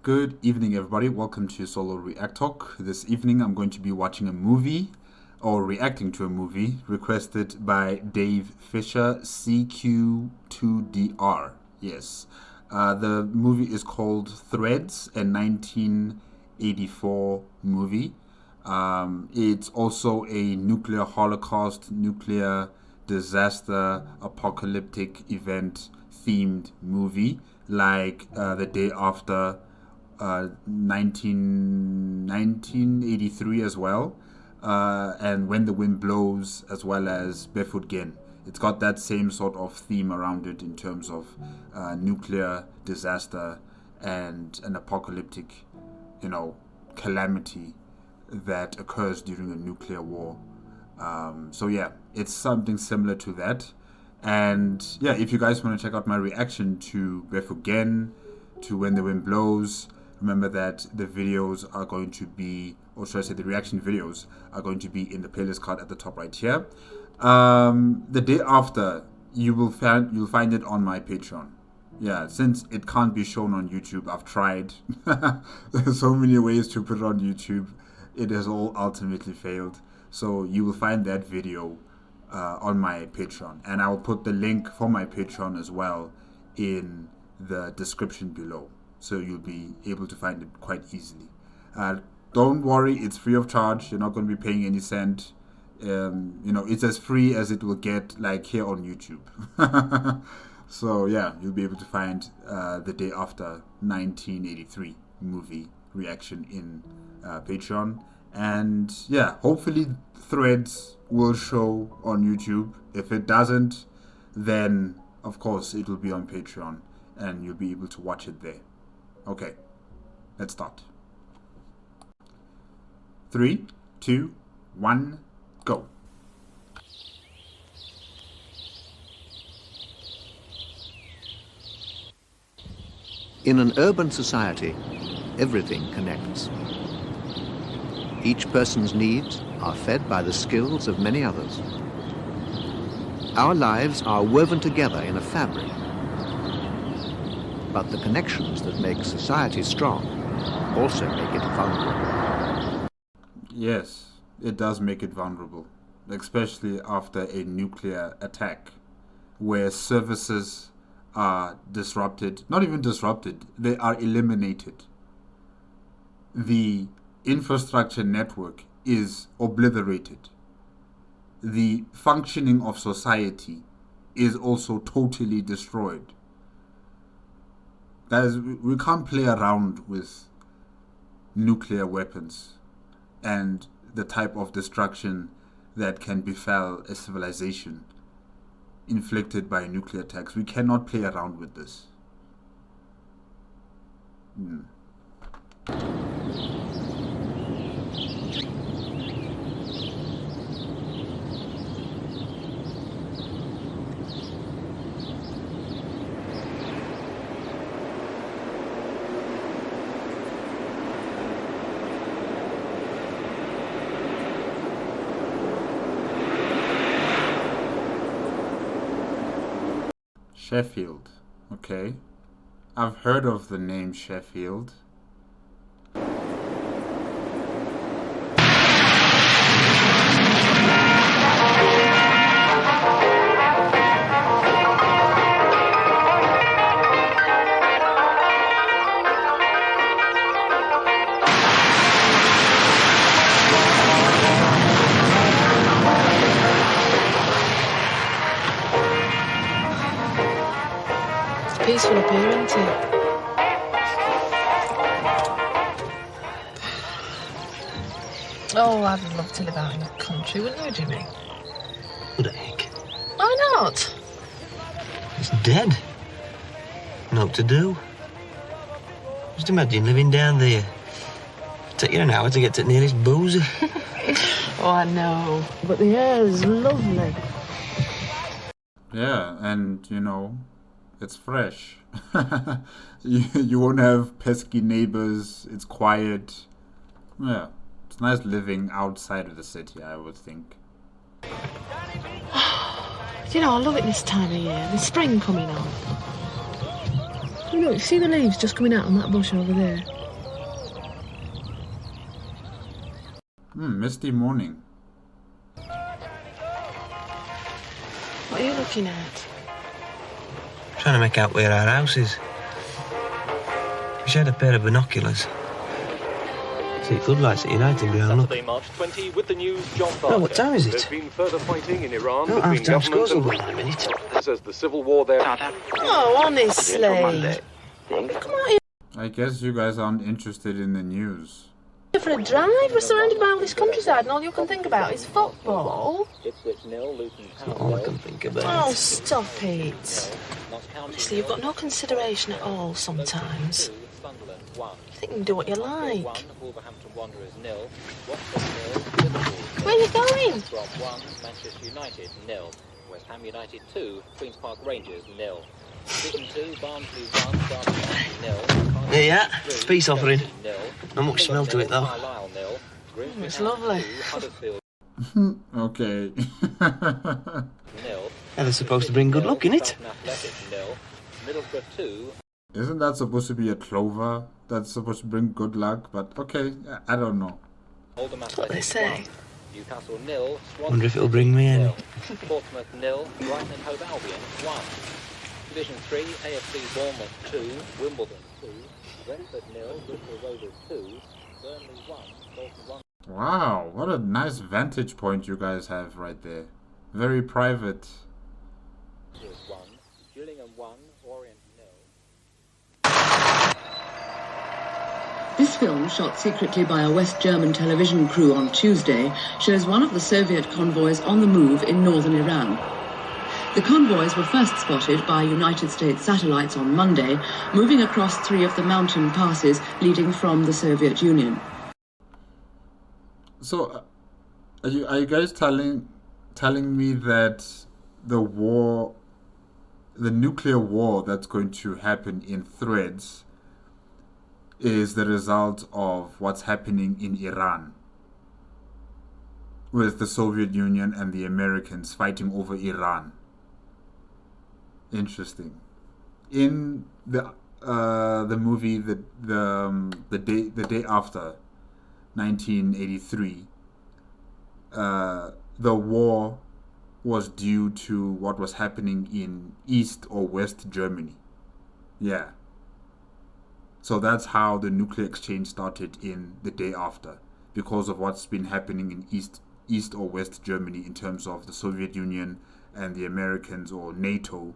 Good evening, everybody. Welcome to Solo ReacTalk. This evening, I'm going to be watching a movie or reacting to a movie requested by Dave Fisher, CQ2DR. Yes. The movie is called Threads, a 1984 movie. It's also a nuclear holocaust, nuclear disaster, apocalyptic event themed movie, like The Day After, 1983 as well, and When the Wind Blows, as well as Barefoot Gen. It's got that same sort of theme around it in terms of nuclear disaster and an apocalyptic, calamity that occurs during a nuclear war. So yeah, it's something similar to that. And yeah, if you guys want to check out my reaction to Barefoot Gen, to When the Wind Blows, remember that the videos are going to be, or should I say the reaction videos are going to be in the playlist card at the top right here. The Day After, you'll find it on my Patreon. Yeah, since it can't be shown on YouTube, I've tried. There's so many ways to put it on YouTube. It has all ultimately failed. So you will find that video on my Patreon, and I'll put the link for my Patreon as well in the description below, so you'll be able to find it quite easily. Don't worry, it's free of charge. You're not going to be paying any cent. It's as free as it will get, like here on YouTube. So yeah, you'll be able to find The Day After 1983 movie reaction in Patreon. And yeah, hopefully Threads will show on YouTube. If it doesn't, then of course it will be on Patreon and you'll be able to watch it there. Okay, let's start. 3, 2, 1, go. In an urban society, everything connects. Each person's needs are fed by the skills of many others. Our lives are woven together in a fabric. But the connections that make society strong also make it vulnerable. Yes, it does make it vulnerable, especially after a nuclear attack, where services are disrupted, not even disrupted, they are eliminated. The infrastructure network is obliterated. The functioning of society is also totally destroyed. Guys, we can't play around with nuclear weapons and the type of destruction that can befall a civilization inflicted by nuclear attacks. We cannot play around with this. Sheffield. Okay. I've heard of the name Sheffield. Peaceful up here, isn't it? Oh, I'd love to live out in the country, wouldn't you, Jimmy? What the heck? Why not? It's dead. Nothing to do. Just imagine living down there. Take you an hour to get to the nearest boozer. Oh, I know. But the air's lovely. Yeah, and it's fresh. you won't have pesky neighbors. It's quiet. Yeah, it's nice living outside of the city, I would think. I love it this time of year. The spring coming on. Oh, look, you see the leaves just coming out on that bush over there? Misty morning. What are you looking at? Trying to make out where our house is. Wish I had a pair of binoculars. See floodlights at United Ground, look. Saturday, March 20, with the news, John Barker. Oh, what time is it? There's been further fighting in Iran No, between half-time government scores will and go on in a minute. says the civil war there. Oh, honestly. Come on, you're I guess you guys aren't interested in the news. here for a drive. We're surrounded by all this countryside and all you can think about is football. All I can think about. Oh, stop it. Honestly, you've got no consideration at all sometimes. You think you can do what you like. Where are you going? Manchester United 0. West Ham United 2. Queen's Park Rangers 0. Season 2. Barnsley 1. Derby 0. There you are. It's peace offering. Not much smell to it though. Carlisle 0. It's lovely. Huddersfield Okay. 0. They're supposed to bring good luck, innit? Athletic 0. Middlesbrough 2. Isn't that supposed to be a clover? That's supposed to bring good luck, but okay, I don't know. Oldham That's what they Athletic say. 1. Newcastle 0. Wonder if it'll bring me any. Portsmouth 0. Brighton and Hove Albion 1. Division 3. AFC Bournemouth 2. Wimbledon 2. Brentford 0. Bristol Rovers 2. Burnley 1. Bolton 1. Wow, what a nice vantage point you guys have right there. Very private. 1. Gillingham 1. Orient 0. This film, shot secretly by a West German television crew on Tuesday, shows one of the Soviet convoys on the move in northern Iran. The convoys were first spotted by United States satellites on Monday, moving across 3 of the mountain passes leading from the Soviet Union. So, are you guys telling me that the war, the nuclear war that's going to happen in Threads, is the result of what's happening in Iran, with the Soviet Union and the Americans fighting over Iran? Interesting. In the movie the day after 1983, the war was due to what was happening in East or West Germany. Yeah. So that's how the nuclear exchange started in the day after, because of what's been happening in East or West Germany in terms of the Soviet Union and the Americans or NATO,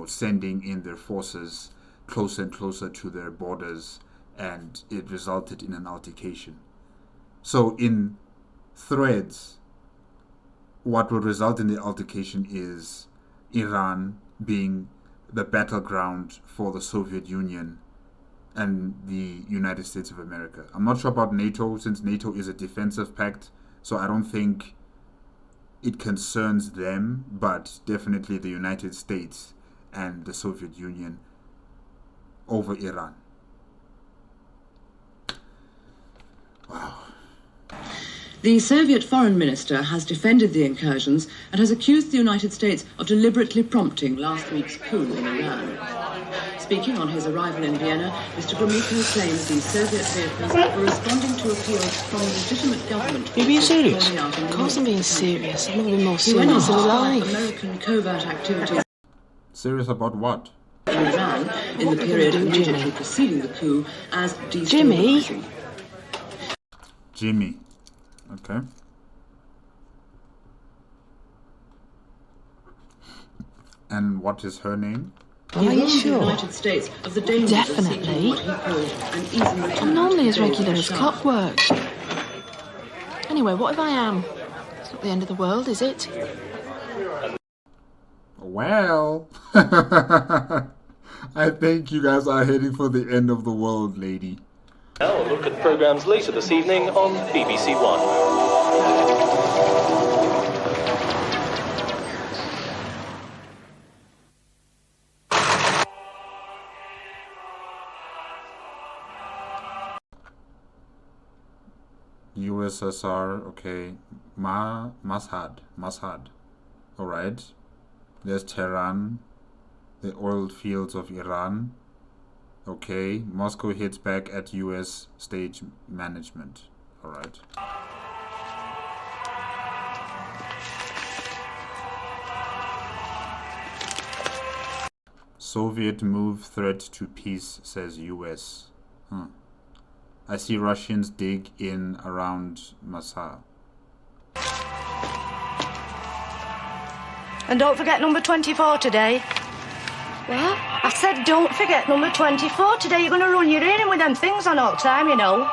sending in their forces closer and closer to their borders, and it resulted in an altercation. So in Threads, what will result in the altercation is Iran being the battleground for the Soviet Union and the United States of America. I'm not sure about NATO, since NATO is a defensive pact, so I don't think it concerns them, but definitely the United States and the Soviet Union over Iran. Wow. The Soviet foreign minister has defended the incursions and has accused the United States of deliberately prompting last week's coup in Iran. Speaking on his arrival in Vienna, Mr. Gromyko claims the Soviet vehicles were responding to appeals from the legitimate government. You being serious? Of course I'm being serious. I've never been more He went on serious to in my describe life. American covert activities Serious about what? in Iran in the period immediately preceding the coup as Jimmy? destabilizing. Jimmy. Okay. And what is her name? Are you He warned the sure? United States of the dangers of seeking Definitely. what he called an easy return I'm normally to as days regular of as Shah. clockwork. Anyway, what if I am? It's not the end of the world, is it? Well, I think you guys are heading for the end of the world, lady. Now a look at programmes later this evening on BBC One. USSR, okay. Mashhad. Alright. There's Tehran. the oil fields of Iran. Okay, Moscow hits back at US stage management. All right. Soviet move threat to peace, says US. I see Russians dig in around Masar. And don't forget number 24 today. What? I said don't forget number 24 today. You're going to run your ear in with them things on all time, you know.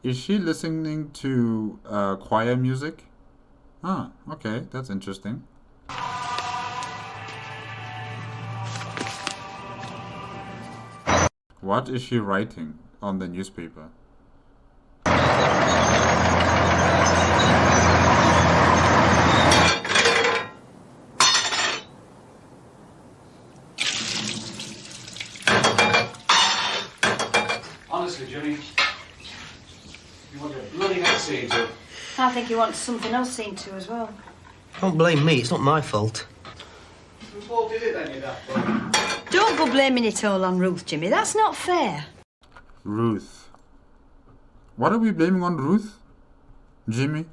Is she listening to choir music? Ah, okay, that's interesting. What is she writing on the newspaper? Honestly, Jimmy, you want your bloody head seen to. I think he wants something else seen to as well. Don't blame me, it's not my fault. Whose fault is it then, you daft bugger? Don't go blaming it all on Ruth, Jimmy. That's not fair. Ruth. What are we blaming on Ruth? Jimmy?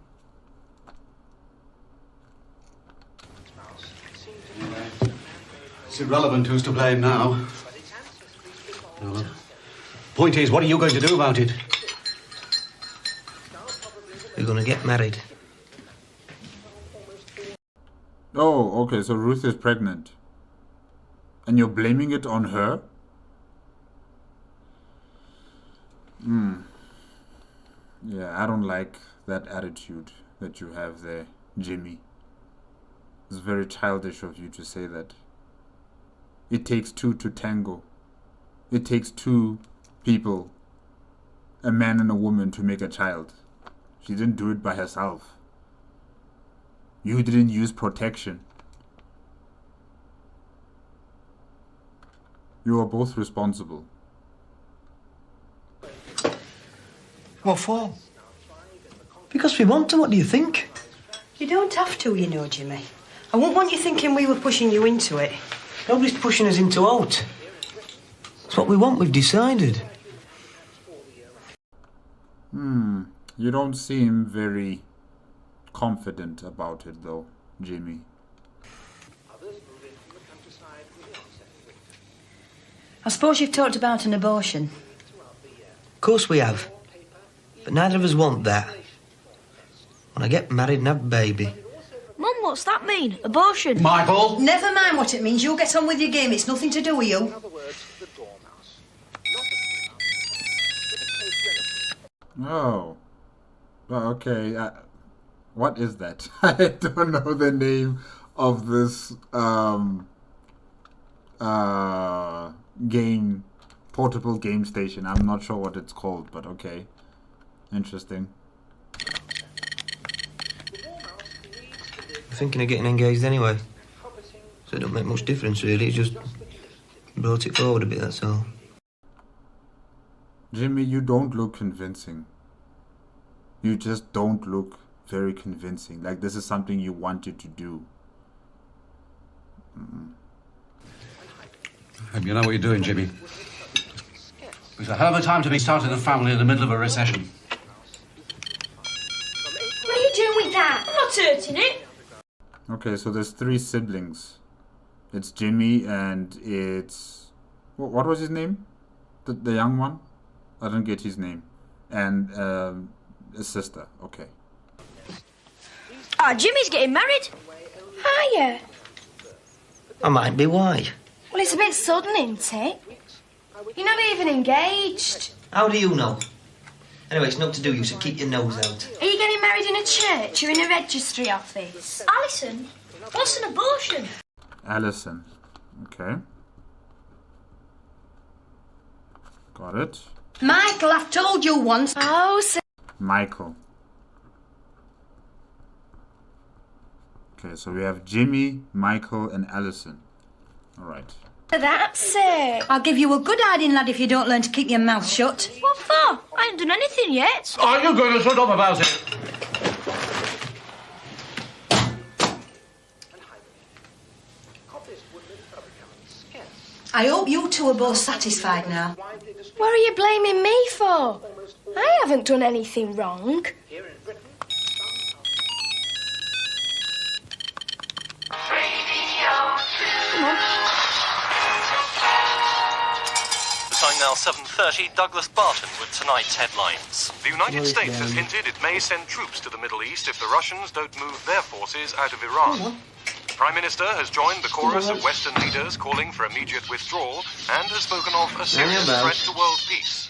It's irrelevant who's to blame now. No. Point is, what are you going to do about it? We're gonna get married. Oh, okay, so Ruth is pregnant. And you're blaming it on her? Yeah, I don't like that attitude that you have there, Jimmy. It's very childish of you to say that. It takes two to tango. It takes two people, a man and a woman, to make a child. She didn't do it by herself. You didn't use protection. You are both responsible. What for? Because we want to, what do you think? You don't have to, you know, Jimmy. I won't want you thinking we were pushing you into it. Nobody's pushing us into out. It's what we want, we've decided. You don't seem very confident about it, though, Jimmy. I suppose you've talked about an abortion. Of course we have. But neither of us want that. When I get married and have a baby. Mum, what's that mean? Abortion? Michael! Never mind what it means. You get on with your game. It's nothing to do with you. Oh. Well, okay. What is that? I don't know the name of this game, portable game station. I'm not sure what it's called, but okay. Interesting. I'm thinking of getting engaged anyway. So it don't make much difference really, it just brought it forward a bit, that's all. Jimmy, you don't look convincing. You just don't look very convincing. Like this is something you wanted to do. Hope you know what you're doing, Jimmy. It's a hell of a time to be starting a family in the middle of a recession. What are you doing with that? I'm not hurting it. Okay, so there's 3 siblings. It's Jimmy and it's... What was his name? The young one? I don't get his name. And a sister. Okay. Ah, Jimmy's getting married. Hiya. I might be, why? Well, it's a bit sudden, isn't it? You're not even engaged. How do you know? Anyway, it's not to do you, so keep your nose out. Are you getting married in a church or in a registry office? Alison, what's an abortion? Alison. Okay. Got it. Michael, I've told you once. Oh, so... Michael. Okay, so we have Jimmy, Michael, and Alison. All right. That's it. I'll give you a good hiding, lad, if you don't learn to keep your mouth shut. What for? I haven't done anything yet. Are you going to shut up about it? I hope you two are both satisfied now. What are you blaming me for? I haven't done anything wrong. Come on. The time now 7:30. Douglas Barton with tonight's headlines. The United States has hinted it may send troops to the Middle East if the Russians don't move their forces out of Iran. The Prime Minister has joined the chorus of Western leaders calling for immediate withdrawal and has spoken of a serious threat to world peace.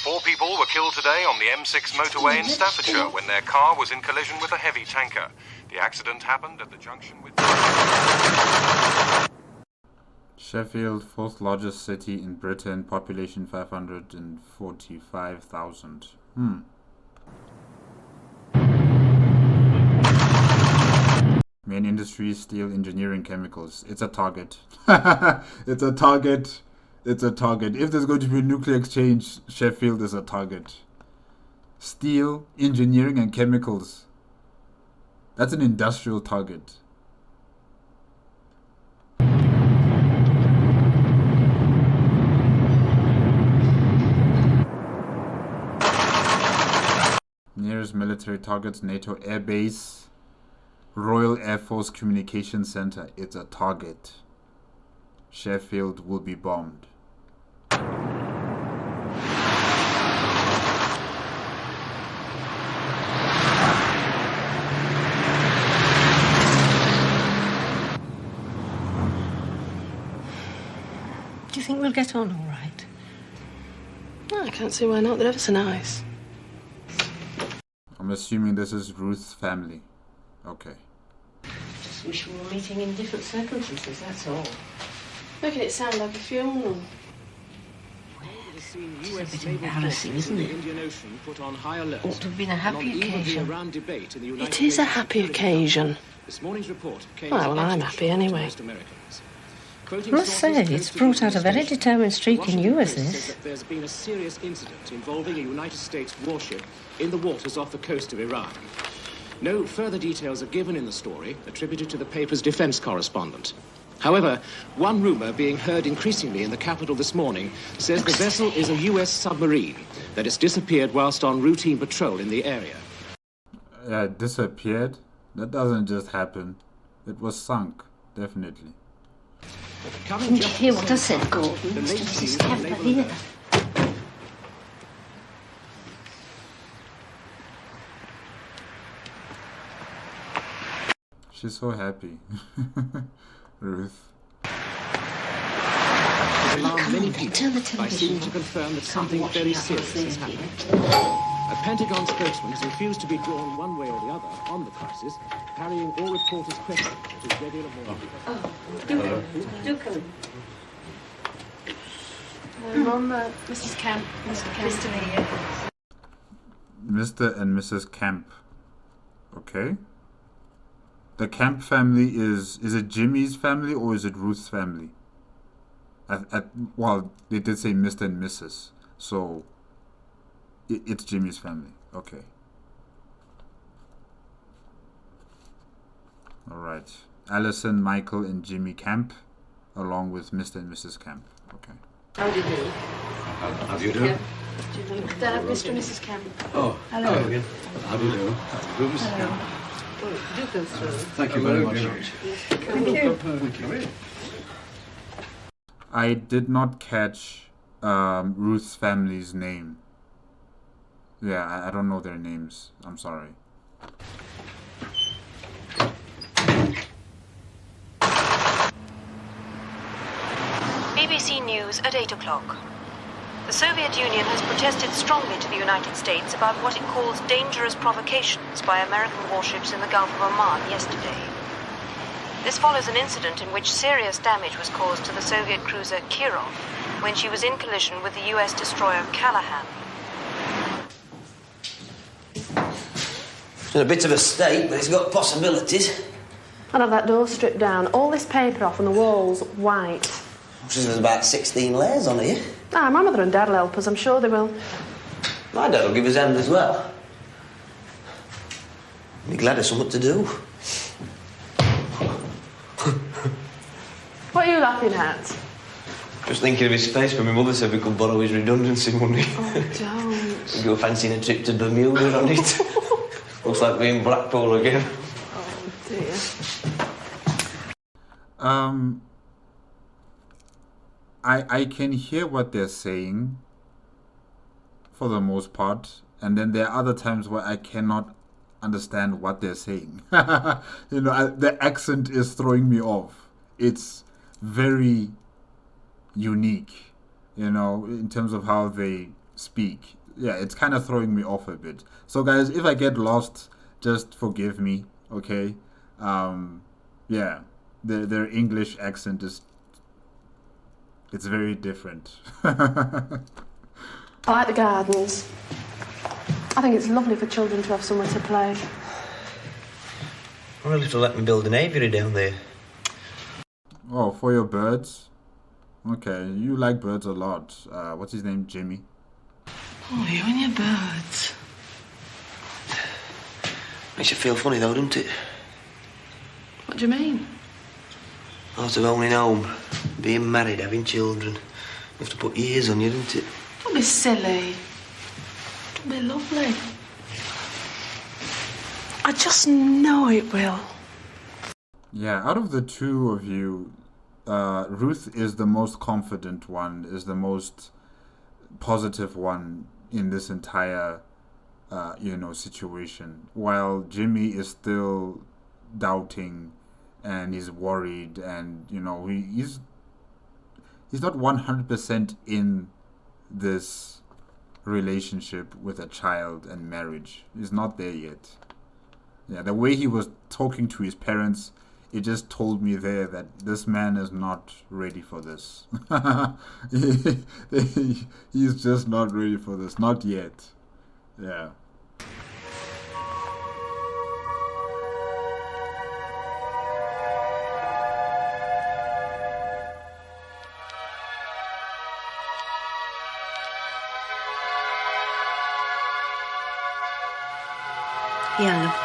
4 people were killed today on the M6 motorway in Staffordshire when their car was in collision with a heavy tanker. The accident happened at the junction with... Sheffield, 4th largest city in Britain, population 545,000. Main industries, steel, engineering, chemicals. It's a target. It's a target. It's a target. If there's going to be a nuclear exchange, Sheffield is a target. Steel, engineering, and chemicals. That's an industrial target. Nearest military targets, NATO Air Base, Royal Air Force Communication Center. It's a target. Sheffield will be bombed. Do you think we'll get on all right? Oh, I can't see why not. They're ever so nice. I'm assuming this is Ruth's family. Okay. Just wish we were meeting in different circumstances, that's all. Making it sound like a funeral. It's a bit embarrassing, isn't it? Ought to have been a happy occasion. It is a happy occasion. Well, I'm happy anyway. I must say, it's brought out a very determined streak in you, as this. There's been a serious incident involving a United States warship in the waters off the coast of Iran. No further details are given in the story, attributed to the paper's defense correspondent. However, one rumor being heard increasingly in the capital this morning says the vessel is a U.S. submarine that has disappeared whilst on routine patrol in the area. Disappeared? That doesn't just happen. It was sunk, definitely. Didn't you hear what I said, Gordon? Mrs. Kemper here. She's so happy. Ruth. Has alarmed many people by seeming to confirm that something very serious has happened. A Pentagon spokesman has refused to be drawn one way or the other on the crisis, parrying all reporters' questions at his regular morning. Do come. Mum, Mrs. Camp, Mr. Camp. Mr. and Mrs. Camp. Okay. The Camp family is it Jimmy's family or is it Ruth's family? Well, they did say Mr. and Mrs. So it's Jimmy's family. Okay. All right. Alison, Michael, and Jimmy Camp, along with Mr. and Mrs. Camp. Okay. How do you do? How do you do? Mr. and Mrs. Camp. Oh, hello again. How do you do? Hello, Mrs. Camp. Do go through. Thank you very much. Thank you. Thank you. I did not catch Ruth's family's name. Yeah, I don't know their names. I'm sorry. BBC News at 8 o'clock. The Soviet Union has protested strongly to the United States about what it calls dangerous provocations by American warships in the Gulf of Oman yesterday. This follows an incident in which serious damage was caused to the Soviet cruiser Kirov when she was in collision with the US destroyer Callahan. It's in a bit of a state, but it's got possibilities. I'll have that door stripped down, all this paper off and the walls white. There's about 16 layers on here. Ah, my mother and dad will help us, I'm sure they will. My dad will give his hand as well. Be glad of something to do. What are you laughing at? Just thinking of his face when my mother said we could borrow his redundancy money. Oh, don't. You were fancying a trip to Bermuda on it. Looks like we're in Blackpool again. Oh, dear. I can hear what they're saying for the most part, and then there are other times where I cannot understand what they're saying. The accent is throwing me off. It's very unique, in terms of how they speak. Yeah, it's kind of throwing me off a bit. So guys, if I get lost, just forgive me, okay? Yeah, their English accent it's very different. I like the gardens. I think it's lovely for children to have somewhere to play. Well, if they'll let me build an aviary down there. Oh, for your birds? Okay, you like birds a lot. What's his name? Jimmy? Oh, you and your birds. Makes you feel funny though, doesn't it? What do you mean? Thought of owning home, being married, having children. You have to put years on you, don't it? Don't be silly. It'll be lovely. I just know it will. Yeah, out of the two of you, Ruth is the most confident one, is the most positive one in this entire, situation. While Jimmy is still doubting and he's worried, and he's not 100% in this relationship with a child and marriage. He's not there yet. Yeah, the way he was talking to his parents, it just told me there that this man is not ready for this. He's just not ready for this, not yet. Yeah. Yeah, love.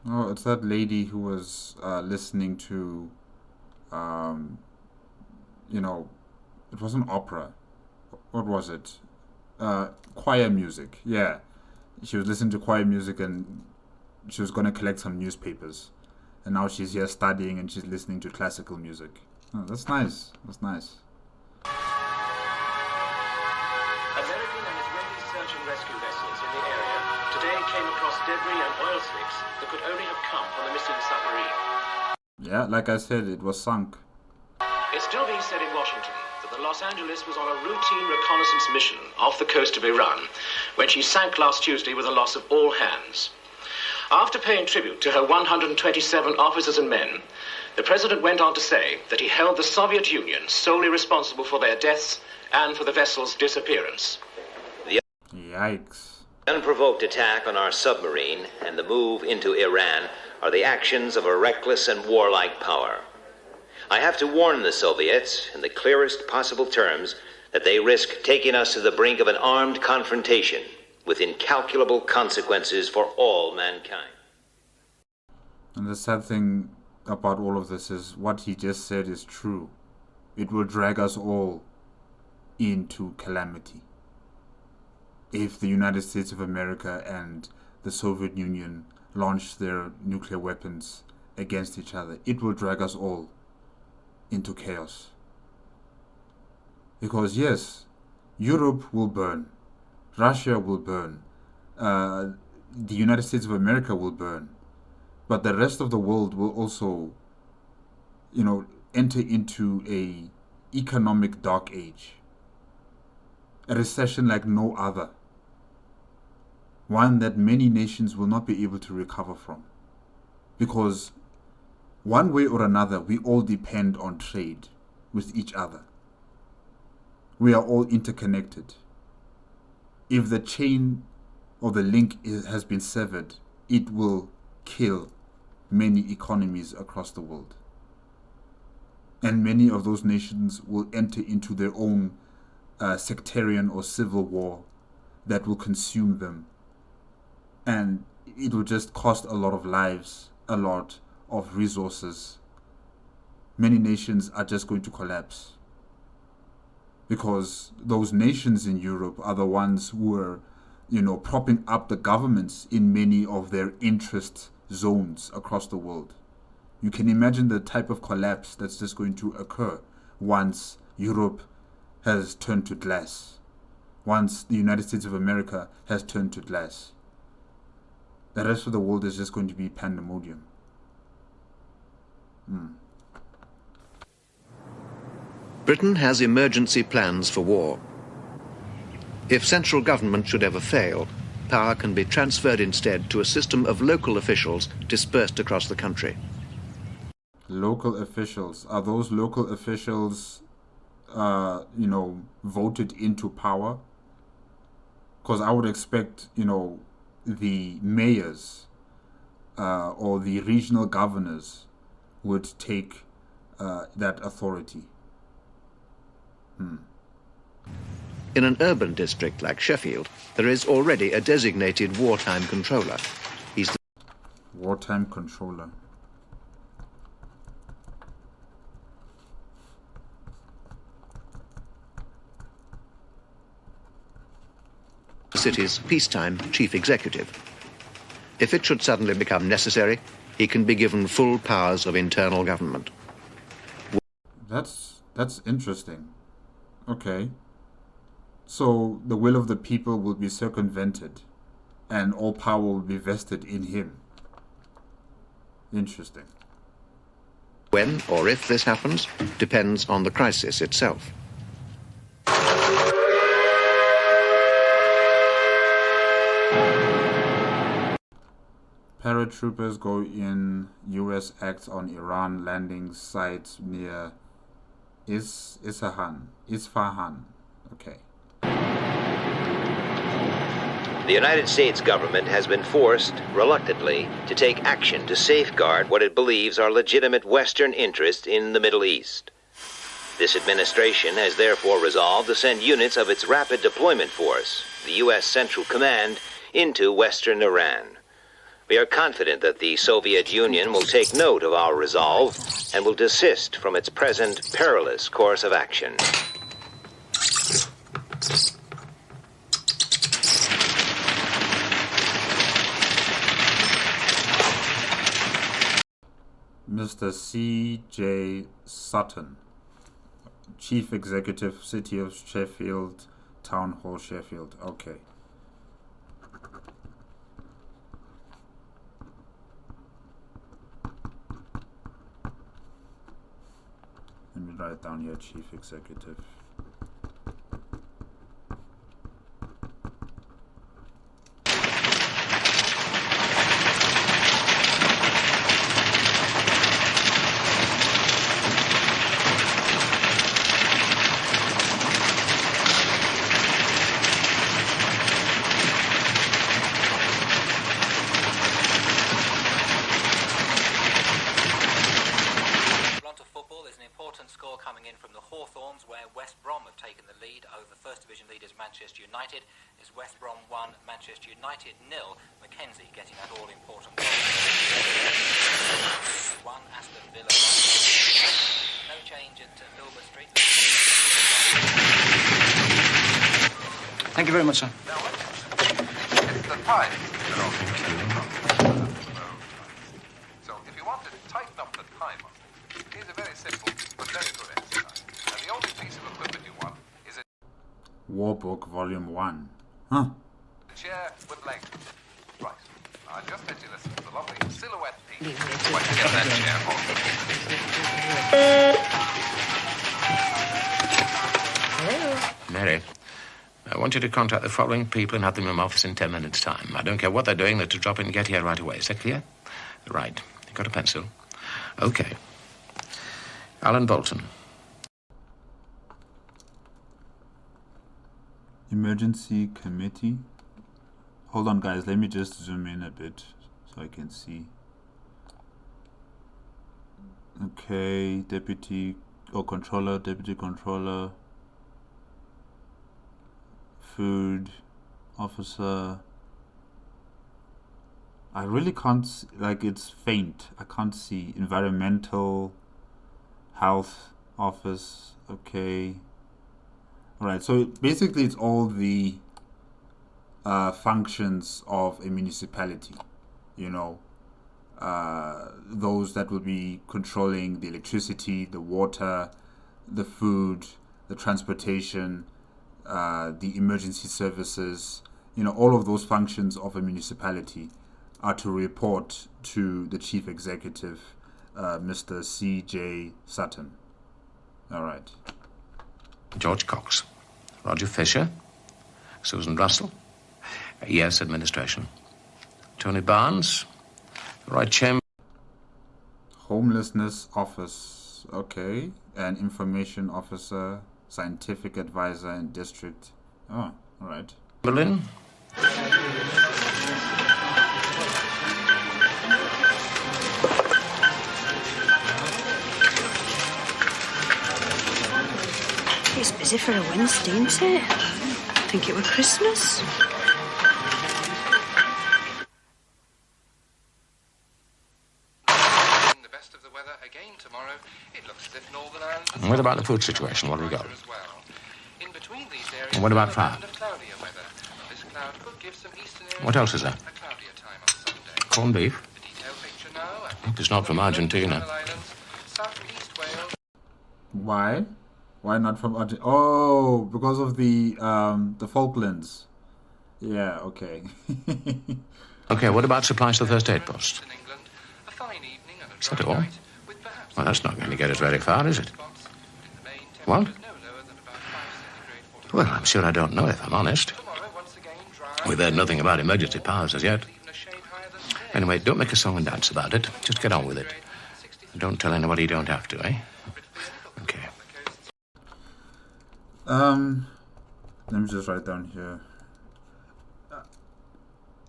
Oh, it's that lady who was listening to, it wasn't opera. What was it? Choir music. Yeah. She was listening to choir music and she was going to collect some newspapers. And now she's here studying and she's listening to classical music. Oh, that's nice. That's nice. American and Israeli search and rescue vessels in the area today came across debris and oil slicks that could only have come from the missing submarine. Yeah, like I said, it was sunk. It's still being said in Washington that the Los Angeles was on a routine reconnaissance mission off the coast of Iran when she sank last Tuesday with the loss of all hands. After paying tribute to her 127 officers and men, the president went on to say that he held the Soviet Union solely responsible for their deaths and for the vessel's disappearance. Yikes. The unprovoked attack on our submarine and the move into Iran are the actions of a reckless and warlike power. I have to warn the Soviets in the clearest possible terms that they risk taking us to the brink of an armed confrontation with incalculable consequences for all mankind. And the sad thing about all of this is what he just said is true. It will drag us all into calamity. If the United States of America and the Soviet Union launch their nuclear weapons against each other, it will drag us all into chaos. Because yes, Europe will burn, Russia will burn, the United States of America will burn, but the rest of the world will also, enter into a economic dark age, a recession like no other, one that many nations will not be able to recover from, because one way or another, we all depend on trade with each other. We are all interconnected. If the chain or the link has been severed, it will kill many economies across the world. And many of those nations will enter into their own sectarian or civil war that will consume them. And it will just cost a lot of lives, a lot of resources, many nations are just going to collapse. Because those nations in Europe are the ones who are, propping up the governments in many of their interest zones across the world. You can imagine the type of collapse that's just going to occur once Europe has turned to glass. Once the United States of America has turned to glass. The rest of the world is just going to be pandemonium. Britain has emergency plans for war. If central government should ever fail, power can be transferred instead to a system of local officials dispersed across the country. Local officials. Are those local officials, voted into power? Because I would expect, the mayors or the regional governors would take that authority. In an urban district like Sheffield, there is already a designated wartime controller. He's the wartime controller. city's peacetime chief executive. If it should suddenly become necessary, he can be given full powers of internal government. That's interesting. Okay. So the will of the people will be circumvented and all power will be vested in him. Interesting. When or if this happens depends on the crisis itself. Paratroopers go in. US acts on Iran landing sites near Isfahan. Okay. The United States government has been forced, reluctantly, to take action to safeguard what it believes are legitimate Western interests in the Middle East. This administration has therefore resolved to send units of its Rapid Deployment Force, the U.S. Central Command, into Western Iran. We are confident that the Soviet Union will take note of our resolve and will desist from its present perilous course of action. Mr. C.J. Sutton, Chief Executive, City of Sheffield, Town Hall, Sheffield. Okay. Let me write down here, Chief Executive. Manchester United is West Brom 1, Manchester United 0. Mackenzie getting that all-important goal. 1, Aston Villa 1. No change at Filbert Street. Thank you very much, sir. The time. So if you want to tighten up the timer, here's a very simple but very good exercise. And the only piece of equipment you want is a War Book Volume 1. Huh. chair with legs. Right. I just let you listen to the lovely silhouette piece. Why don't you get that chair for? Mary, I want you to contact the following people and have them in my office in 10 minutes' time. I don't care what they're doing, they're to drop in and get here right away. Is that clear? Right. You got a pencil? Okay. Alan Bolton. Emergency Committee. Hold on, guys. Let me just zoom in a bit so I can see. Okay. Deputy Controller, Deputy Controller. Food Officer. I really can't see, like, it's faint. I can't see. Environmental. Health office. Okay. All right. So basically, it's all the functions of a municipality. You know, those that will be controlling the electricity, the water, the food, the transportation, the emergency services. You know, all of those functions of a municipality are to report to the chief executive, Mr. C.J. Sutton. All right. George Cox, Roger Fisher, Susan Russell, yes, administration, Tony Barnes, Roy Chambers. Homelessness office, okay, and information officer, scientific advisor in district. Oh, all right. Berlin. It's busy for a Wednesday, isn't it? I think it was Christmas. The best of the weather again tomorrow. It looks as if Northern Ireland. And what about the food situation? What have we got? In between these areas, And what about fire? cloudier weather. This cloud could give some eastern areas What else is there? a cloudier time on Sunday. Corned beef. The detailed picture now. It's not from Argentina. Southeast Wales. Why? Why not from Argentina? Oh, because of the Falklands. Yeah, okay. Okay, what about supplies to the first aid post? Is that all? Well, that's not going to get us very far, is it? What? Well, I'm sure I don't know, if I'm honest. We've heard nothing about emergency powers as yet. Anyway, don't make a song and dance about it. Just get on with it. Don't tell anybody you don't have to, eh? Okay. Let me just write down here.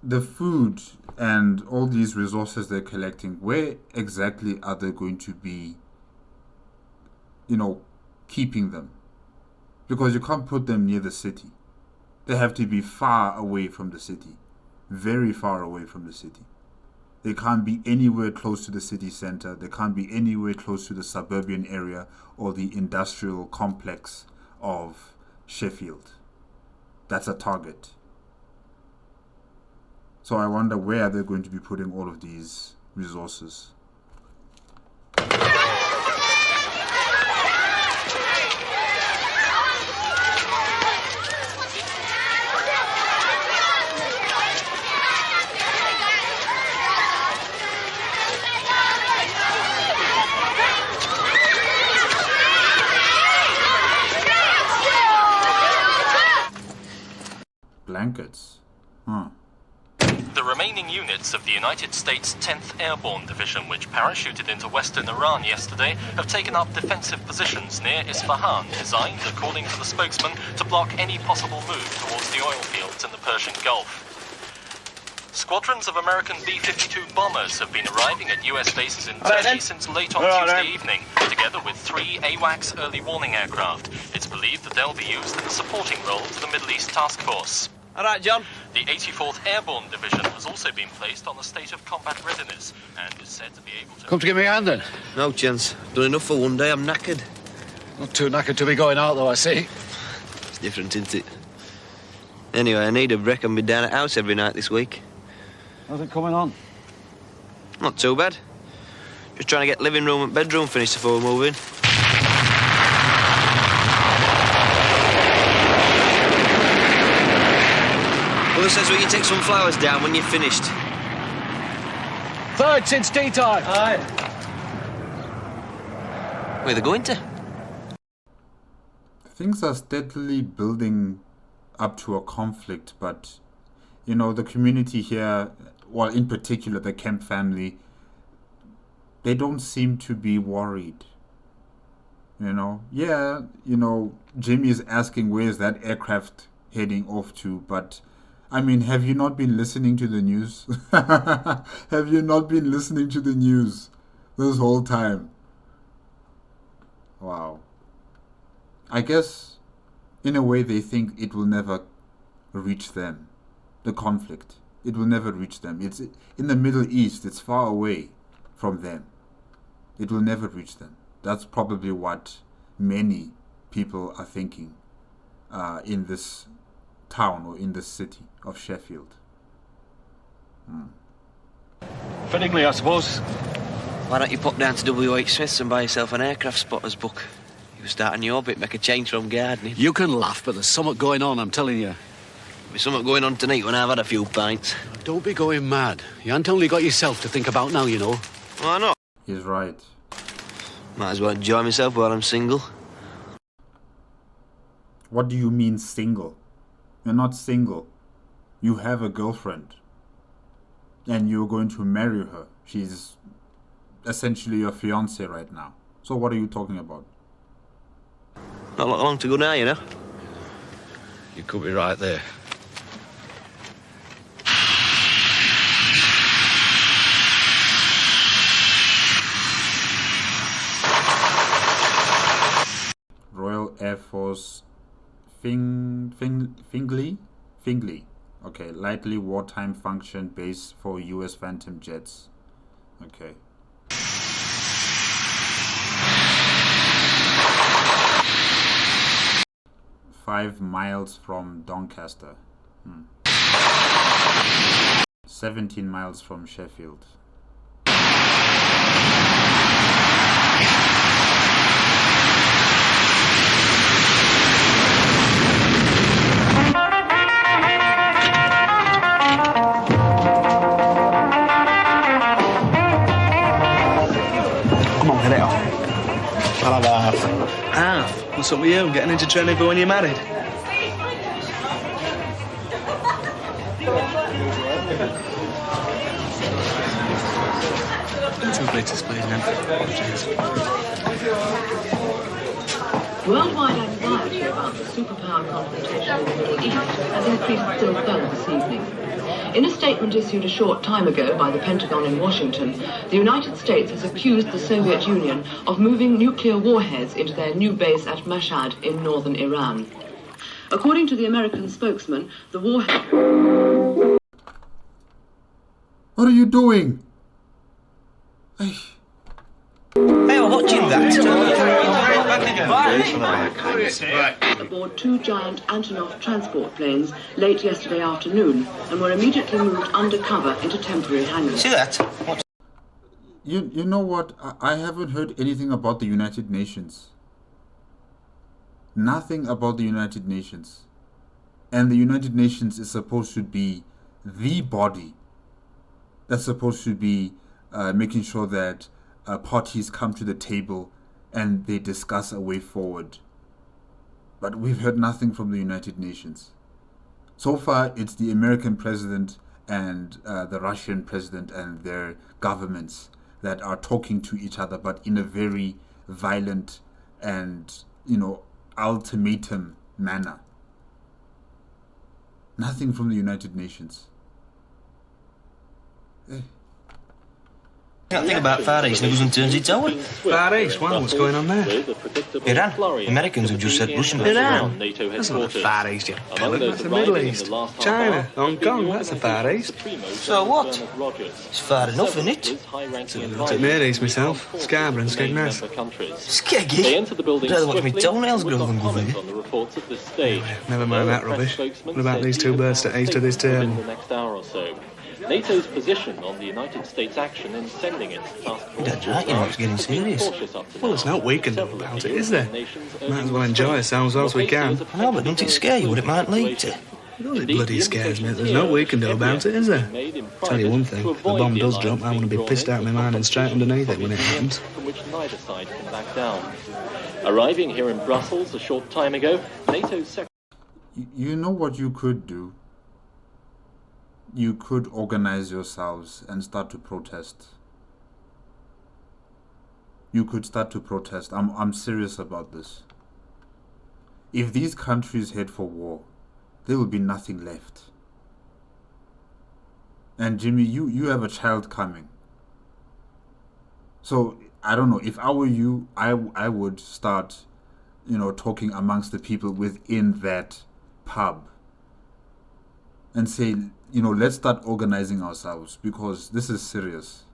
The food and all these resources they're collecting, where exactly are they going to be, keeping them? Because you can't put them near the city. They have to be far away from the city. Very far away from the city. They can't be anywhere close to the city center. They can't be anywhere close to the suburban area or the industrial complex of Sheffield. That's a target. So I wonder where they're going to be putting all of these resources. Blankets. The remaining units of the United States 10th Airborne Division, which parachuted into western Iran yesterday, have taken up defensive positions near Isfahan, designed, according to the spokesman, to block any possible move towards the oil fields in the Persian Gulf. Squadrons of American B-52 bombers have been arriving at US bases in Turkey since late on Tuesday evening, together with 3 AWACS early warning aircraft. It's believed that they'll be used in a supporting role to the Middle East Task Force. All right, John. The 84th Airborne Division has also been placed on a state of combat readiness and is said to be able to... Come to give me a hand, then? No chance. Done enough for one day. I'm knackered. Not too knackered to be going out, though, I see. It's different, isn't it? Anyway, I need a break and be down at house every night this week. How's it coming on? Not too bad. Just trying to get living room and bedroom finished before we move in. Mother says, will you take some flowers down when you're finished? Third since tea time. Aye. Where are they going to? Things are steadily building up to a conflict, but, the community here, well, in particular, the Kemp family, they don't seem to be worried. Jimmy is asking where's that aircraft heading off to, but have you not been listening to the news? Have you not been listening to the news this whole time? Wow. I guess, in a way, they think it will never reach them. The conflict. It will never reach them. It's in the Middle East. It's far away from them. It will never reach them. That's probably what many people are thinking in this town or in this city of Sheffield. Fittingly, I suppose. Why don't you pop down to W.H. Smith's and buy yourself an aircraft spotter's book? You start a new orbit, make a change from gardening. You can laugh, but there's something going on, I'm telling you. There's something going on tonight when I've had a few pints. Don't be going mad. You ain't only got yourself to think about now, you know. Why not? He's right. Might as well enjoy myself while I'm single. What do you mean single? You're not single. You have a girlfriend. And you're going to marry her. She's essentially your fiancée right now. So what are you talking about? Not long to go now, you know. You could be right there. Royal Air Force Fingley? Okay, lightly wartime function base for US Phantom jets. Okay. Five miles from Doncaster. 17 miles from Sheffield. Come on, get it off. I'll have half. Half? What's up with you? Getting into training for when you're married? Two glitters, please, now. Worldwide anxiety about the superpower confrontation in the Middle East has increased still further this evening. In a statement issued a short time ago by the Pentagon in Washington, the United States has accused the Soviet Union of moving nuclear warheads into their new base at Mashhad in northern Iran. According to the American spokesman, the warhead... What are you doing? Hey, I'm watching that. aboard two giant Antonov transport planes late yesterday afternoon and were immediately moved undercover into temporary hangars. See that? you know what? I haven't heard anything about the United Nations. Nothing about the United Nations. And the United Nations is supposed to be the body that's supposed to be making sure that parties come to the table and they discuss a way forward. But we've heard nothing from the United Nations. So far, it's the American president and the Russian president and their governments that are talking to each other, but in a very violent and, ultimatum manner. Nothing from the United Nations. Can't think about Far East and it doesn't turn its over. Far East? Wow, what's going on there? Iran. Americans have just said Russian. Iran? That's not the Far East, you pellet. That's the Middle East. China, Hong Kong, that's the Far East. So what? It's far enough, isn't it? It's at Near East myself. Scarborough and Skegness. Skeggy? I'd rather watch my toenails grow than go there. Never mind that rubbish. What about these two birds to east of this table? NATO's position on the United States' action in sending its task force. That's right, it's getting serious. Well, there's not we can do about it, is there? Might as well enjoy ourselves whilst we can. No, but don't it scare you what it might lead to? It bloody scares me. There's no we can do about it, is there? Tell you one thing, if the bomb does drop, I want to be pissed out of my mind and straight underneath it when it happens. From which neither side can back down. Arriving here in Brussels a short time ago, NATO's secretary... You know what you could do? You could organize yourselves and start to protest. You could start to protest. I'm serious about this. If these countries head for war, there will be nothing left. And Jimmy, you have a child coming. So, I don't know, if I were you, I would start, talking amongst the people within that pub and say, let's start organizing ourselves because this is serious.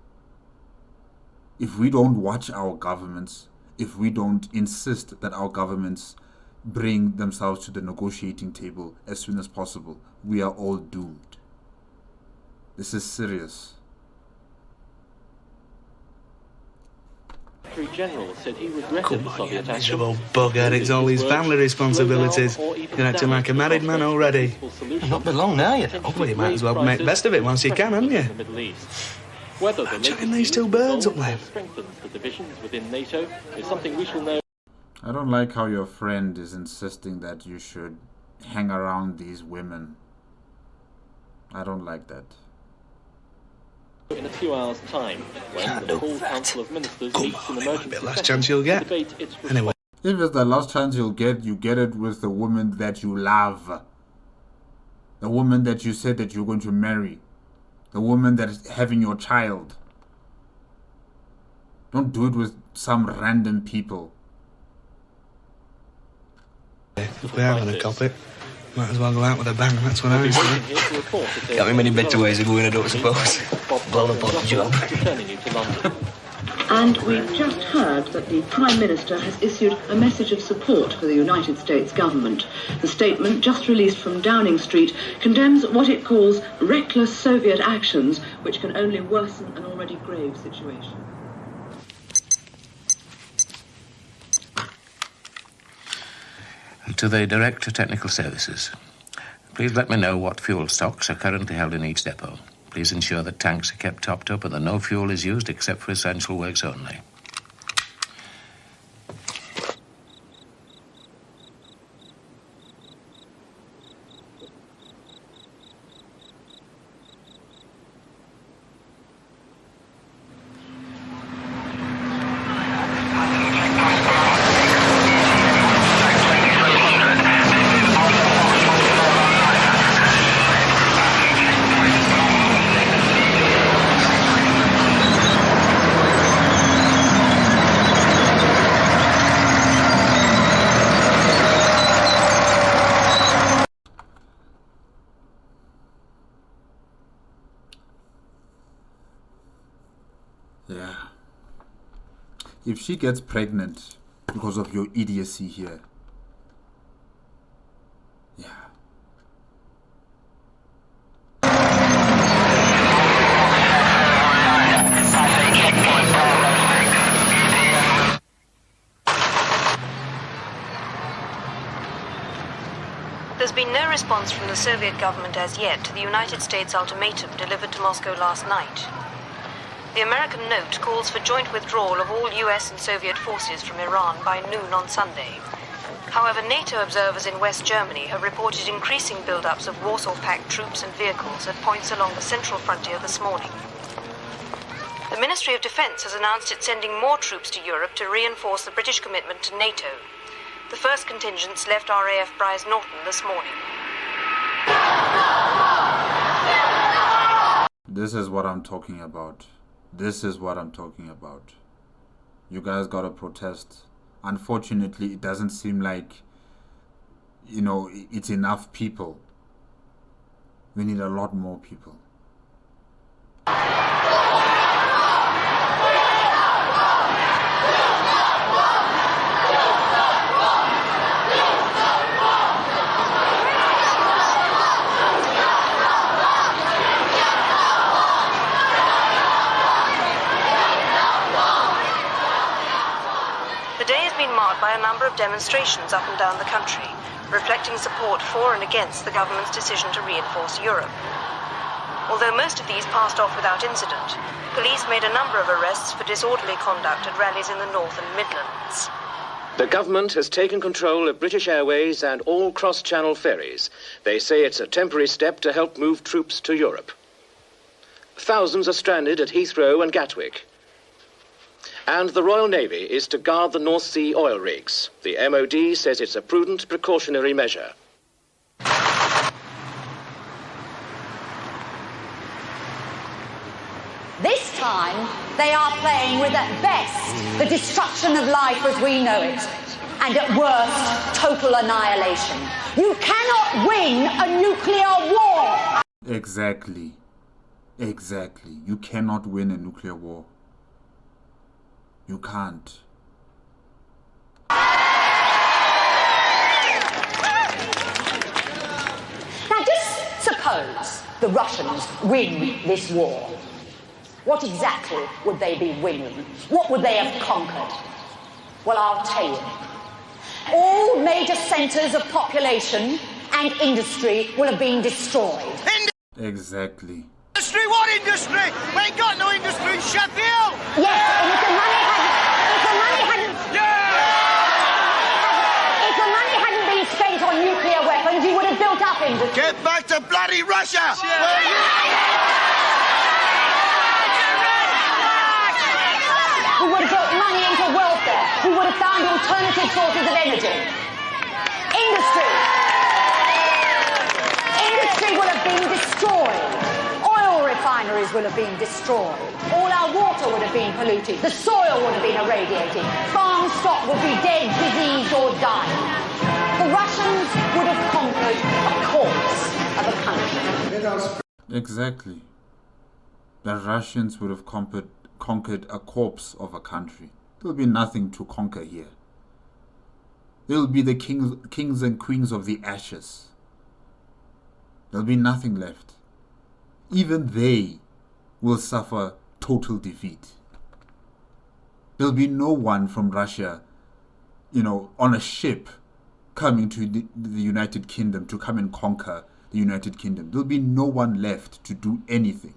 If we don't watch our governments if we don't insist that our governments bring themselves to the negotiating table as soon as possible, we are all doomed. This is serious. General said he regretted the Soviet action. Miserable bugger, it's all his family responsibilities. You're acting like a married man already. Not been long now, you know. Well, you might as well make best of it once you can, hadn't you? Whether the Chucking these two birds up there. strengthens the divisions within NATO is something we shall know. I don't like how your friend is insisting that you should hang around these women. I don't like that. In a few hours' time, when the full Council of Ministers meets in emergency Last chance you'll get. Anyway. If it's the last chance you get it with the woman that you love. The woman that you said that you're going to marry. The woman that is having your child. Don't do it with some random people. If we are going to cop it, might as well go out with a bang, that's what I say. Can't be many better ways of going, I don't suppose. Blow up on the job. And we've just heard that the Prime Minister has issued a message of support for the United States government. The statement, just released from Downing Street, condemns what it calls reckless Soviet actions, which can only worsen an already grave situation. To the Director Technical Services. Please let me know what fuel stocks are currently held in each depot. Please ensure that tanks are kept topped up and that no fuel is used except for essential works only. Yeah. If she gets pregnant because of your idiocy here, yeah. There's been no response from the Soviet government as yet to the United States ultimatum delivered to Moscow last night. The American note calls for joint withdrawal of all US and Soviet forces from Iran by noon on Sunday. However, NATO observers in West Germany have reported increasing buildups of Warsaw Pact troops and vehicles at points along the central frontier this morning. The Ministry of Defense has announced it's sending more troops to Europe to reinforce the British commitment to NATO. The first contingents left RAF Brize Norton this morning. This is what I'm talking about. This is what I'm talking about. You guys gotta protest. Unfortunately, it doesn't seem like, you know, it's enough people. We need a lot more people. By a number of demonstrations up and down the country, reflecting support for and against the government's decision to reinforce Europe. Although most of these passed off without incident, police made a number of arrests for disorderly conduct at rallies in the North and Midlands. The government has taken control of British Airways and all cross-channel ferries. They say it's a temporary step to help move troops to Europe. Thousands are stranded at Heathrow and Gatwick. And the Royal Navy is to guard the North Sea oil rigs. The MOD says it's a prudent precautionary measure. This time, they are playing with, at best, the destruction of life as we know it, and at worst, total annihilation. You cannot win a nuclear war! Exactly. Exactly. You cannot win a nuclear war. You can't. suppose the Russians win this war, what exactly would they be winning? What would they have conquered? Well, I'll tell you. All major centres of population and industry will have been destroyed. Exactly. Industry? What industry? We ain't got no industry in Sheffield! Yes, and if the money hadn't been spent on nuclear weapons, you would have built up industry. Get back to bloody Russia! We would have put money into welfare. We would have found alternative sources of energy. Industry will have been destroyed. Oil refineries will have been destroyed. All our water would have been polluted. The soil would have been irradiated. Farm stock would be dead, diseased or dying. The Russians would have conquered a corpse of a country. Exactly. The Russians would have conquered a corpse of a country. There'll be nothing to conquer here. They'll be the kings and queens of the ashes. There'll be nothing left. Even they will suffer total defeat. There'll be no one from Russia, on a ship coming to the United Kingdom to come and conquer the United Kingdom. There'll be no one left to do anything.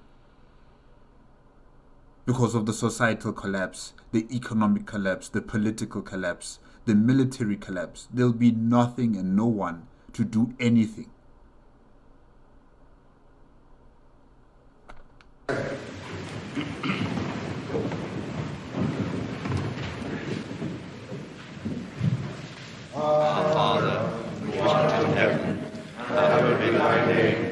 Because of the societal collapse, the economic collapse, the political collapse, the military collapse, there'll be nothing and no one to do anything. Our Father, who art in heaven, hallowed be thy name.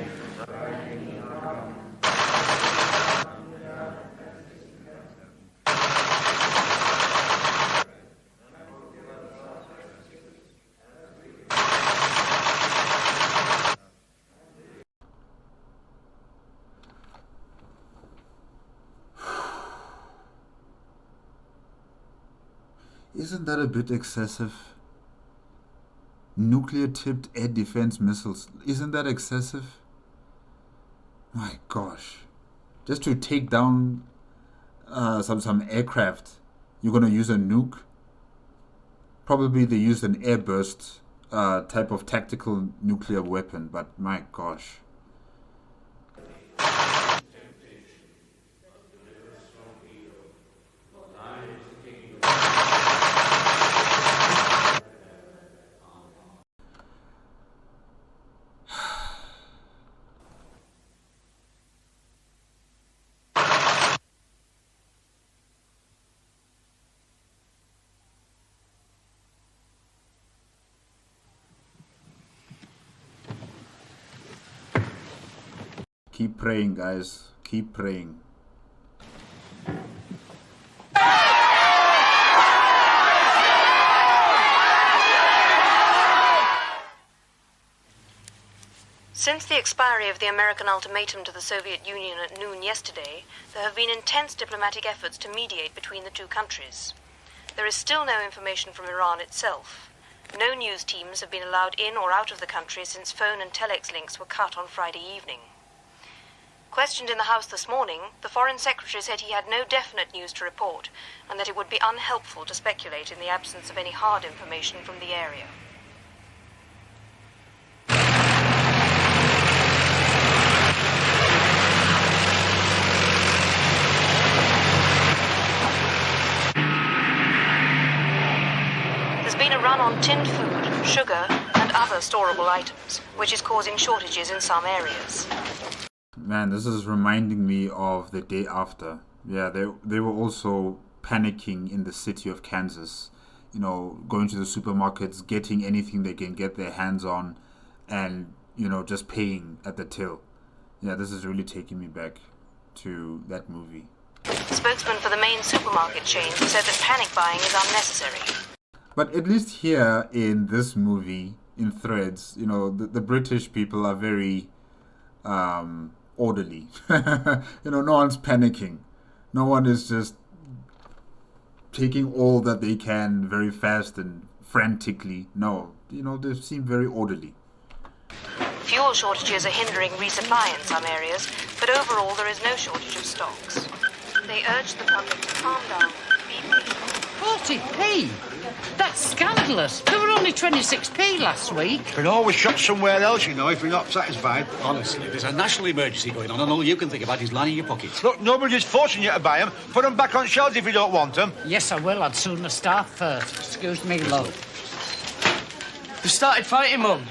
Isn't that a bit excessive? Nuclear-tipped air defense missiles. Isn't that excessive? My gosh. Just to take down some aircraft, you're going to use a nuke? Probably they used an airburst type of tactical nuclear weapon, but my gosh. Keep praying, guys. Keep praying. Since the expiry of the American ultimatum to the Soviet Union at noon yesterday, there have been intense diplomatic efforts to mediate between the two countries. There is still no information from Iran itself. No news teams have been allowed in or out of the country since phone and telex links were cut on Friday evening. Questioned in the House this morning, the Foreign Secretary said he had no definite news to report and that it would be unhelpful to speculate in the absence of any hard information from the area. There's been a run on tinned food, sugar, and other storable items, which is causing shortages in some areas. Man, this is reminding me of the day after. Yeah, they were also panicking in the city of Kansas. Going to the supermarkets, getting anything they can get their hands on, and, just paying at the till. Yeah, this is really taking me back to that movie. Spokesman for the main supermarket chain said that panic buying is unnecessary. But at least here in this movie, in Threads, the British people are very orderly. No one's panicking. No one is just taking all that they can very fast and frantically. No, they seem very orderly. Fuel shortages are hindering resupply in some areas, but overall there is no shortage of stocks. They urge the public to calm down. 40p? That's scandalous. There were only 26p last week. You can always shop somewhere else, you know, if you're not satisfied. Honestly, there's a national emergency going on, and all you can think about is lining your pockets. Look, nobody's forcing you to buy them. Put them back on shelves if you don't want them. Yes, I will. I'd sooner starve first. Excuse me, love. They've started fighting, Mum.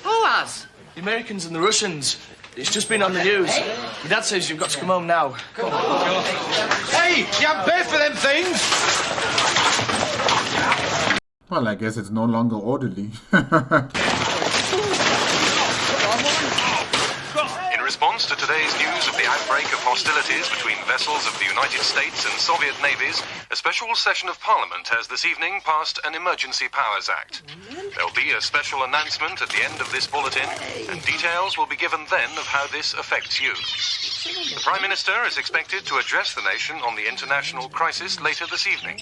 Who has? The Americans and the Russians. It's just been on the news. My dad says you've got to come home now. Hey, you haven't paid for them things! Well, I guess it's no longer orderly. In response to today's news of the outbreak of hostilities between vessels of the United States and Soviet navies, a special session of Parliament has this evening passed an Emergency Powers Act. There'll be a special announcement at the end of this bulletin, and details will be given then of how this affects you. The Prime Minister is expected to address the nation on the international crisis later this evening.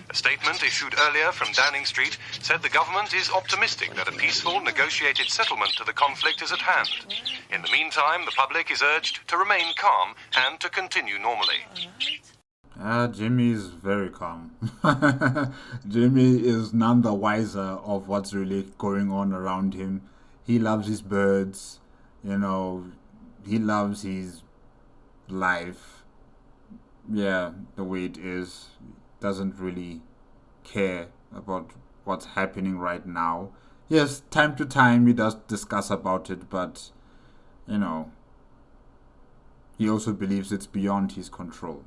A statement issued earlier from Downing Street said the government is optimistic that a peaceful, negotiated settlement to the conflict is at hand. In the meantime, the public is urged to remain calm and to continue normally. Jimmy is very calm. Jimmy is none the wiser of what's really going on around him. He loves his birds, you know, he loves his life. Yeah, the way it is. Doesn't really care about what's happening right now. Yes, time to time he does discuss about it, but, you know, he also believes it's beyond his control.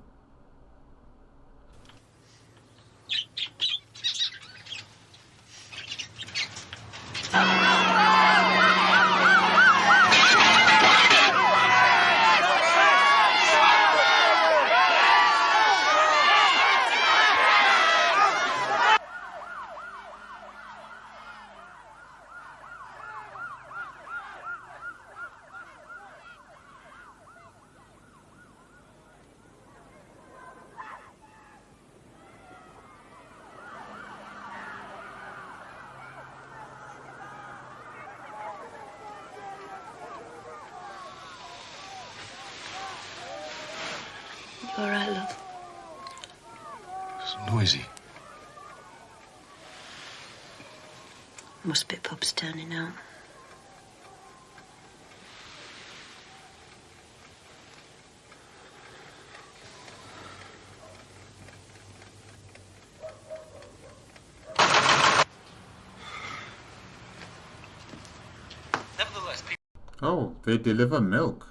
You all right, love? It's noisy. Must be pubs turning out. Nevertheless, people... Oh, they deliver milk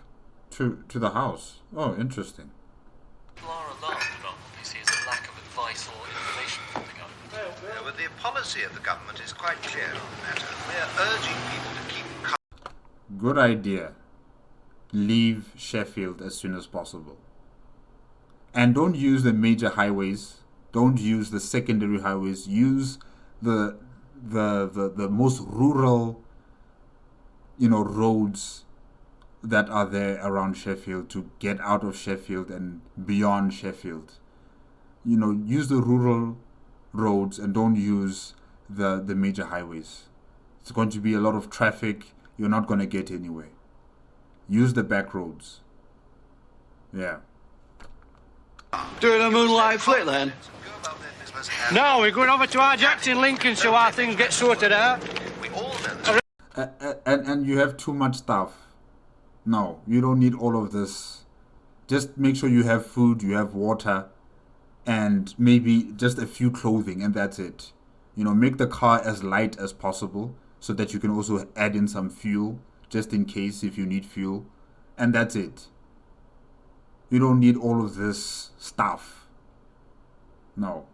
to the house. Oh, interesting. are alarmed about what they see as a lack of advice or information from the government. Well, the policy of the government is quite clear on the matter. We're urging people to keep calm. Good idea. Leave Sheffield as soon as possible. And don't use the major highways. Don't use the secondary highways. Use the most rural, you know, roads that are there around Sheffield to get out of Sheffield and beyond Sheffield. You know, use the rural roads and don't use the major highways. It's going to be a lot of traffic. You're not going to get anywhere. Use the back roads. Yeah. Doing a moonlight flick then? No, we're going over to our Jacks in Lincoln so our things get sorted out. And you have too much stuff. No, you don't need all of this. Just make sure you have food, you have water, and maybe just a few clothing, and that's it. You know, make the car as light as possible so that you can also add in some fuel, just in case if you need fuel. And that's it. You don't need all of this stuff. No.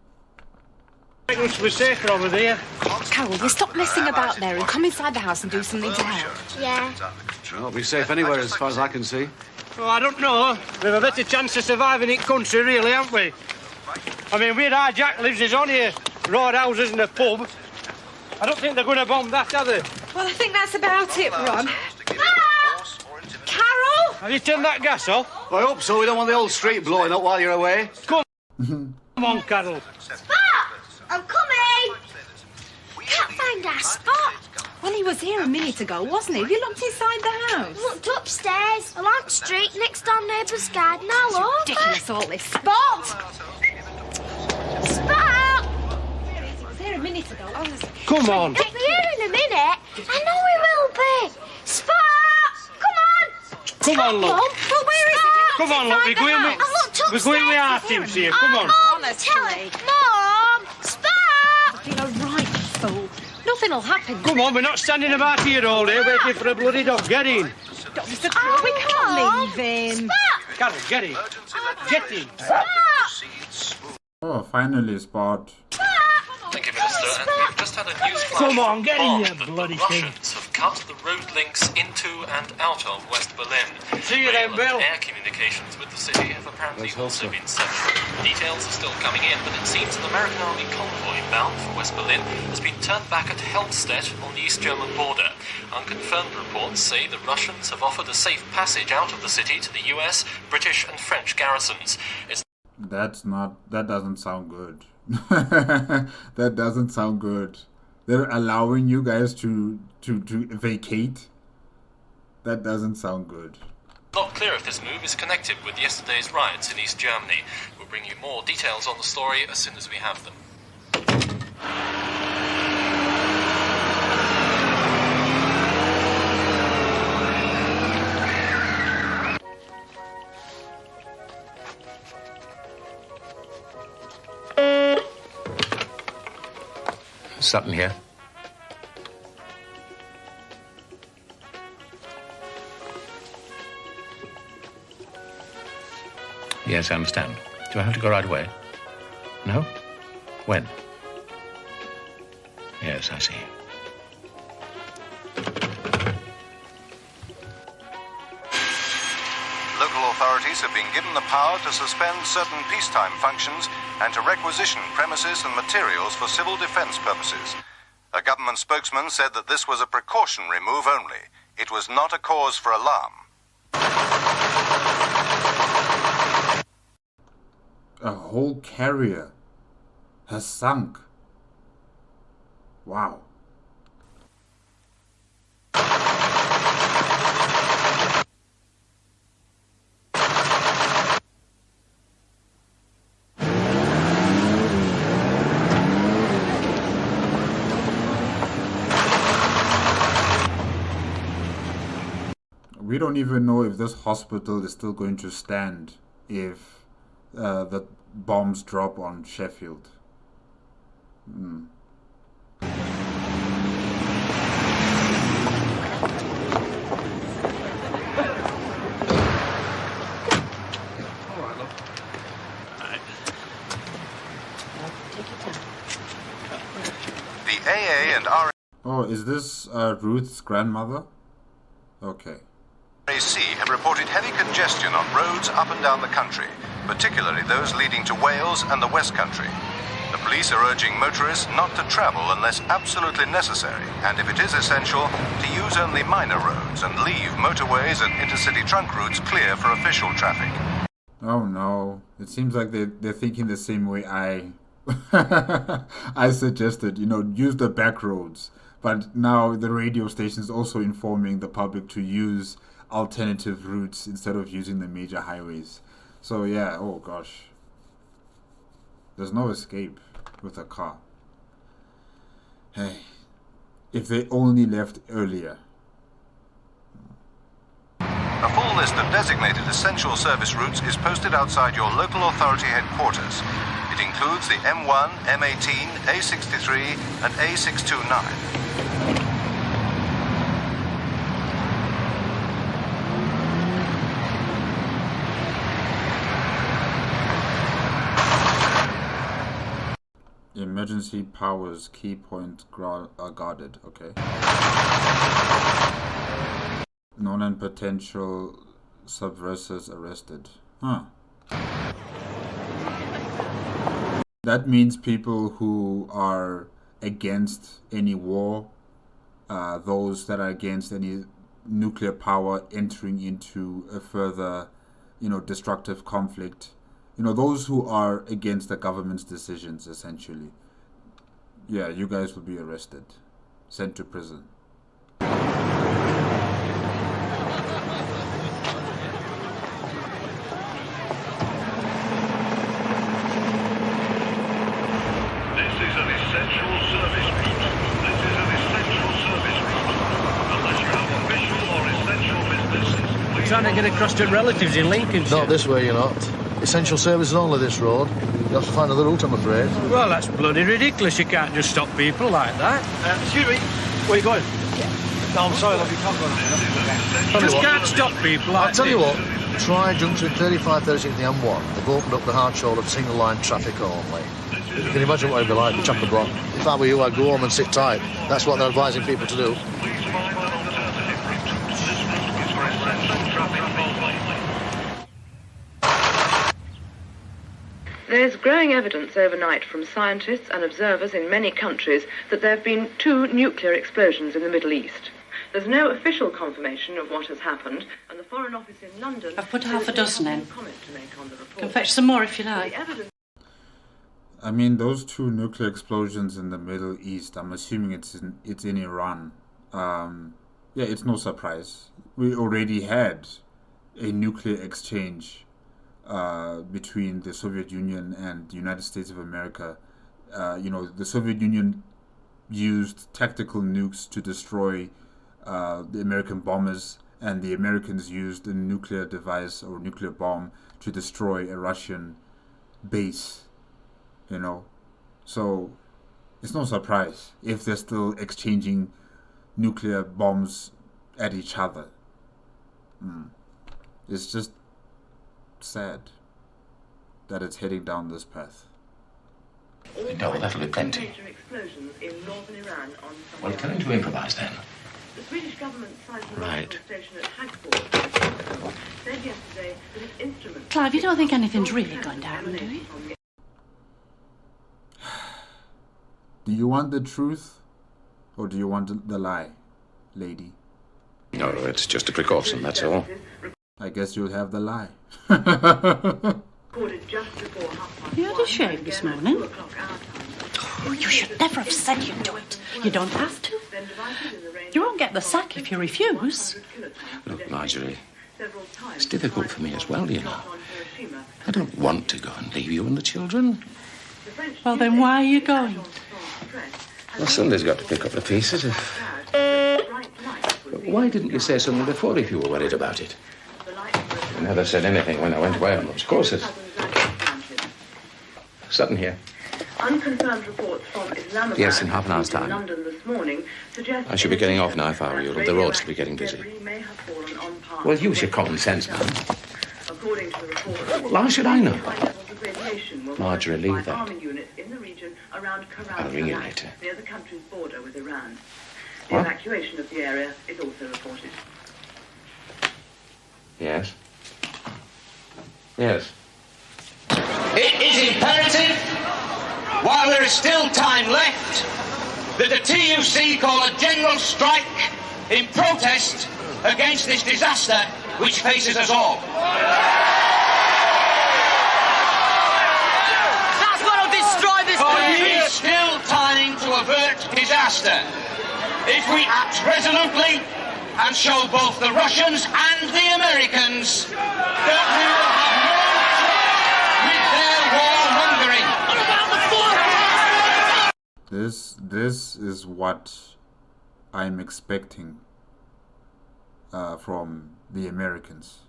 It looks be safer over there. Carol, you stop messing about there and come inside the house and do something to help. Yeah. Well, I'll be safe anywhere as far as I can see. Well, I don't know. We've a better chance of surviving in country, really, haven't we? I mean, where our Jack lives is on here. Road houses and a pub. I don't think they're going to bomb that, are they? Well, I think that's about it, Ron. Carol! Have you turned that gas off? I hope so. We don't want the whole street blowing up while you're away. Come on, Carol. Spot! I'm coming! Can't find our Spot. Well, he was here a minute ago, wasn't he? Have you looked inside the house? Looked upstairs, along the street, next door neighbour's garden, all over. Ridiculous, all this. Spot! Spot! He was here a minute ago. Come on. He'll be here in a minute. I know he will be. Spot! Come on! Come on, look. Well, where is he? Come on, look. We're going with... We're going with our teams here. Come on. Mum, tell him. Mum! Spot! You're a right fool. Nothing'll happen. Come on, we're not standing about here all day waiting for a bloody dog. Get in. Mr. Crew, we can't leave him. Carol, get in. Get in. Oh, finally, Spot. Thank you, Minister. And we've just had a news flash. Come on, get in, that you the bloody thing. Russians have cut the road links into and out of West Berlin. See you then, Rail Bill. and air communications with the city have apparently also been severed. Details are still coming in, but it seems an American Army convoy bound for West Berlin has been turned back at Helmstedt on the East German border. Unconfirmed reports say the Russians have offered a safe passage out of the city to the US, British and French garrisons. That doesn't sound good. That doesn't sound good. They're allowing you guys to vacate. That doesn't sound good. Not clear if this move is connected with yesterday's riots in East Germany. We'll bring you more details on the story as soon as we have them. Sutton here. Yes, I understand. Do I have to go right away? No? When? Yes, I see. Local authorities have been given the power to suspend certain peacetime functions and to requisition premises and materials for civil defense purposes. A government spokesman said that this was a precautionary move only. It was not a cause for alarm. A whole carrier has sunk. Wow. We don't even know if this hospital is still going to stand if the bombs drop on Sheffield. The AA and RAC Oh, is this Ruth's grandmother? Okay. have reported heavy congestion on roads up and down the country, particularly those leading to Wales and the West Country. The police are urging motorists not to travel unless absolutely necessary, and if it is essential, to use only minor roads and leave motorways and intercity trunk routes clear for official traffic. Oh no, it seems like they're thinking the same way I I suggested, use the back roads. But now the radio station is also informing the public to use alternative routes instead of using the major highways. So yeah, oh gosh. There's no escape with a car. Hey, if they only left earlier. A full list of designated essential service routes is posted outside your local authority headquarters. It includes the M1, M18, A63 and A629. Emergency powers, key point guarded, okay. Known and potential subversives arrested. Huh. That means people who are against any war, those that are against any nuclear power entering into a further, destructive conflict. Those who are against the government's decisions, essentially. Yeah, you guys will be arrested, sent to prison. trying to get across to relatives in Lincolnshire. Not this way, you're not. Essential services only, this road. You have to find another route, I'm afraid. Well, that's bloody ridiculous. You can't just stop people like that. Excuse me, where are you going? No, I'm sorry, love, you can't go there. You just can't stop people like I'll tell you this. what, try junction 35, 36 the M1. They've opened up the hard shoulder of single-line traffic only. You can imagine what it'd be like to chock-a-block. If I were you, I'd go home and sit tight. That's what they're advising people to do. There's growing evidence overnight from scientists and observers in many countries that there have been 2 nuclear explosions in the Middle East. There's no official confirmation of what has happened, and the Foreign Office in London... I've put half a dozen in. ...comment to make on the report. Can fetch some more if you like. I mean, those 2 nuclear explosions in the Middle East, I'm assuming it's in Iran. Yeah, it's no surprise. We already had a nuclear exchange between the Soviet Union and the United States of America. The Soviet Union used tactical nukes to destroy the American bombers, and the Americans used a nuclear device or nuclear bomb to destroy a Russian base. So it's no surprise if they're still exchanging nuclear bombs at each other. It's just sad that it's heading down this path. No, that'll be plenty. Well, tell him to improvise then. The Swedish government Right. station at Hagfors said yesterday that its instruments... Clive, you don't think anything's really going to happen, do you? Do you want the truth, or do you want the lie, lady? No, it's just a precaution, that's all. I guess you'll have the lie. You had a shave this morning. Oh, you should never have said you'd do it. You don't have to. You won't get the sack if you refuse. Look, Marjorie, it's difficult for me as well, you know. I don't want to go and leave you and the children. Well, then why are you going? Well, somebody's got to pick up the pieces. But why didn't you say something before if you were worried about it? You never said anything when I went away on those courses. Sutton here. Unconfirmed reports from Islamabad, Yes, in half an hour's time. London this morning suggest I should be getting off now if I were you. The roads will be getting busy. Well, use your common sense, man. According to the report, Well, how should I know? levels of radiation will Marjorie, be leave that. farming units in the region around I'll ring you later. near the country's border with Iran. The What? evacuation of the area is also reported. Yes? Yes. It is imperative, while there is still time left, that the TUC call a general strike in protest against this disaster which faces us all. That's going to destroy this There is still time to avert disaster if we act resolutely and show both the Russians and the Americans that we will have no This is what I'm expecting from the Americans.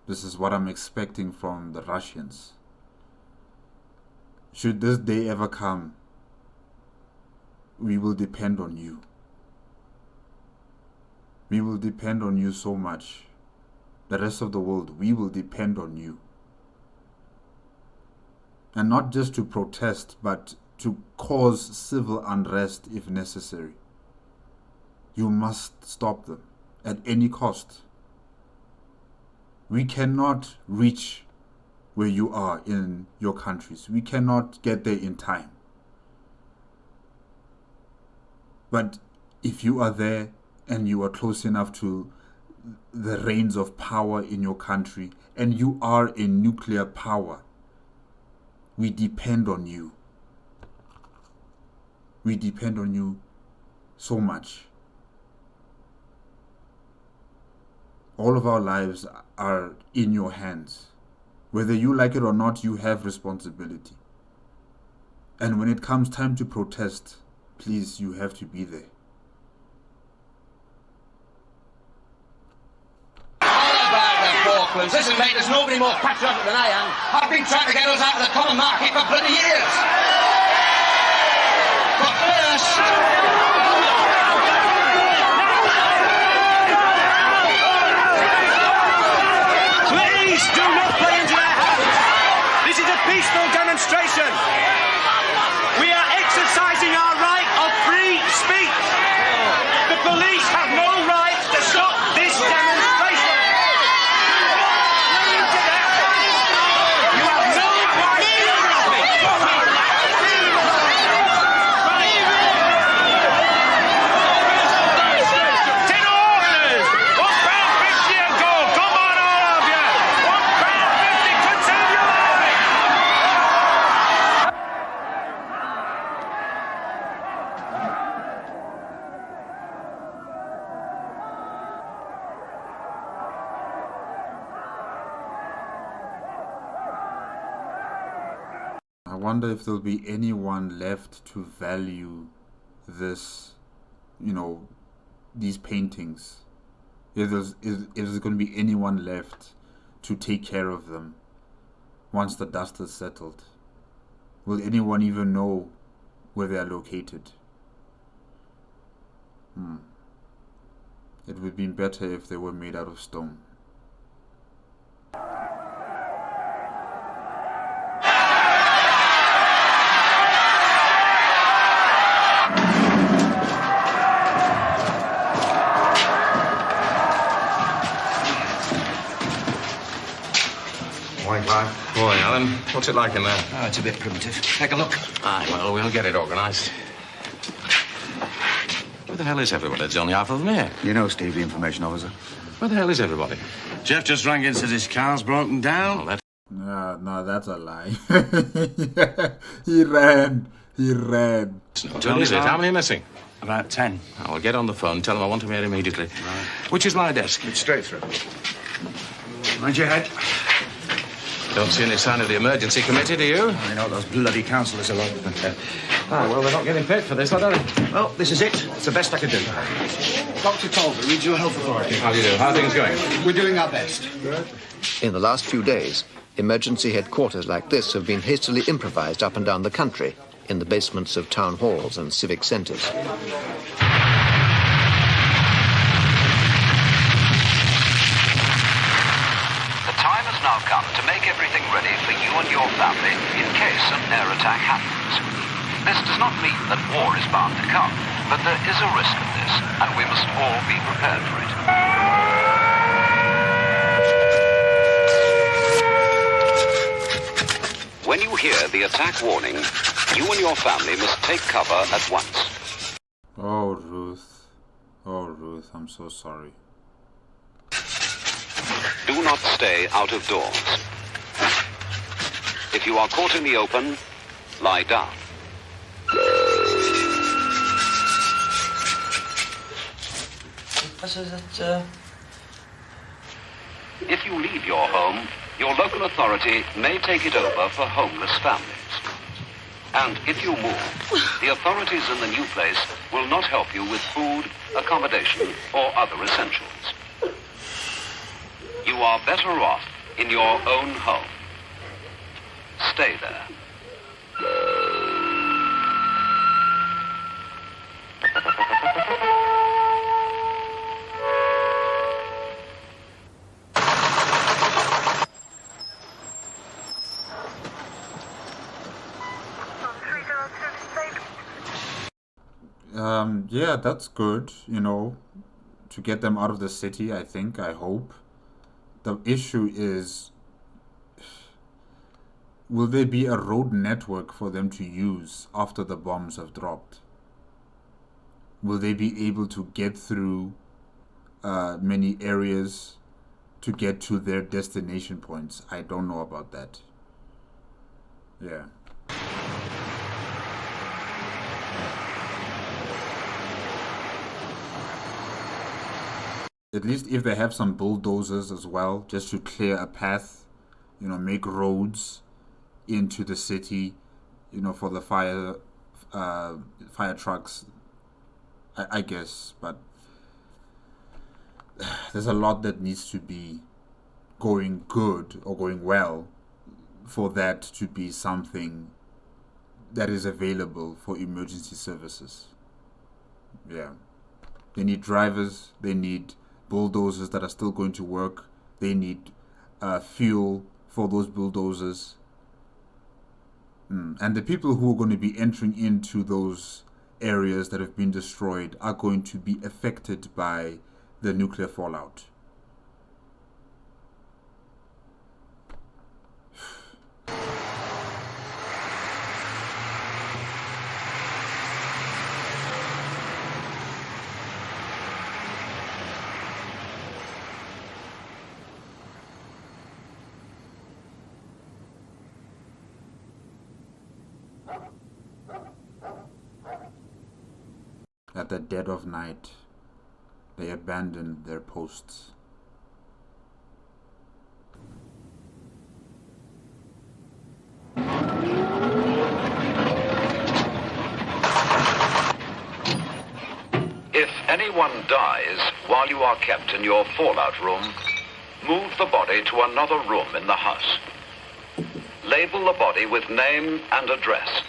This is what I'm expecting from the Russians. Should this day ever come, we will depend on you. We will depend on you so much. The rest of the world, we will depend on you. And not just to protest, but to cause civil unrest if necessary. You must stop them at any cost. We cannot reach where you are in your countries. We cannot get there in time. But if you are there and you are close enough to the reins of power in your country, and you are a nuclear power, we depend on you. We depend on you so much. All of our lives are in your hands. Whether you like it or not, you have responsibility. And when it comes time to protest, please, you have to be there. All about excellence. Listen, mate, there's nobody more patriotic than I am. I've been trying to get us out of the common market for bloody years. But first... Please do not play into their hands. This is a peaceful demonstration. We are exercising our right of free speech. The police have no right to stop this demonstration. You have no right to stop it. Ten orders! £1.50 a goal. Come on, all of you. £1.50 could save your life. I wonder if there'll be anyone left to value this, you know, these paintings. If there's going to be anyone left to take care of them once the dust is settled. Will anyone even know where they are located? It would have been better if they were made out of stone. Morning, Clive. Morning, Alan. What's it like in there? Oh, it's a bit primitive. Take a look. Aye, well, we'll get it organised. Where the hell is everybody? It's only half of them here. You know Steve, the information officer. Where the hell is everybody? Jeff just rang in, says his car's broken down. Oh, that's... No, that's a lie. He ran. What is it? How many are missing? About 10. I'll get on the phone, tell them I want them here immediately. Right. Which is my desk? It's straight through. Mind your head. Don't see any sign of the emergency committee, do you? I know what those bloody councillors are like. Well, they're not getting paid for this, are they? Well, this is it. It's the best I can do. Dr. Tolver, Regional Health Authority. How do you do? How are things going? We're doing our best. In the last few days, emergency headquarters like this have been hastily improvised up and down the country in the basements of town halls and civic centres. The time has now come to make everything ready for you and your family in case an air attack happens. This does not mean that war is bound to come, but there is a risk of this, and we must all be prepared for it. When you hear the attack warning, you and your family must take cover at once. Oh, Ruth. Oh, Ruth, I'm so sorry. Do not stay out of doors. If you are caught in the open, lie down. If you leave your home, your local authority may take it over for homeless families. And if you move, the authorities in the new place will not help you with food, accommodation, or other essentials. You are better off in your own home. Stay there. Yeah, that's good, you know, to get them out of the city, I think, I hope. The issue is, will there be a road network for them to use after the bombs have dropped? Will they be able to get through many areas to get to their destination points? I don't know about that. Yeah. At least if they have some bulldozers as well, just to clear a path, you know, make roads into the city, you know, for the fire trucks, I guess. But there's a lot that needs to be going good or going well for that to be something that is available for emergency services. Yeah. They need drivers, they need bulldozers that are still going to work, they need fuel for those bulldozers. And the people who are going to be entering into those areas that have been destroyed are going to be affected by the nuclear fallout. At the dead of night, they abandoned their posts. If anyone dies while you are kept in your fallout room, move the body to another room in the house. Label the body with name and address,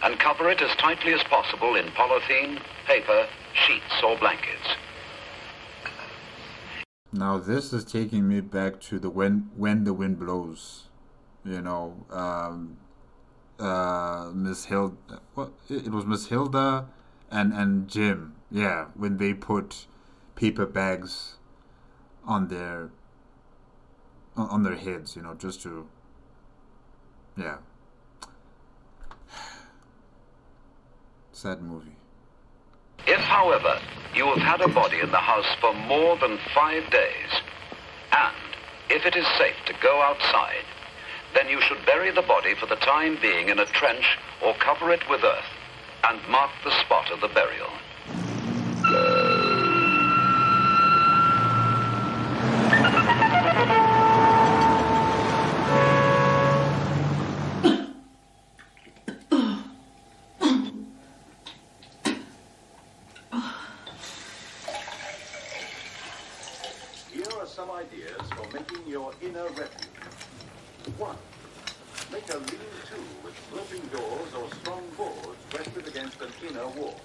and cover it as tightly as possible in polythene, paper, sheets, or blankets. Now this is taking me back to the when the wind blows, you know, Miss Hilda. What it was Miss Hilda and Jim. Yeah, when they put paper bags on their heads, you know, just to, yeah. Sad movie. If, however, you have had a body in the house for more than 5 days, and if it is safe to go outside, then you should bury the body for the time being in a trench or cover it with earth and mark the spot of the burial. Some ideas for making your inner refuge. 1. Make a lean-to with sloping doors or strong boards rested against an inner wall.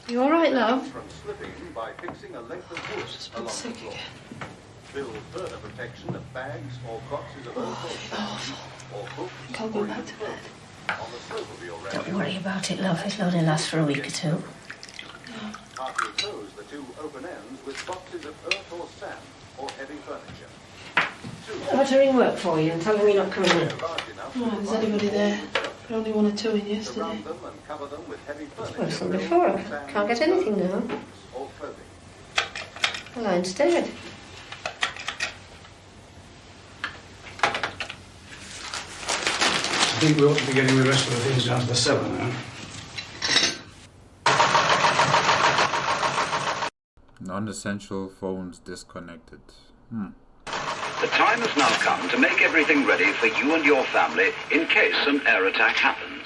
You all right, love? From slipping by fixing a length of wood along the floor. Build further protection of bags or boxes of or books. Can't go back to bed. On the slope of your Don't worry about it, love. It'll only last for a week or two. Partly close the two open ends with boxes of earth or sand or heavy furniture. I'll have to ring work for you and tell them you're not coming in. Oh, there's anybody there. But only 1 or 2 in yesterday. Well, it's not before. I can't get anything now. Well, I'm dead. I think we ought to be getting the rest of the things down to the cellar now. Non-essential phones disconnected. The time has now come to make everything ready for you and your family in case an air attack happens.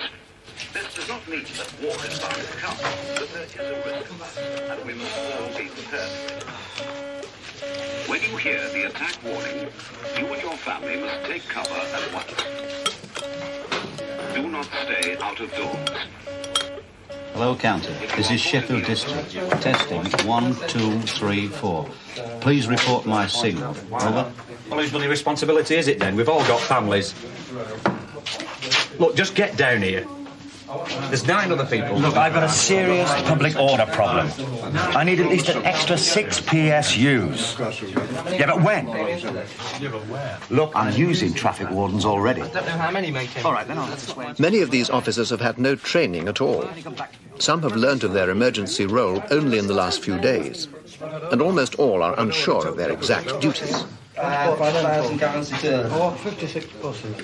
This does not mean that war is bound to come, but there is a risk of that, and we must all be prepared for it. When you hear the attack warning, you and your family must take cover at once. Do not stay out of doors. Hello, County. This is Sheffield District. Testing 1, 2, 3, 4. Please report my signal. Over. Well, whose bloody responsibility is it then? We've all got families. Look, just get down here. There's 9 other people. Look, I've got a serious public order problem. I need at least an extra 6 PSUs. Yeah, but when? Look, I'm using traffic wardens already. I don't know how many, mate. All right, then I'll have to swear. Many of these officers have had no training at all. Some have learned of their emergency role only in the last few days, and almost all are unsure of their exact duties. 5,000 gallons a day. Oh, 56 buses.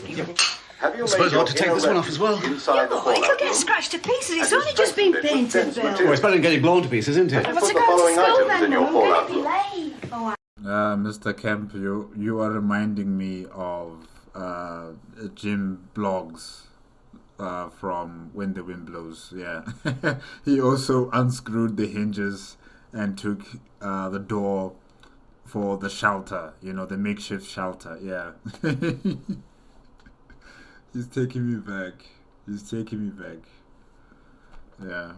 I suppose I ought to take this one off as well. Yeah, but it'll get scratched to pieces. It's only just been painted, Bill. Well, it's better than getting blown to pieces, isn't it? What's it going to school then, though? I'm going to be late. Oh, Mr. Kemp, you are reminding me of Jim blogs from When the Wind Blows. Yeah, he also unscrewed the hinges and took the door for the shelter, you know, the makeshift shelter. Yeah. He's taking me back. He's taking me back. Yeah.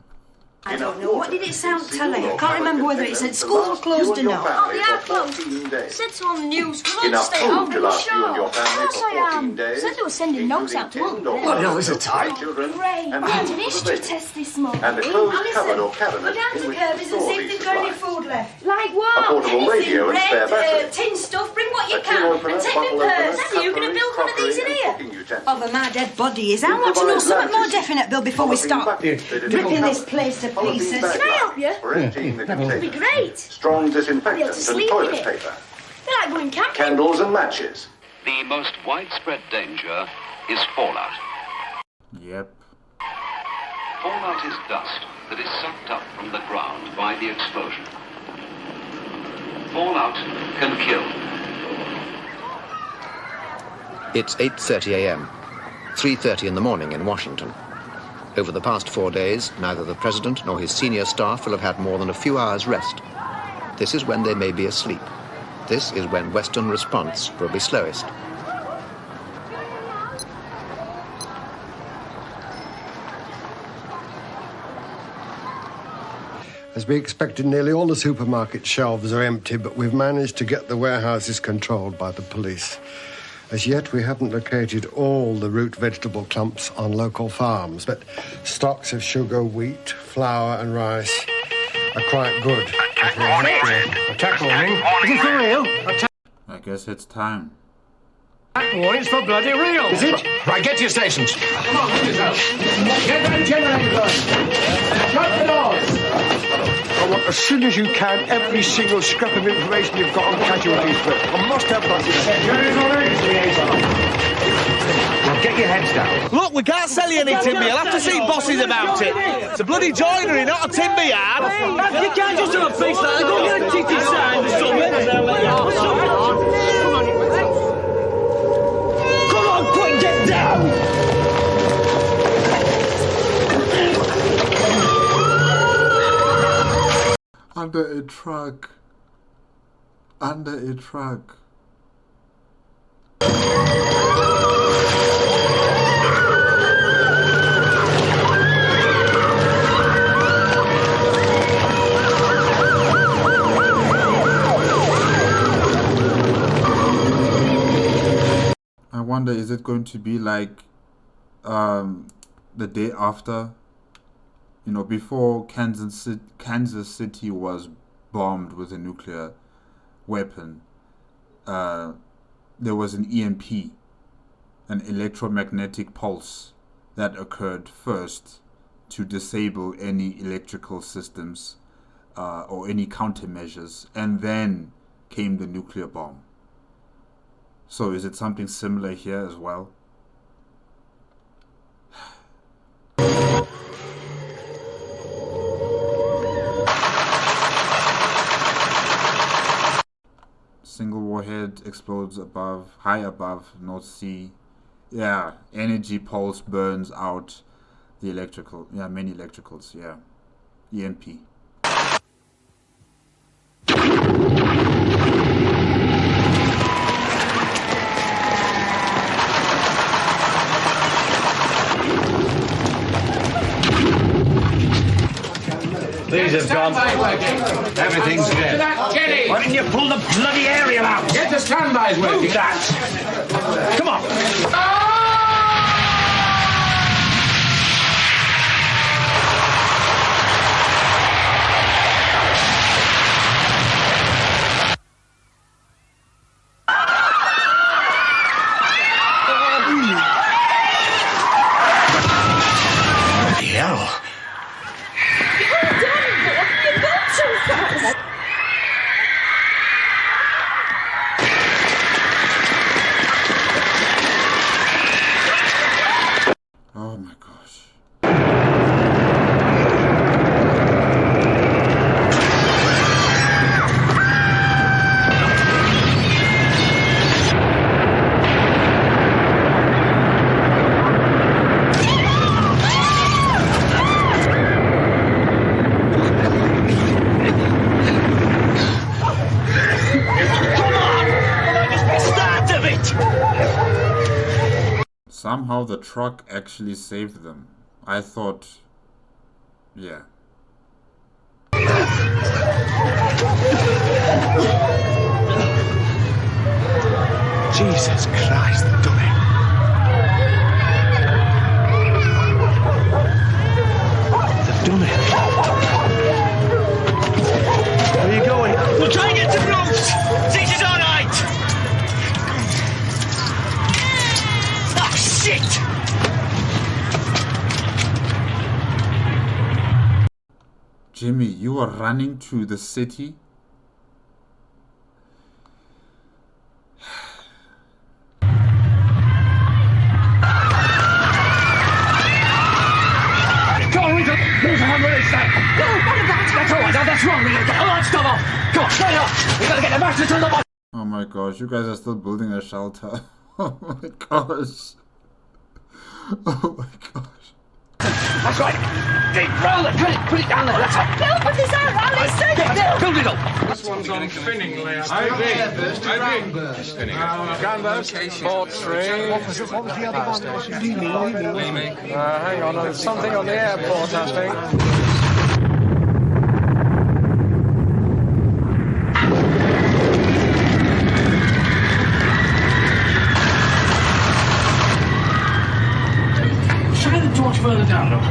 I don't know. What did it sound telling? I can't remember whether it said school closed or not. Oh, they are closed. It said so on the news. Come on, stay home. home. Are you sure? Of course I am. Said they were sending notes out to all. What hell is a type? Great. We had an history test this morning. And a closed cupboard or Go cabinet down to in which Kirby's and see if they've got any supplies. food left. Like what? A portable radio and spare battery. Tin stuff. Bring what you A tin can. opener, And take bottle me purse. opener, Daddy, you going to build one of these in crockery here? and cooking utensils. Over my dead body is. I want to know something more definite, Bill, before we start ripping this place to pieces. Can I help you? For emptying the That'd be container. great. Strong I'll be able disinfectant to and sleep toilet in it. paper. Feel like going camping. Candles and matches. The most widespread danger is fallout. Yep. Fallout is dust that is sucked up from the ground by the explosion. Fallout can kill. It's 8:30 a.m., 3:30 in the morning in Washington. Over the past 4 days, neither the president nor his senior staff will have had more than a few hours' rest. This is when they may be asleep. This is when Western response will be slowest. As we expected, nearly all the supermarket shelves are empty, but we've managed to get the warehouses controlled by the police. As yet, we haven't located all the root vegetable clumps on local farms, but stocks of sugar, wheat, flour and rice are quite good. Attack warning. Is it for real? I guess it's time. Attack warning's for bloody real. Is it? Right, get to your stations. Come on, get that generator going. Shut the doors. I want, as soon as you can, every single scrap of information you've got on casualties. I must have that. Well, get your heads down. Look, we can't sell you any timber. You'll have to see bosses about it. It's a bloody joinery, not a timber yard. You can't just do a piece like that. Go get a TT sign or something. Come on, quick, get down! Under a truck. Under a truck. I wonder, is it going to be like the day after? You know, before Kansas City was bombed with a nuclear weapon, there was an EMP, an electromagnetic pulse, that occurred first to disable any electrical systems or any countermeasures, and then came the nuclear bomb. So is it something similar here as well? Single warhead explodes high above North Sea. Yeah, energy pulse burns out the electrical. Yeah, many electricals. Yeah, EMP. These have gone. Everything's dead. Jenny! Why didn't you pull the bloody aerial out? Get the standbys working. Move that! Come on! Hell. Somehow the truck actually saved them. I thought, yeah. Jesus Christ, they've done it. They've done it. Where are you going? We'll try and get to Bruce. This is all right. Oh, shit. Jimmy, you are running to the city? Come on, Rico. Move on, what is that? No, what about? That's all right. That's wrong. We gotta get the lights come off. Come on, straight up. We gotta get the master to the bottom. Oh my gosh, you guys are still building a shelter. Oh my gosh. Oh my gosh. That's right. Deep roll it. Put it down there. That's right. No, put this out, Alison! Build it up. This one's on spinning layout. I agree. Canvas, port string. What was the other one? Hang on, there's something on the airport, I think. Shine the torch further down, look.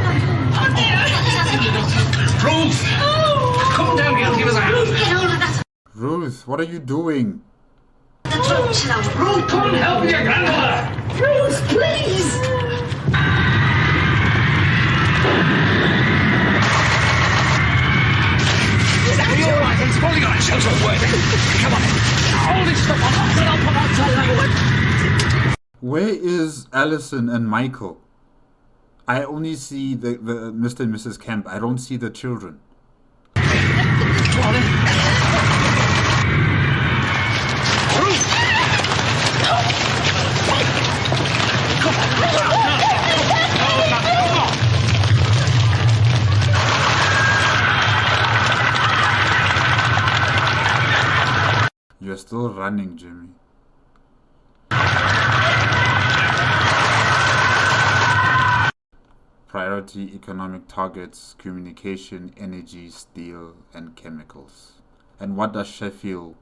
Ruth! Come down here and give us a hand. Ruth, what are you doing? Ruth, come and help your grandmother. Bruce, please! Are you all right? It's probably got a shelter working. Come on. All this stuff on up and up and outside. Where is Allison and Michael? I only see the Mr. and Mrs. Kemp. I don't see the children. You're still running, Jimmy. Priority economic targets, communication, energy, steel, and chemicals. And what does Sheffield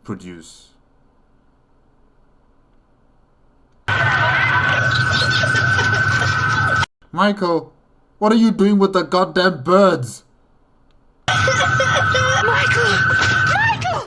produce? Michael, what are you doing with the goddamn birds? Michael! Michael!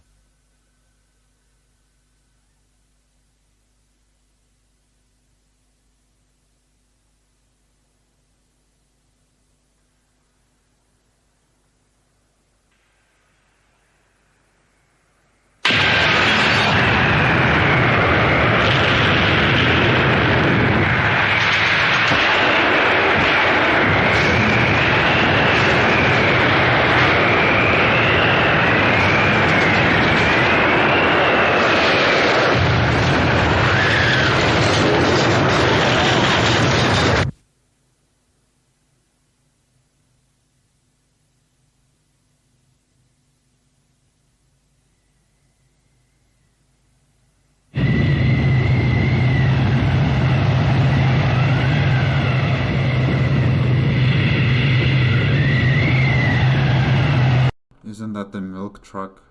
Isn't that the milk truck?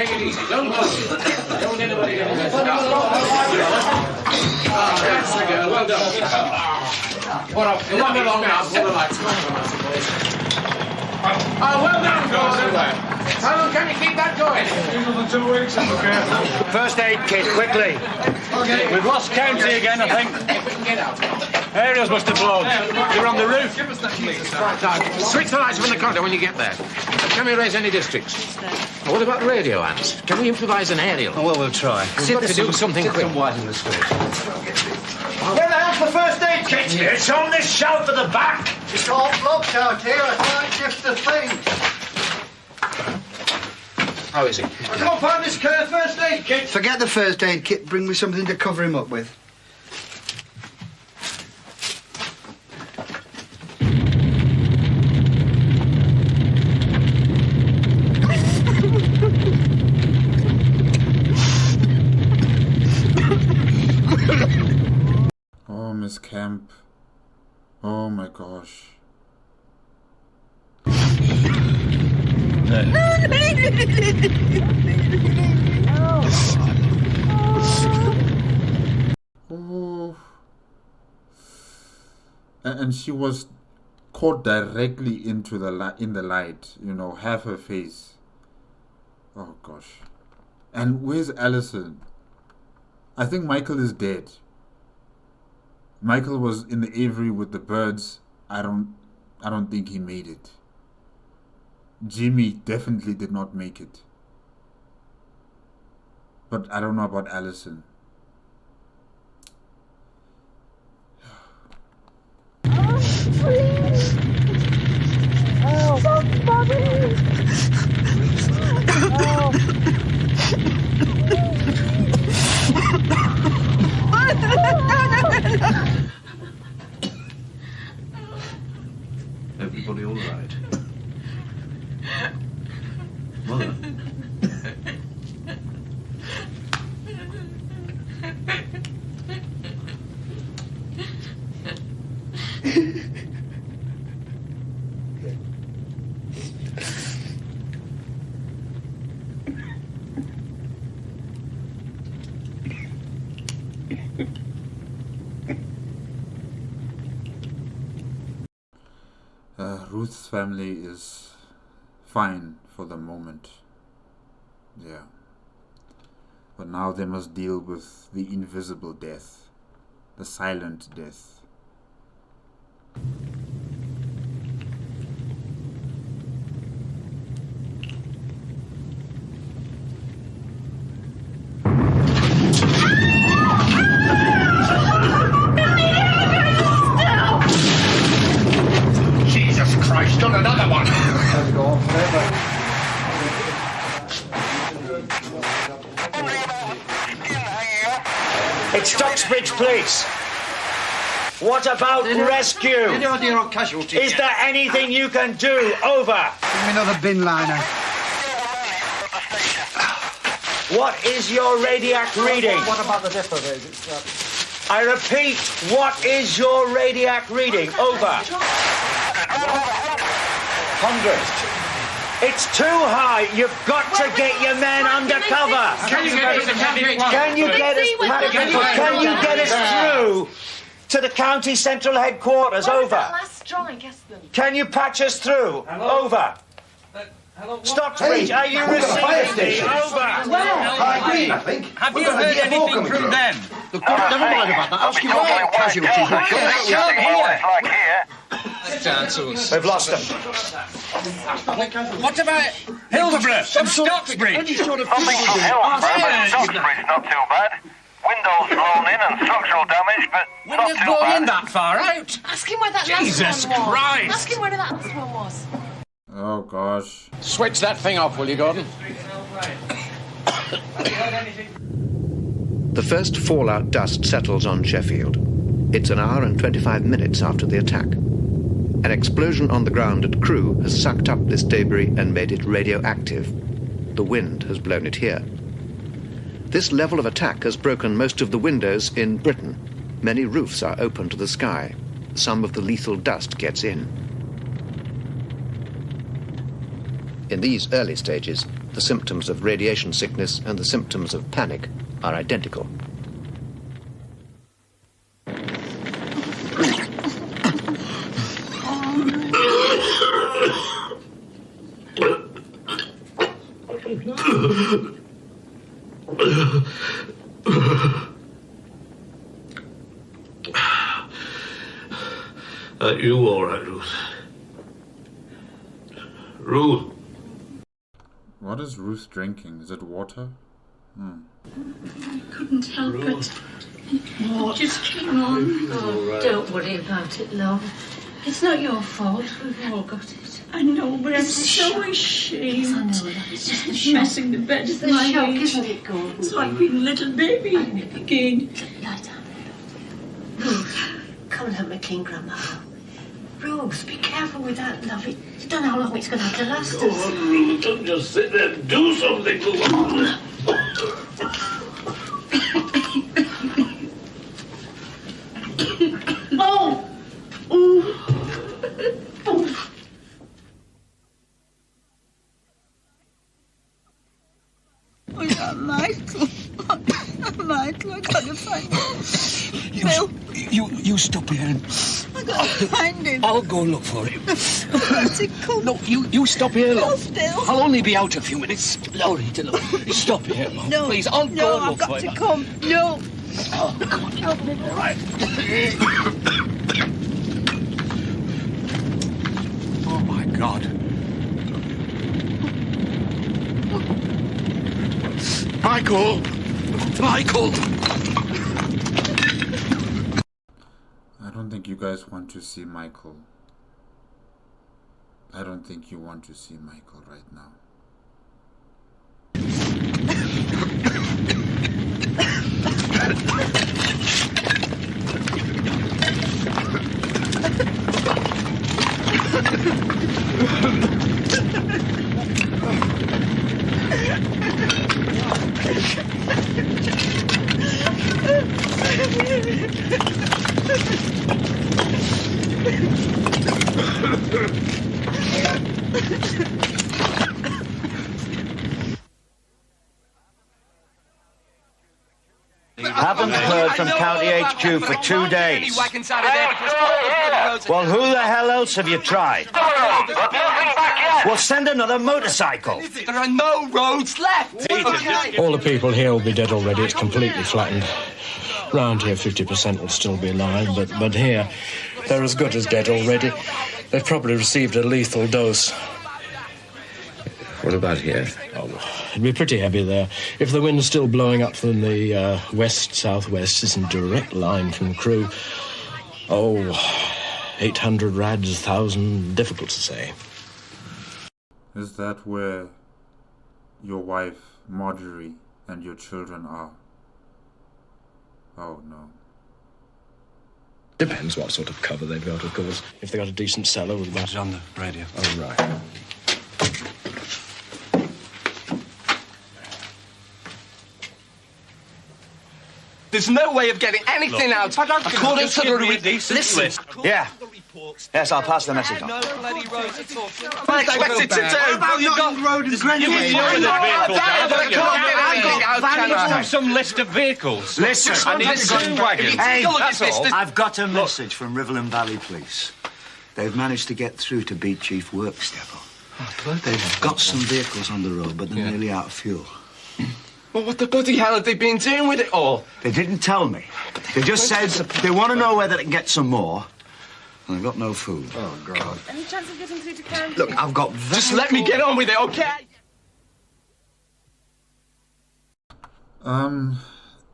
take it easy. Don't move. Don't let anybody get in there. That's the girl. Well done. What up? You want me along now? Pull the lights. Oh, well done, Gordon. How long can you keep that going? Another 2 weeks, if we're careful. First aid kit, quickly. Okay. We've lost count again, I think. If we can get out. Aerials must have blown. You're on the roof. Give us that, please. Switch the lights from the corridor when you get there. Can we raise any districts? What about radio ants? Can we improvise an aerial? Oh, well, we'll try. We've got to do something quick. Some white in the street. Where the hell's the first aid kit? It's on this shelf at the back. It's all blocked out here. I can't shift the thing. How is he? I can't find this first aid kit. Forget the first aid kit. Bring me something to cover him up with. Oh, Miss Camp. Oh my gosh. Oh. And she was caught directly into in the light, you know, half her face. Oh gosh. And where's Alison? I think Michael is dead. Michael was in the aviary with the birds. I don't think he made it. Jimmy definitely did not make it. But I don't know about Alison. Please. Oh, somebody. Everybody all right? Mother? Ruth's family is fine for the moment. Yeah. But now they must deal with the invisible death, the silent death. Christ, on another one! It's Duxbridge Police. What about rescue? Any idea on casualties? Is there anything you can do? Over. Give me another bin liner. What is your radiac reading? What about the depot gauge? I repeat, what is your radiac reading? Over. 100. It's too high. You've got to get your men under cover. Can you get us through to the county central headquarters? Over. Last strike, Aston. Can you patch us through? Over. Stockbridge, are you receiving me? Over. I think. Have you heard anything from them? Look, never mind about that. Ask you why casualties. We've lost them. What about Hillsborough and Stockbridge? Stockbridge not too bad. Windows blown in and structural damage, but not Windows too blown bad. in that far out? Ask him where that Jesus last one was. Christ. Ask him where that last one was. Oh gosh. Switch that thing off, will you, Gordon? The first fallout dust settles on Sheffield. It's an hour and 25 minutes after the attack. An explosion on the ground at Crewe has sucked up this debris and made it radioactive. The wind has blown it here. This level of attack has broken most of the windows in Britain. Many roofs are open to the sky. Some of the lethal dust gets in. In these early stages, The symptoms of radiation sickness and the symptoms of panic are identical. Are you all right, Ruth? Ruth? What is Ruth drinking? Is it water? I couldn't help it. It just came on. Don't worry about it, love. It's not your fault. We've all got it. I know, but I'm It's a so shock. ashamed. Yes, I know that. It's just a shock. Messing the bed It's at a my shock, age. isn't it, Gordon? It's like being a little baby again. Lie down. Ruth, come and help me clean Grandma. Ruth, be careful with that, love. You don't know how long it's going to have to last Go us. on, Ruth, don't just sit there. Do something. Go on. Oh! Oh, yeah, Michael. Michael, I gotta find him. Phil, You stop here and I gotta find him. I'll go look for him. Come. No, you stop here, No, love. Phil. I'll only be out a few minutes. Laurie, stop here, love. No, Please, I'll no, go I've look got for to him. come. No. Oh, come on. Help me. All right. Oh, my God. Michael! Michael! I don't think you guys want to see Michael. I don't think you want to see Michael right now. Haven't heard from County HQ for 2 days. Well, who the hell else have you tried? Well, send another motorcycle. There are no roads left. All the people here will be dead already. It's completely flattened. Round here, 50% will still be alive, but here, they're as good as dead already. They've probably received a lethal dose. What about here? Oh, it'd be pretty heavy there. If the wind's still blowing up from the west-southwest, it's in direct line from Crewe. Oh, 800 rads, 1,000, difficult to say. Is that where your wife, Marjorie, and your children are? Oh, no. Depends what sort of cover they've got, of course. If they've got a decent cellar with that. It's on the radio. Oh, right. There's no way of getting anything out. According to the listen. Yeah. Yes, I'll pass the message on. No bloody roads at all. What do you expect it to do? Well, you've got road and You know the vehicles I've out. Some list of vehicles. Listen, I need 2 wagons. Hey, That's all. I've got a message from Riverland Valley Police. They've managed to get through to Beat Chief Workstable. They've got some vehicles on the road, but they're nearly out of fuel. Well, what the bloody hell have they been doing with it all? They didn't tell me. They just said they want to know whether they can get some more. And they've got no food. Oh, God. Any chance of getting through to Karen? Look, I've got... Just let me get on with it, okay?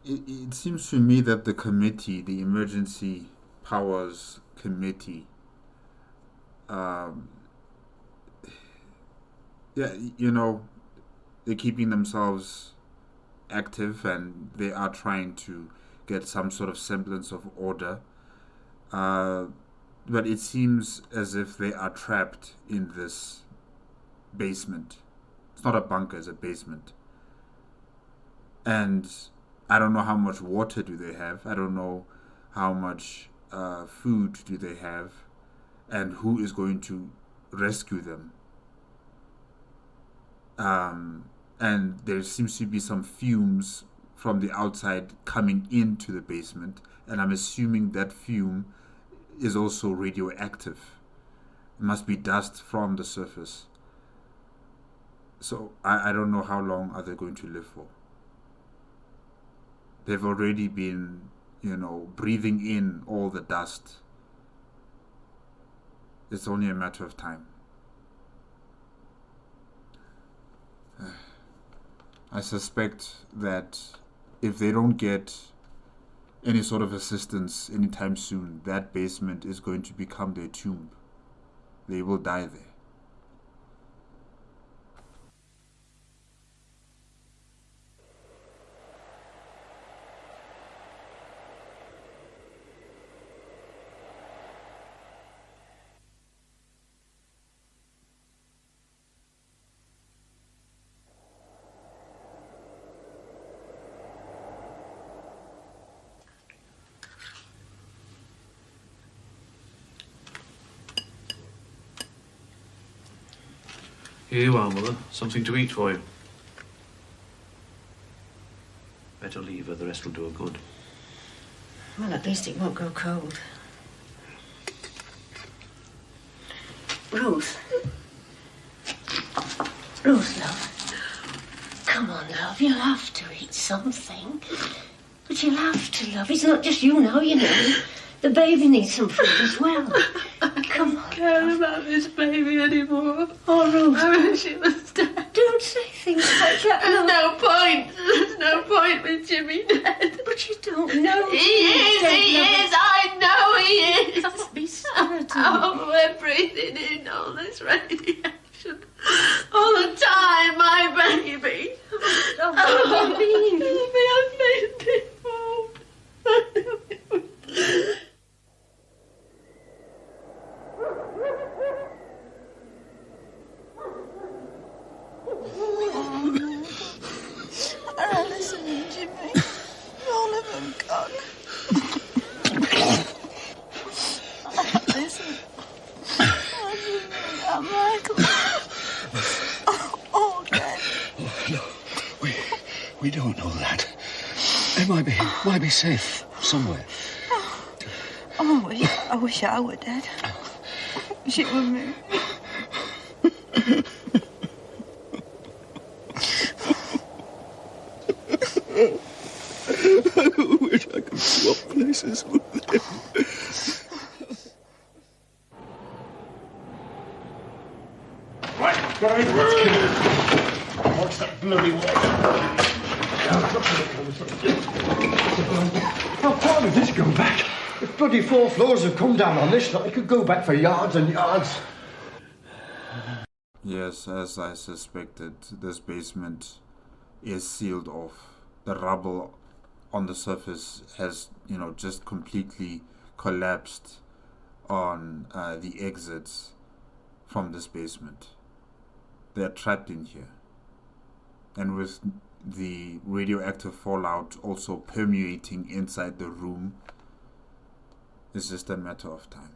It seems to me that the committee, the Emergency Powers Committee, yeah, you know, they're keeping themselves active and they are trying to get some sort of semblance of order. But it seems as if they are trapped in this basement. It's not a bunker, it's a basement. And I don't know how much water do they have. I don't know how much food do they have. And who is going to rescue them. and there seems to be some fumes from the outside coming into the basement, and I'm assuming that fume is also radioactive. It must be dust from the surface. So I don't know how long are they going to live for. They've already been, breathing in all the dust. It's only a matter of time. I suspect that if they don't get any sort of assistance anytime soon, that basement is going to become their tomb. They will die there. Here you are, Mother. Something to eat for you. Better leave her, the rest will do her good. Well, at least it won't go cold. Ruth, love. Come on, love. You'll have to eat something. But you'll have to, love. It's not just you now, The baby needs some food as well. Come on. I don't care about this baby anymore. Oh, Ruth. I wish she was dead. Don't say things like that. There's no point. There's no point with Jimmy dead. But you don't know. He is. I know he is. Don't be scared. Oh, we're breathing in all this radiation. All the time, my baby. Oh, what do you mean? Alison and Jimmy, all of them gone. Listen, Michael. Oh, Dad. Oh, no, we don't know that. They might be safe somewhere. Oh, I wish I were dead. I wish it were me. I wish I could swap places with them. Right, guys, let's kill it. Watch that bloody way. How far does this go back? If bloody 4 floors have come down on this, it could go back for yards and yards. Yes, as I suspected, this basement is sealed off. The rubble on the surface has, just completely collapsed on the exits from this basement. They're trapped in here. And with the radioactive fallout also permeating inside the room, it's just a matter of time.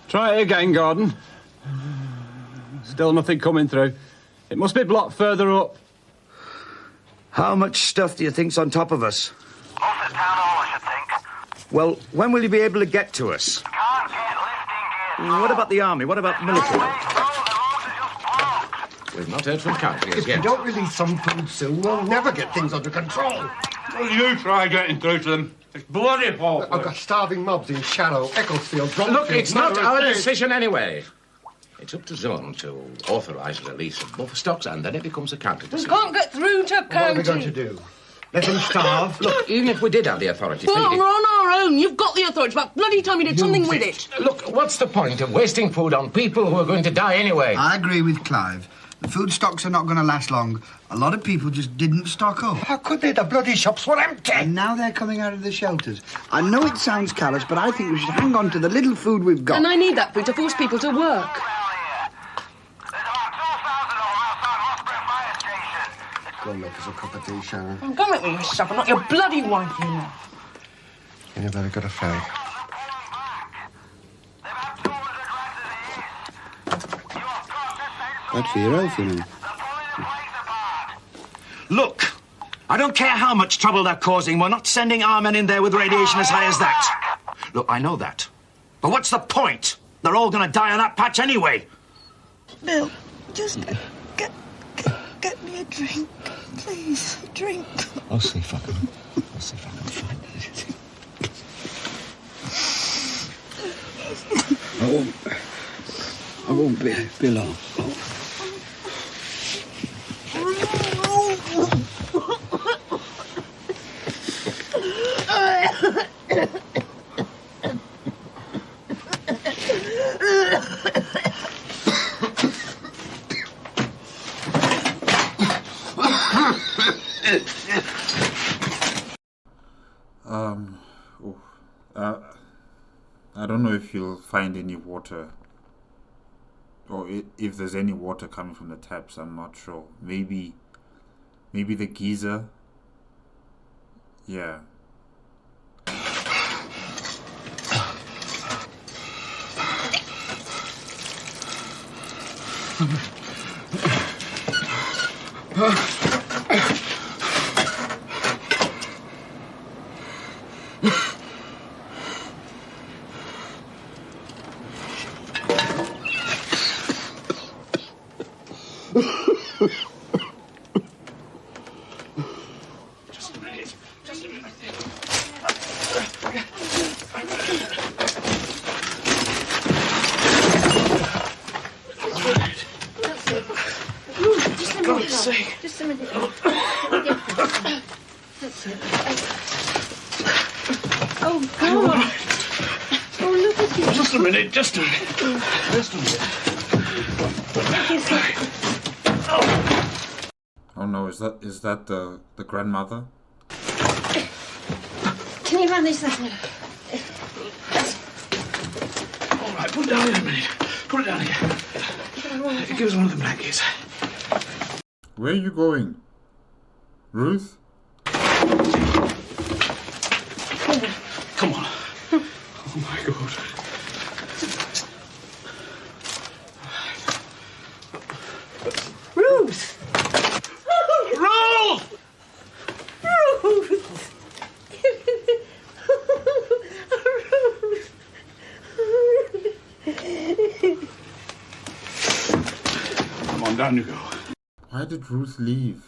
Try it again, Gordon. Still nothing coming through. It must be blocked further up. How much stuff do you think's on top of us? Most of town hall, I should think. Well, when will you be able to get to us? Can't get lifting gears. What about the army? What about military? We've not heard from County as If we yet. don't release some food soon, we'll never get things under control. Well, you try getting through to them. It's bloody awful. I've got starving mobs in Shallow, Ecclesfield, Bromfield... Look, it's not Narrow our Estate. decision anyway. It's up to Zone to authorise the release of buffer stocks, and then it becomes a county We decision. can't get through to What are we county. going to do? Let them starve? Look, even if we did have the authority Well, feeding... we're on our own. You've got the authority, but bloody time you did something with it. Look, what's the point of wasting food on people who are going to die anyway? I agree with Clive. The food stocks are not going to last long. A lot of people just didn't stock up. How could they? The bloody shops were empty. And now they're coming out of the shelters. I know it sounds callous, but I think we should hang on to the little food we've got. And I need that food to force people to work. Go and make us a cup of tea, Sharon. Oh, go make me yourself, and not your bloody wife, you know. You better got a fag. Bad for your health, you know. Look, I don't care how much trouble they're causing. We're not sending our men in there with radiation as high as that. Look, I know that. But what's the point? They're all going to die on that patch anyway. Bill, just get me a drink. Please, a drink. I'll see if I can find it. I won't be long. I don't know if you'll find any water, or if there's any water coming from the taps. I'm not sure. Maybe the geyser. Yeah. Just a minute. God's sake. Just a minute. That's it. Oh, God. Oh, look at you. Just a minute. Just a minute. Oh no, is that the grandmother? Can you manage that now? All right, put it down in a minute. Put it down again. Give us one of the blankets. Where are you going? Ruth? Come on. Oh my God. Ruth! Ruth! Ruth! Come on, down you go. Why did Ruth leave?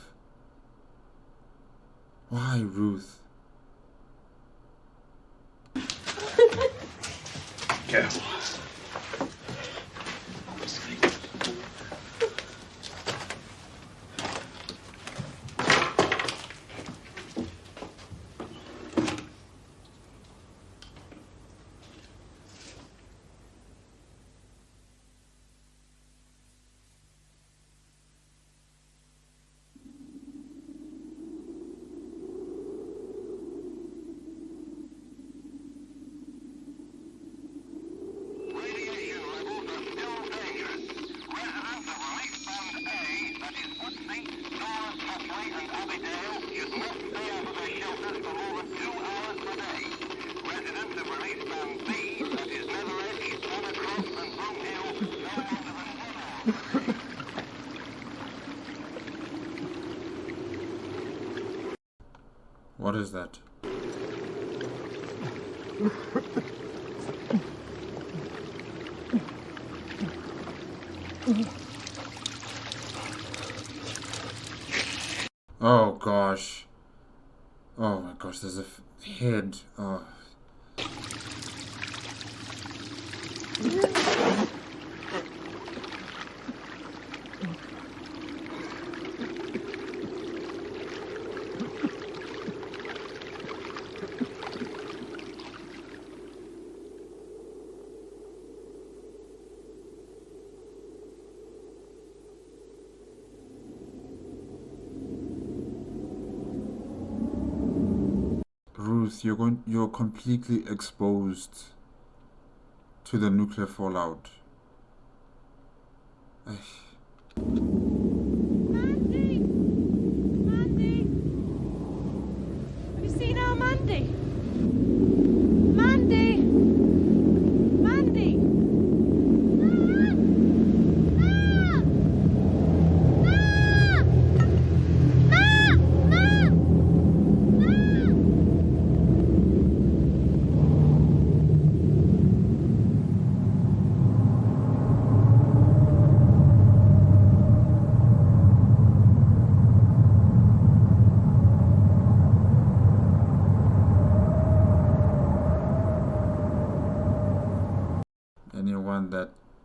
Why, Ruth? Careful. What is that? Oh gosh. Oh my gosh, there's a head. Oh. Ruth, you're completely exposed to the nuclear fallout. Mandy! Mandy! Have you seen our Mandy? Mandy! Mandy!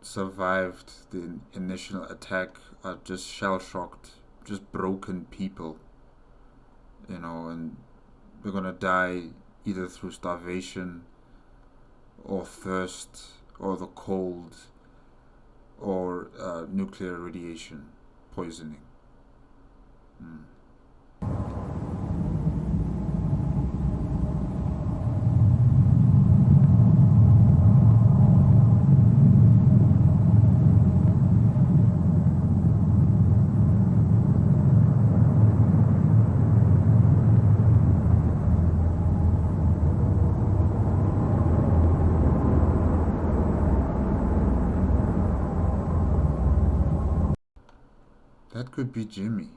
survived the initial attack are just shell-shocked, just broken people, you know, and we're gonna die either through starvation or thirst or the cold or nuclear radiation poisoning. That could be Jimmy.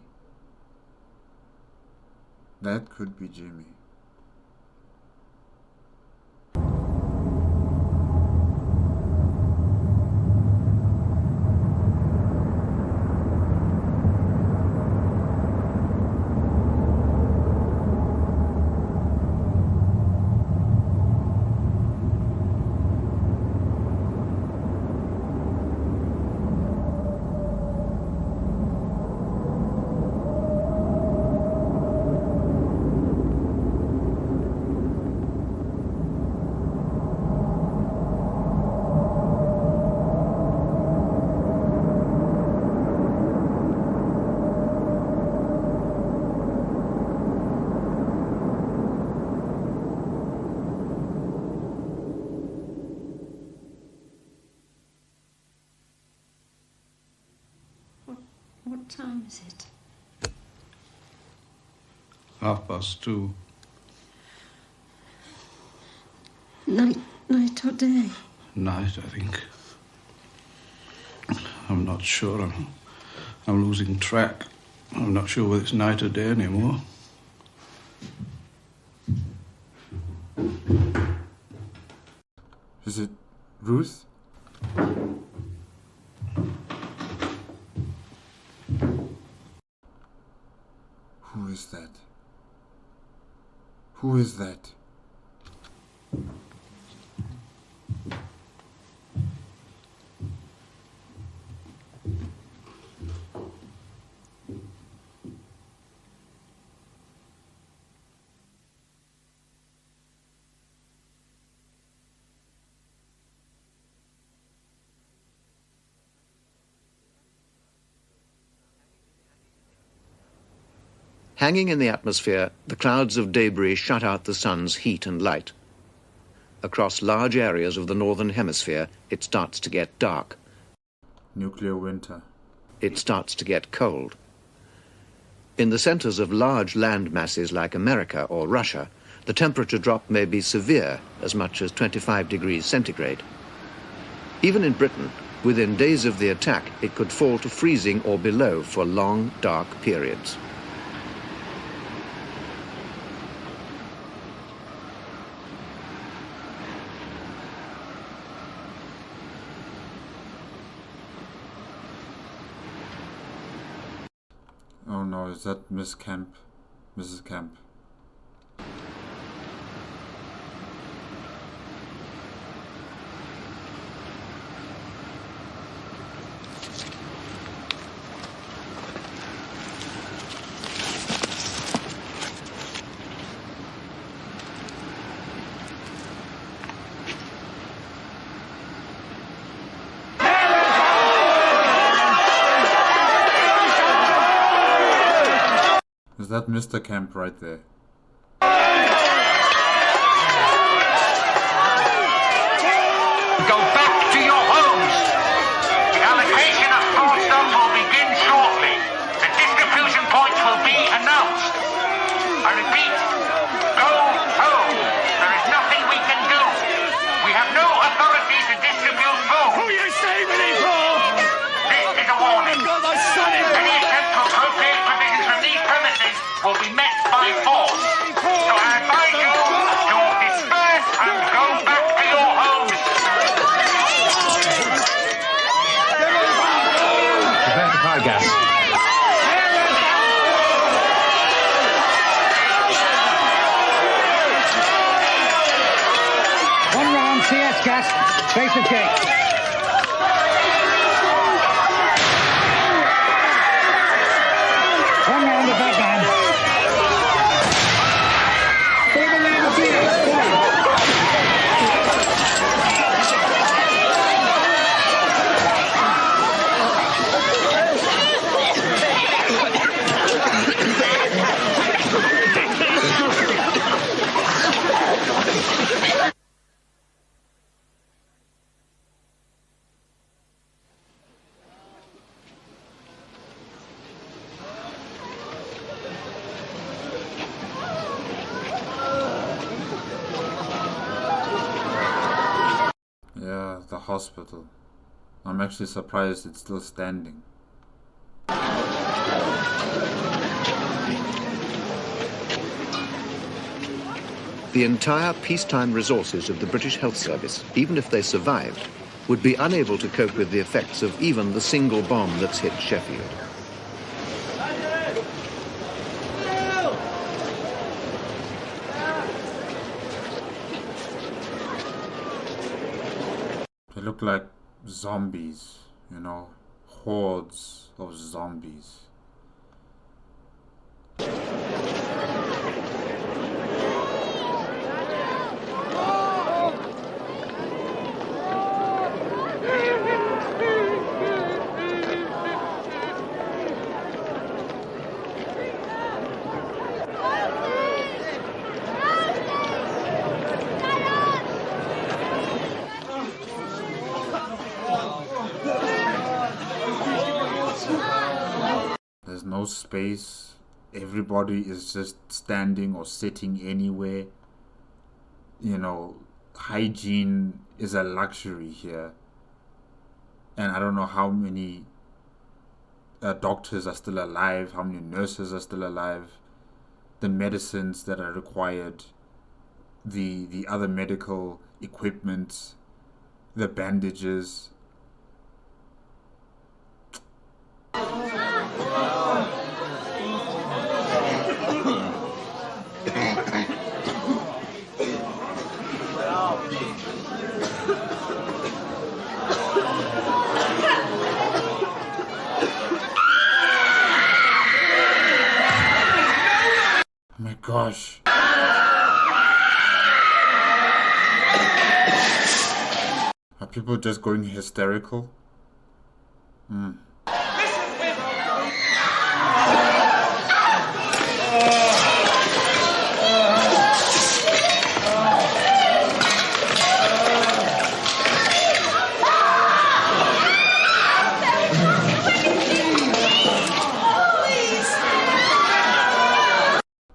That could be Jimmy. What time is it? 2:30. Night or day? Night, I think. I'm not sure. I'm losing track. I'm not sure whether it's night or day anymore. Is it Ruth? Who is that? Who is that? Hanging in the atmosphere, the clouds of debris shut out the sun's heat and light. Across large areas of the northern hemisphere, it starts to get dark. Nuclear winter. It starts to get cold. In the centers of large land masses like America or Russia, the temperature drop may be severe, as much as 25 degrees centigrade. Even in Britain, within days of the attack, it could fall to freezing or below for long, dark periods. Oh no, is that Miss Camp? Mrs. Camp? Is that Mr. Camp right there? Go back to your homes. The allocation of food stuff will begin shortly. The distribution points will be announced. I repeat, go home. There is nothing we can do. We have no authority to distribute food. Who are you saving it for? This is a warning. Any attempt to appropriate provisions from these premises will be met by force. So I advise you to disperse and go back to your homes. Prepare to fire gas. One round CS gas, face of gate. that Yeah, the hospital. I'm actually surprised it's still standing. The entire peacetime resources of the British Health Service, even if they survived, would be unable to cope with the effects of even the single bomb that's hit Sheffield. They look like zombies, you know, hordes of zombies. There's no space. Everybody is just standing or sitting anywhere. You know, hygiene is a luxury here. And I don't know how many doctors are still alive, how many nurses are still alive, the medicines that are required, the other medical equipment, the bandages. Oh my gosh. Are people just going hysterical?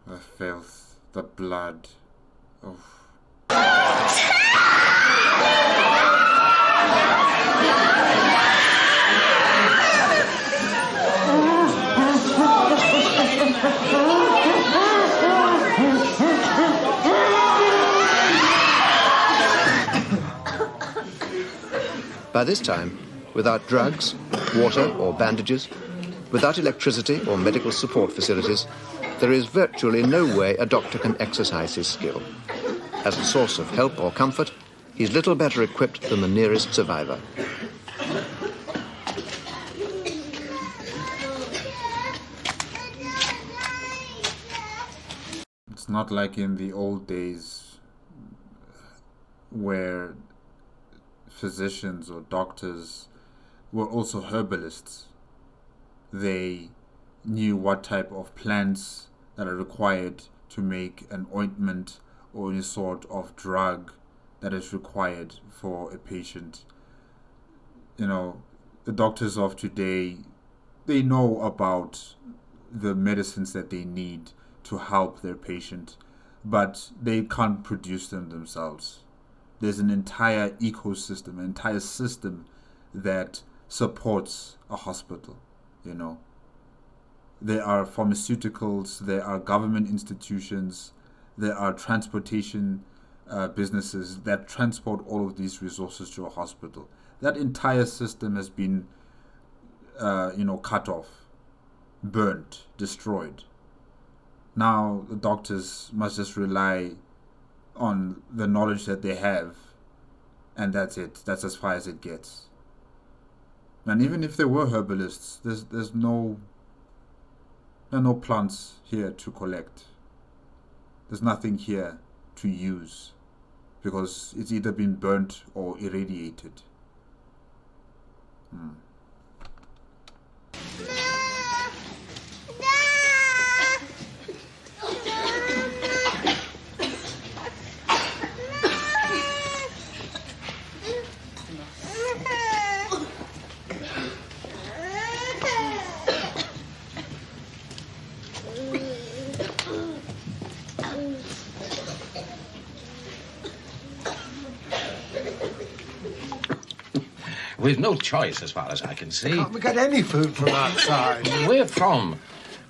The filth, the blood. Oh. By this time, without drugs, water or bandages, without electricity or medical support facilities, there is virtually no way a doctor can exercise his skill. As a source of help or comfort, he's little better equipped than the nearest survivor. It's not like in the old days where physicians or doctors were also herbalists. They knew what type of plants that are required to make an ointment or any sort of drug that is required for a patient. You know, the doctors of today, they know about the medicines that they need to help their patient, but they can't produce them themselves. There's an entire ecosystem, an entire system that supports a hospital, you know. There are pharmaceuticals, there are government institutions, there are transportation businesses that transport all of these resources to a hospital. That entire system has been, cut off, burnt, destroyed. Now the doctors must just rely on the knowledge that they have, and that's it. That's as far as it gets. And even if there were herbalists, there's no There are no plants here to collect. There's nothing here to use because it's either been burnt or irradiated. We've no choice as far as I can see. Can't we get any food from outside? Where from?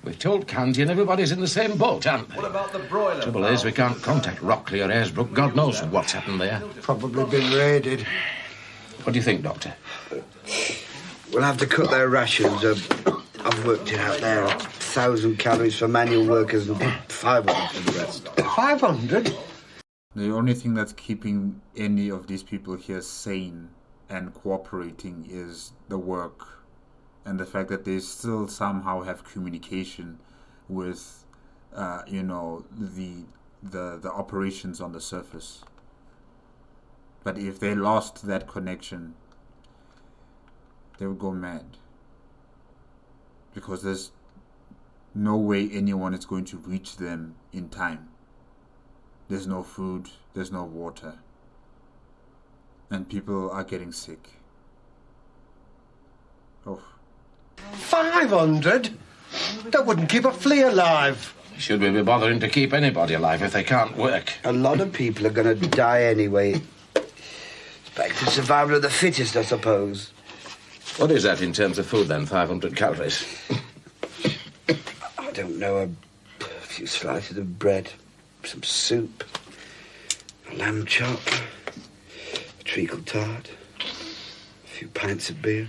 We've told County and everybody's in the same boat, aren't they? What about the broiler? Trouble is, we can't contact Rockley or Airsbrook. God knows what's happened there. Probably been raided. What do you think, Doctor? We'll have to cut their rations. I've worked it out there. 1,000 calories for manual workers and 500 for the rest. 500? The only thing that's keeping any of these people here sane and cooperating is the work and the fact that they still somehow have communication with, you know, the operations on the surface. But if they lost that connection, they would go mad. Because there's no way anyone is going to reach them in time. There's no food, there's no water. And people are getting sick. Oh. 500? That wouldn't keep a flea alive. Should we be bothering to keep anybody alive if they can't work? A lot of people are going to die anyway. It's back to survival of the fittest, I suppose. What is that in terms of food, then? 500 calories? I don't know. A few slices of bread, some soup, a lamb chop, a treacle tart, a few pints of beer.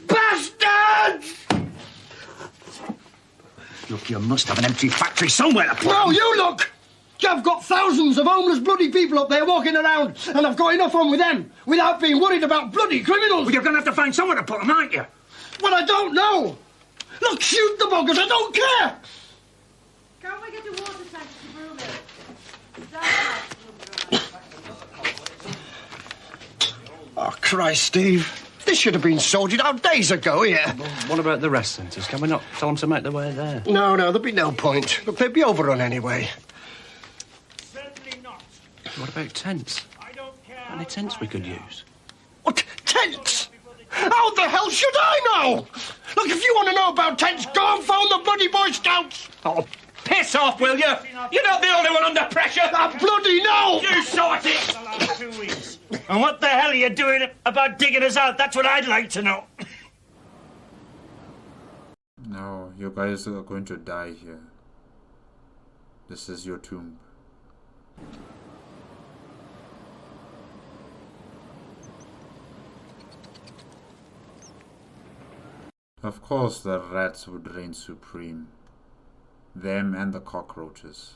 Bastards! Look, you must have an empty factory somewhere to put No, them. you look! I've got thousands of homeless bloody people up there walking around, and I've got enough on with them without being worried about bloody criminals. Well, you're going to have to find somewhere to put them, aren't you? Well, I don't know. Look, shoot the buggers, I don't care. Can't we get the water tank to brew milk? Oh, Christ, Steve. This should have been sorted out days ago here. What about the rest centres? Can we not tell them to make their way there? No, there'd be no point. Look, they'd be overrun anyway. What about tents? Any tents we could use? What? Tents? How the hell should I know? Look, if you want to know about tents, go and phone the bloody Boy Scouts. Oh, piss off, will you? You're not the only one under pressure. I bloody know. You sort it. 2 weeks. And what the hell are you doing about digging us out? That's what I'd like to know. No, you guys are going to die here. This is your tomb. Of course the rats would reign supreme. Them and the cockroaches.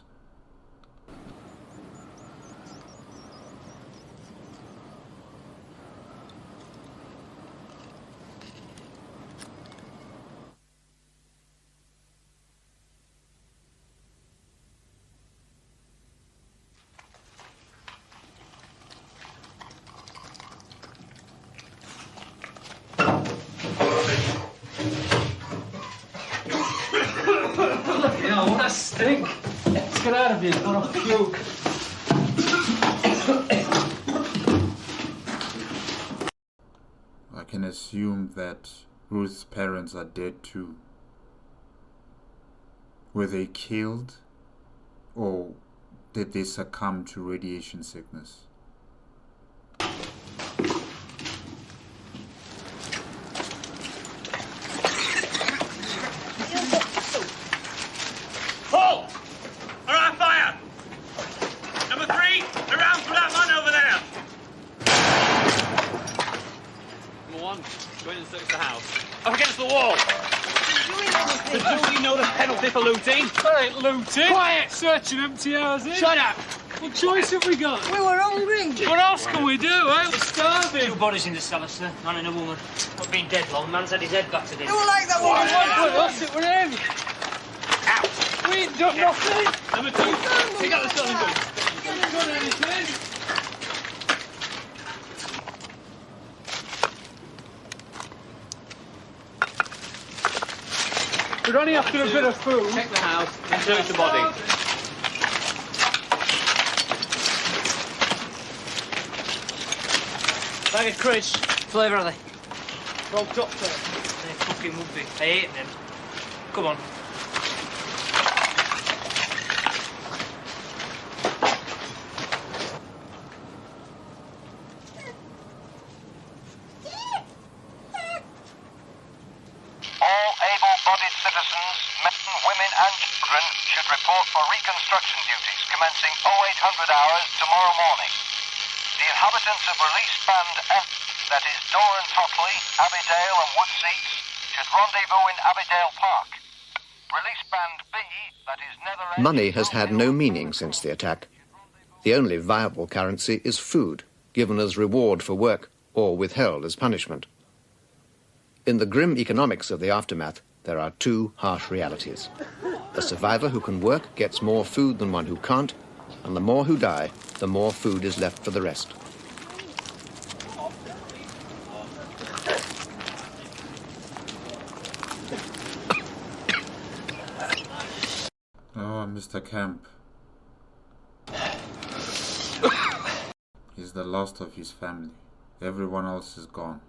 What a stink. Let's get out of here. I'm gonna puke. I can assume that Ruth's parents are dead too. Were they killed or did they succumb to radiation sickness? Paul! All right, fire! Number 3, around for that man over there. Number 1, go in and search the house. Up against the wall. Do you know the penalty for looting? I ain't looting. Quiet! Searching empty houses. Shut up! What choice have we got? We were hungry. What else can we do, eh? We're starving. 2 bodies in the cellar, sir. Man and a woman. Not been dead long. Man's had his head battered in. You were like that one. What's it with him? We ain't done nothing. Number 2. Take out the cellar gun. Haven't done anything. We're only after a bit of food. Check the house and search the body. Bag of crisps. Flavour are they? Rolled top there. They fucking would be. I ate them. Come on. All able-bodied citizens, men, women and children should report for reconstruction duties commencing 0800 hours tomorrow morning. The inhabitants of Release Band F, that is Doran Totley, Abbeydale and Woodseats, should rendezvous in Abbeydale Park. Release Band B, that is Netherend... Money has had no meaning since the attack. The only viable currency is food, given as reward for work or withheld as punishment. In the grim economics of the aftermath, there are 2 harsh realities. A survivor who can work gets more food than one who can't, and the more who die, the more food is left for the rest. Oh, Mr. Camp. He's the last of his family. Everyone else is gone.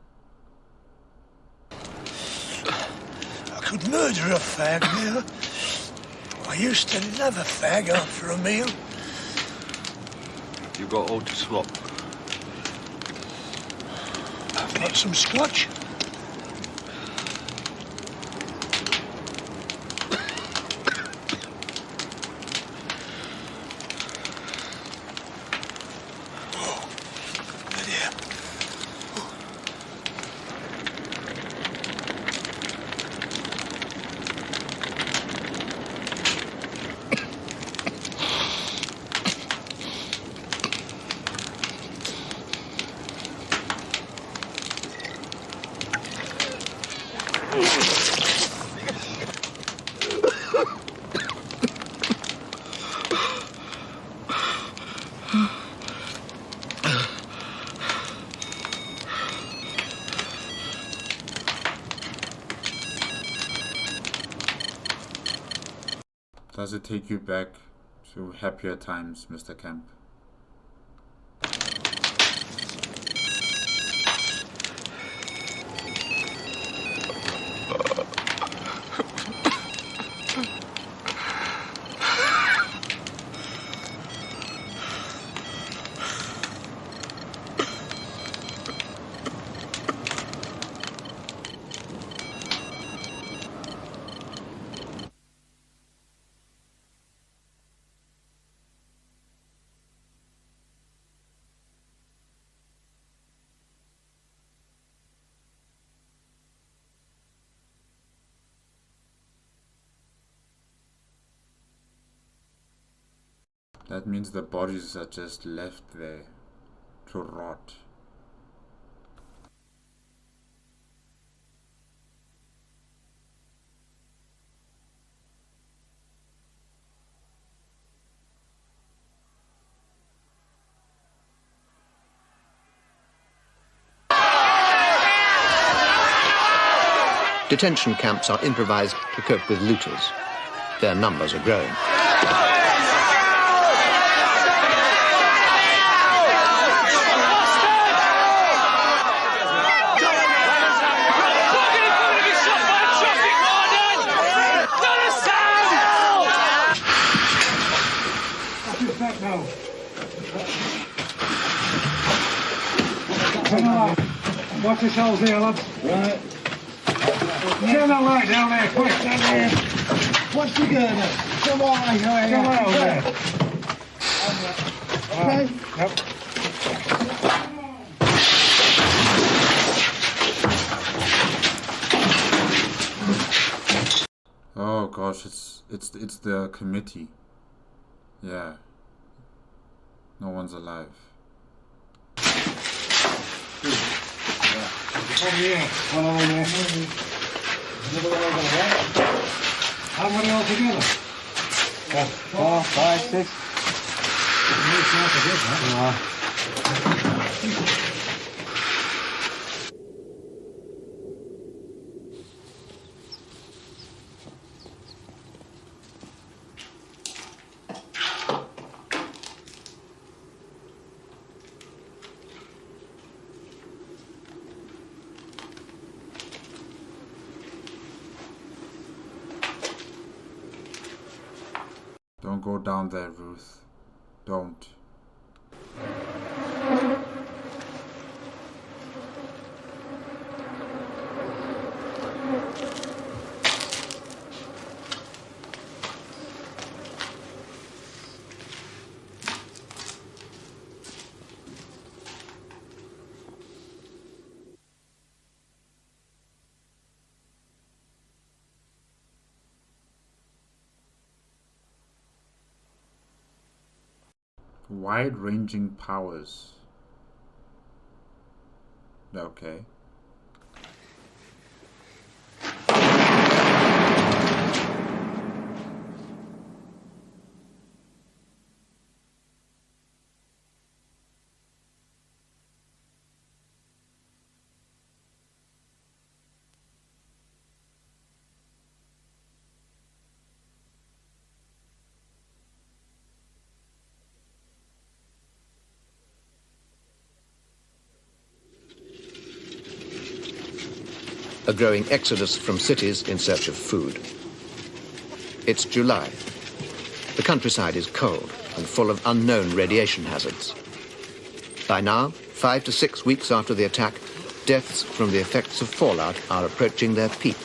I could murder a fag now. I used to love a fag after a meal. You've got all to swap. I've got some scotch. Does it take you back to happier times, Mr. Camp? That means the bodies are just left there to rot. Detention camps are improvised to cope with looters. Their numbers are growing. Watch yourselves here, lads. Right. Turn that light down there, quick. Down there. What's the girl? Come on, Come on there. Okay. Yep. Oh gosh, it's the committee. Yeah. No one's alive. How many altogether? 4, 5, 6. Don't go down there, Ruth. Don't. Wide-ranging powers. Okay. A growing exodus from cities in search of food. It's July. The countryside is cold and full of unknown radiation hazards. By now, 5 to 6 weeks after the attack, deaths from the effects of fallout are approaching their peak.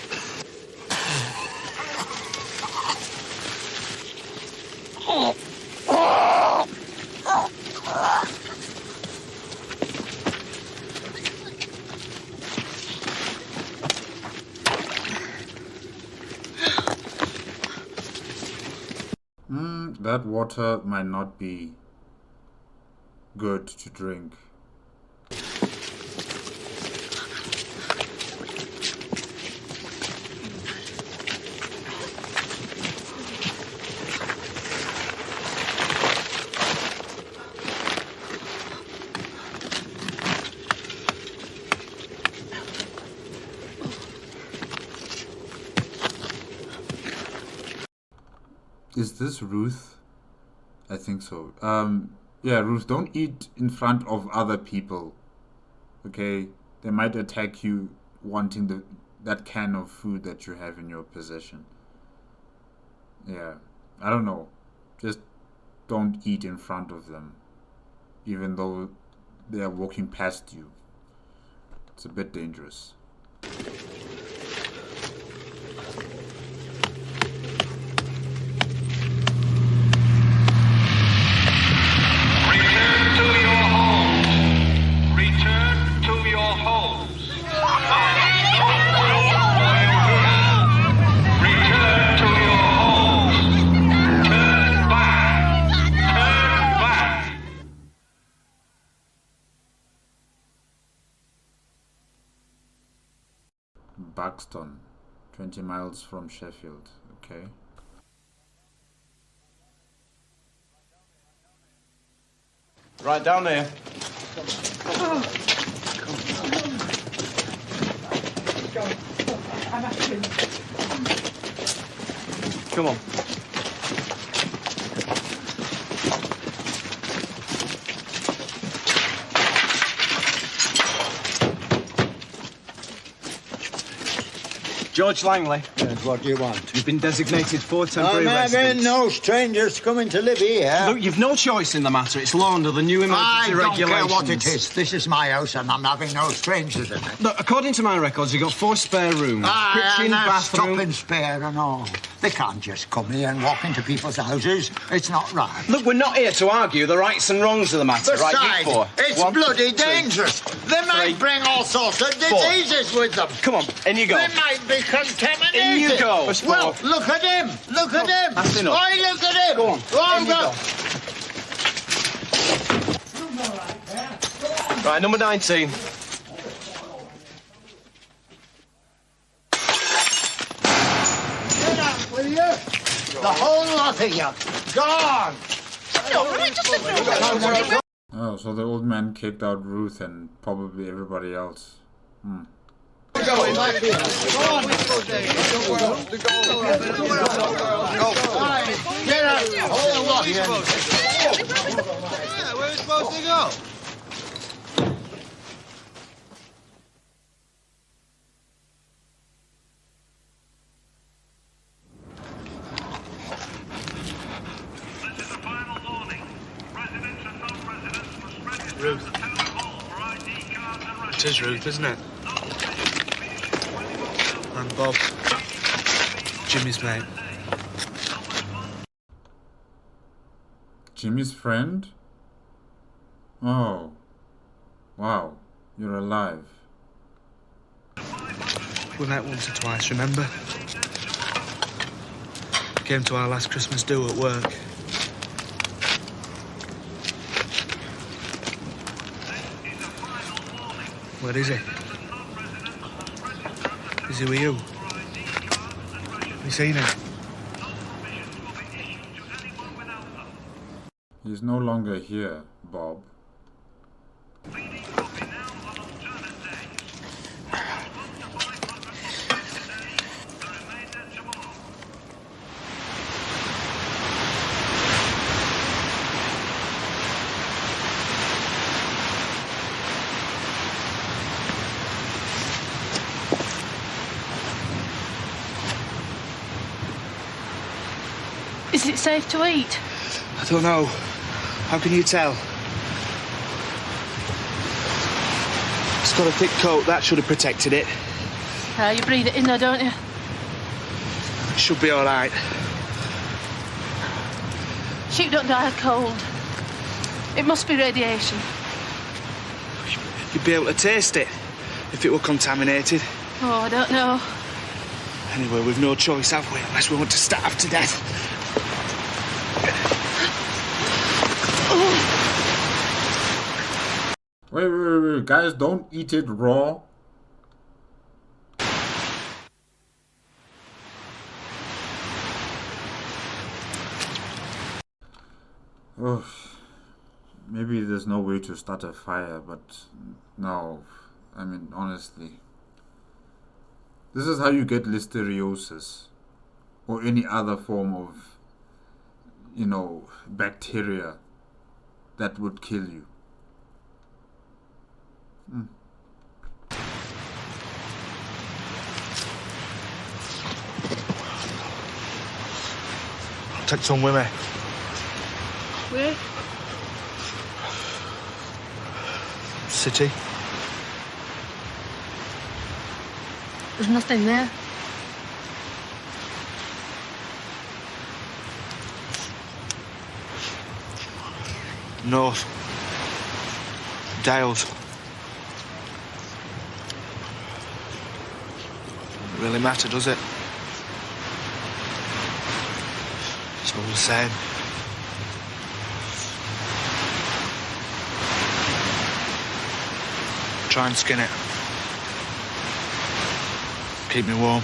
That water might not be good to drink. Is this Ruth? I think so. Yeah, Ruth, don't eat in front of other people. Okay? They might attack you wanting that can of food that you have in your possession. Yeah. I don't know. Just don't eat in front of them. Even though they are walking past you. It's a bit dangerous. Buxton, 20 miles from Sheffield. Okay. Right down there. Come on. George Langley. Yes, what do you want? You've been designated for temporary residence. No strangers coming to live here. Look, you've no choice in the matter. It's law under the new emergency regulations. I don't care what it is. This is my house and I'm having no strangers in it. Look, according to my records, you've got 4 spare rooms. Kitchen, bathroom... Stopping spare and all. They can't just come here and walk into people's houses. It's not right. Look, we're not here to argue the rights and wrongs of the matter, Besides, right? You 4. It's 1, bloody 2, dangerous. They might bring all sorts of diseases with them. Come on, in you go. They might be contaminated. In you go. Well, look at him. Look at him. That's enough. Oi, look at him. Go on. Go on, In you go. go. Right, number 19. Get out, will you? The whole lot of you. Gone! Oh, so the old man kicked out Ruth and probably everybody else. Get out, the whole lot of you. Yeah, where are we supposed to go? Ruth. It is Ruth, isn't it? And Bob. Jimmy's mate. Jimmy's friend? Oh. Wow. You're alive. We met once or twice, remember? Came to our last Christmas do at work. Where is he? Is he with you? Have you seen him? He's no longer here, Bob. Is it safe to eat? I don't know. How can you tell? It's got a thick coat. That should have protected it. You breathe it in there, don't you? It should be all right. Sheep don't die of cold. It must be radiation. You'd be able to taste it if it were contaminated. Oh, I don't know. Anyway, we've no choice, have we? Unless we want to starve to death. Wait, guys, don't eat it raw. Oh, maybe there's no way to start a fire, but no, I mean, honestly. This is how you get listeriosis or any other form of, bacteria that would kill you. Take some with me. Where? City. There's nothing there. North. Dales. Doesn't really matter, does it? It's all the same. Try and skin it. Keep me warm.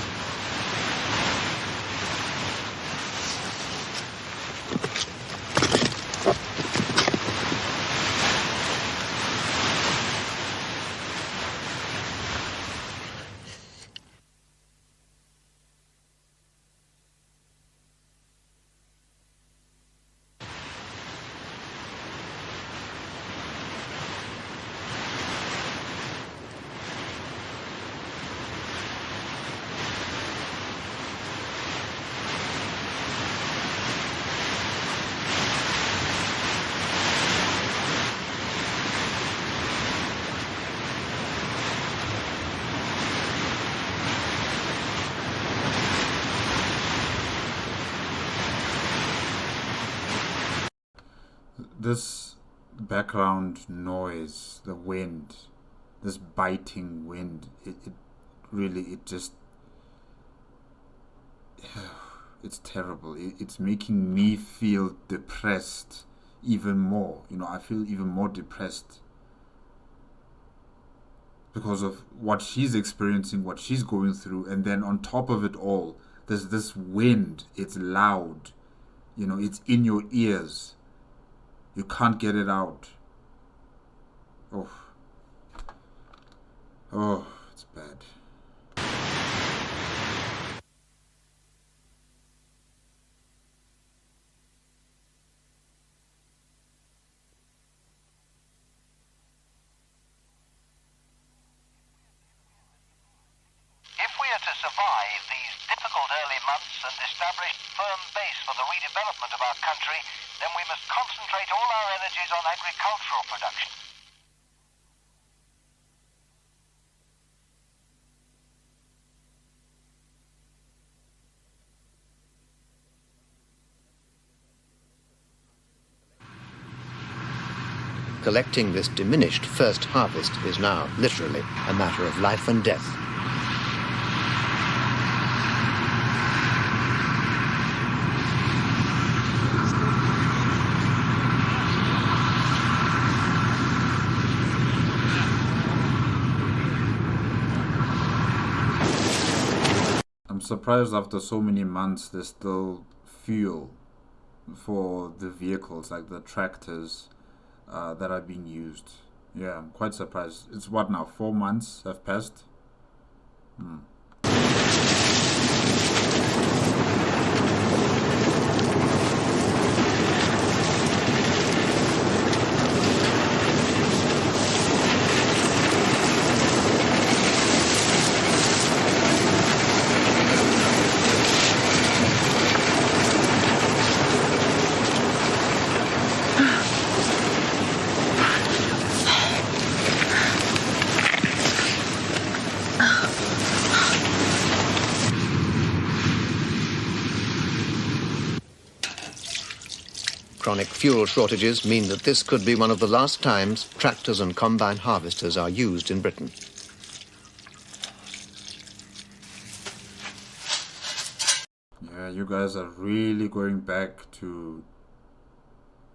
This background noise, the wind, this biting wind, it just, it's terrible. It's making me feel depressed even more. I feel even more depressed because of what she's experiencing, what she's going through, and then on top of it all, there's this wind. It's loud, it's in your ears. You can't get it out. Oh, it's bad. If we are to survive these difficult early months and establish a firm base for the redevelopment of our country, then we must concentrate all our energies on agricultural production. Collecting this diminished first harvest is now literally a matter of life and death. I'm surprised after so many months there's still fuel for the vehicles, like the tractors that are being used. Yeah, I'm quite surprised. It's what now, 4 months have passed? Chronic fuel shortages mean that this could be one of the last times tractors and combine harvesters are used in Britain. Yeah, you guys are really going back to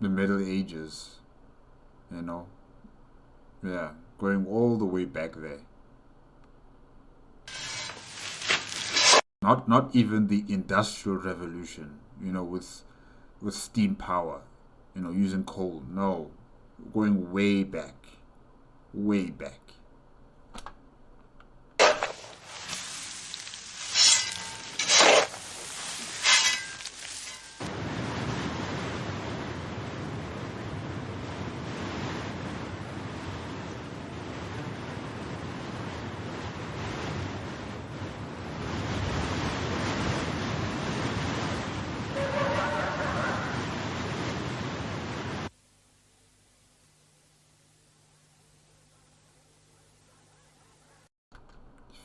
the Middle Ages, Yeah, going all the way back there. Not even the Industrial Revolution, with steam power, using coal. No, going way back, way back.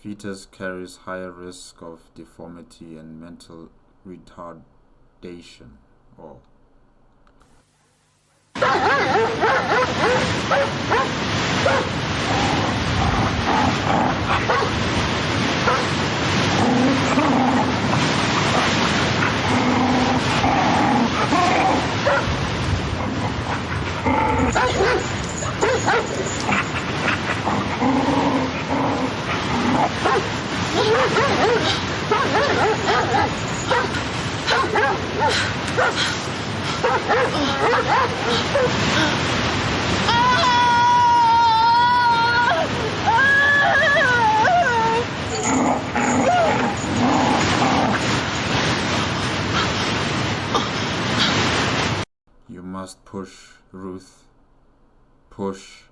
Fetus carries higher risk of deformity and mental retardation. Oh. You must push, Ruth. Push.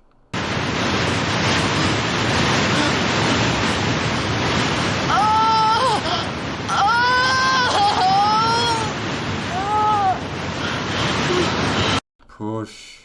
Push.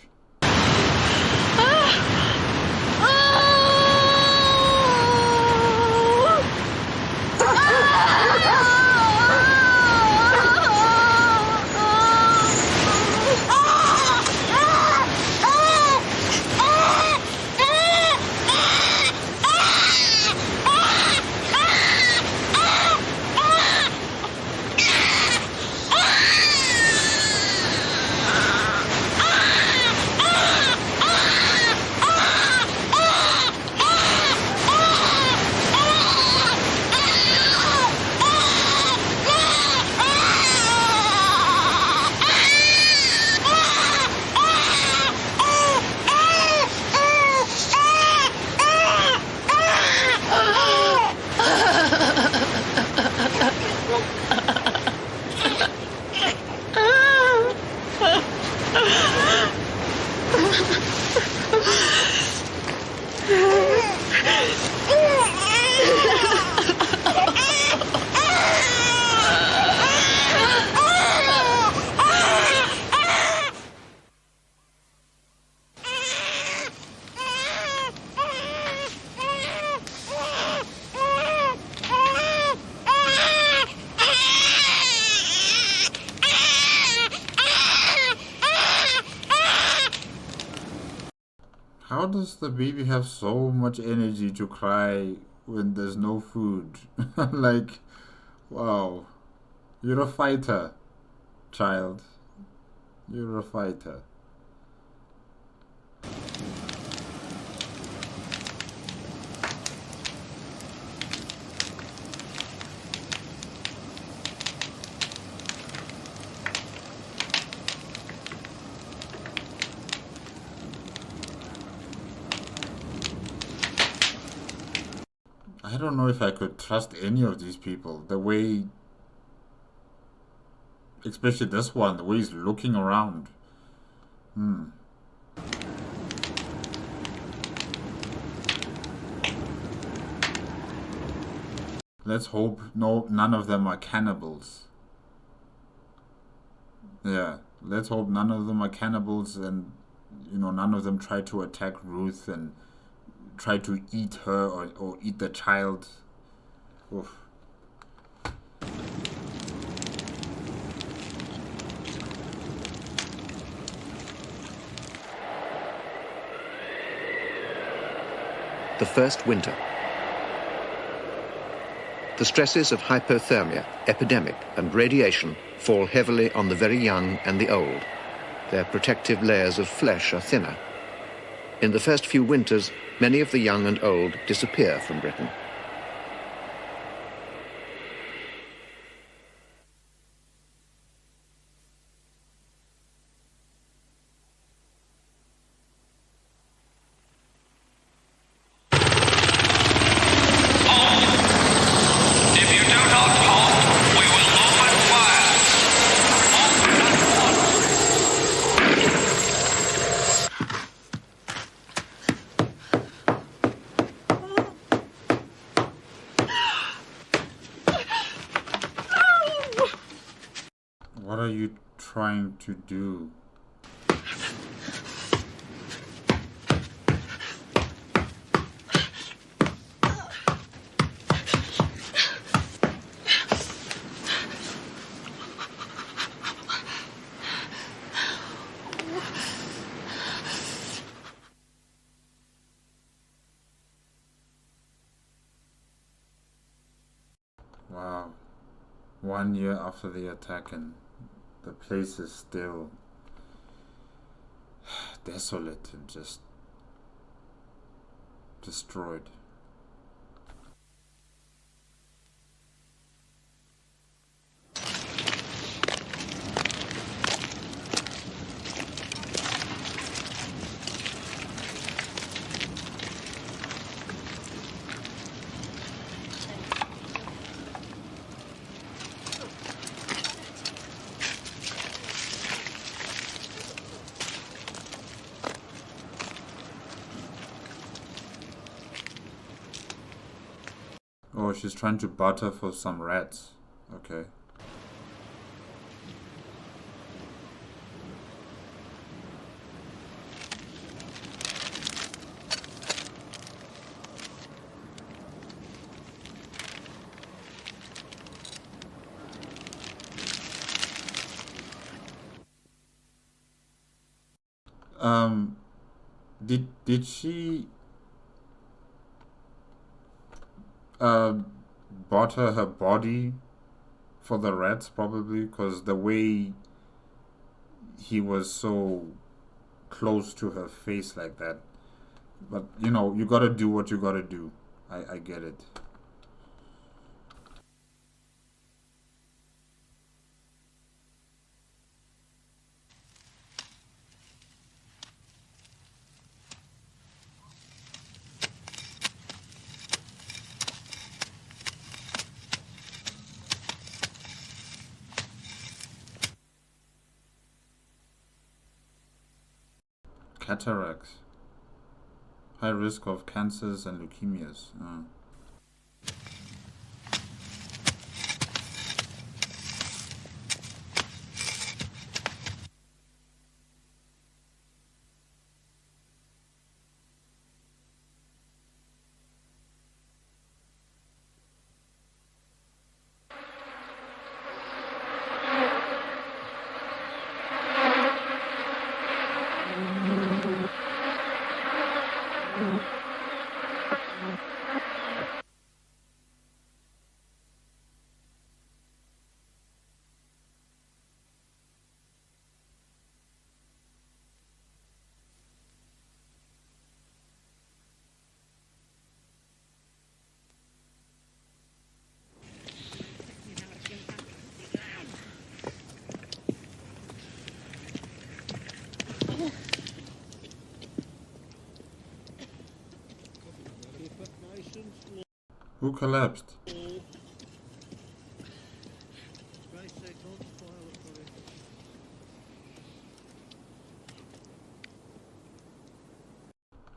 does the baby have so much energy to cry when there's no food? Like, wow. You're a fighter, child. You're a fighter. I don't know if I could trust any of these people. The way, especially this one, the way he's looking around. Let's hope none of them are cannibals. Yeah, let's hope none of them are cannibals, and none of them try to attack Ruth and try to eat her or eat the child. Oof. The first winter. The stresses of hypothermia, epidemic, and radiation fall heavily on the very young and the old. Their protective layers of flesh are thinner. In the first few winters, many of the young and old disappear from Britain. What are you trying to do? Wow. 1 year after the attack, and the place is still desolate and just destroyed. Oh, she's trying to barter for some rats. Okay. Did she barter her body for the rats? Probably, because the way he was so close to her face like that. But you gotta do what you gotta do. I get it. Cataracts. High risk of cancers and leukemias. Who collapsed?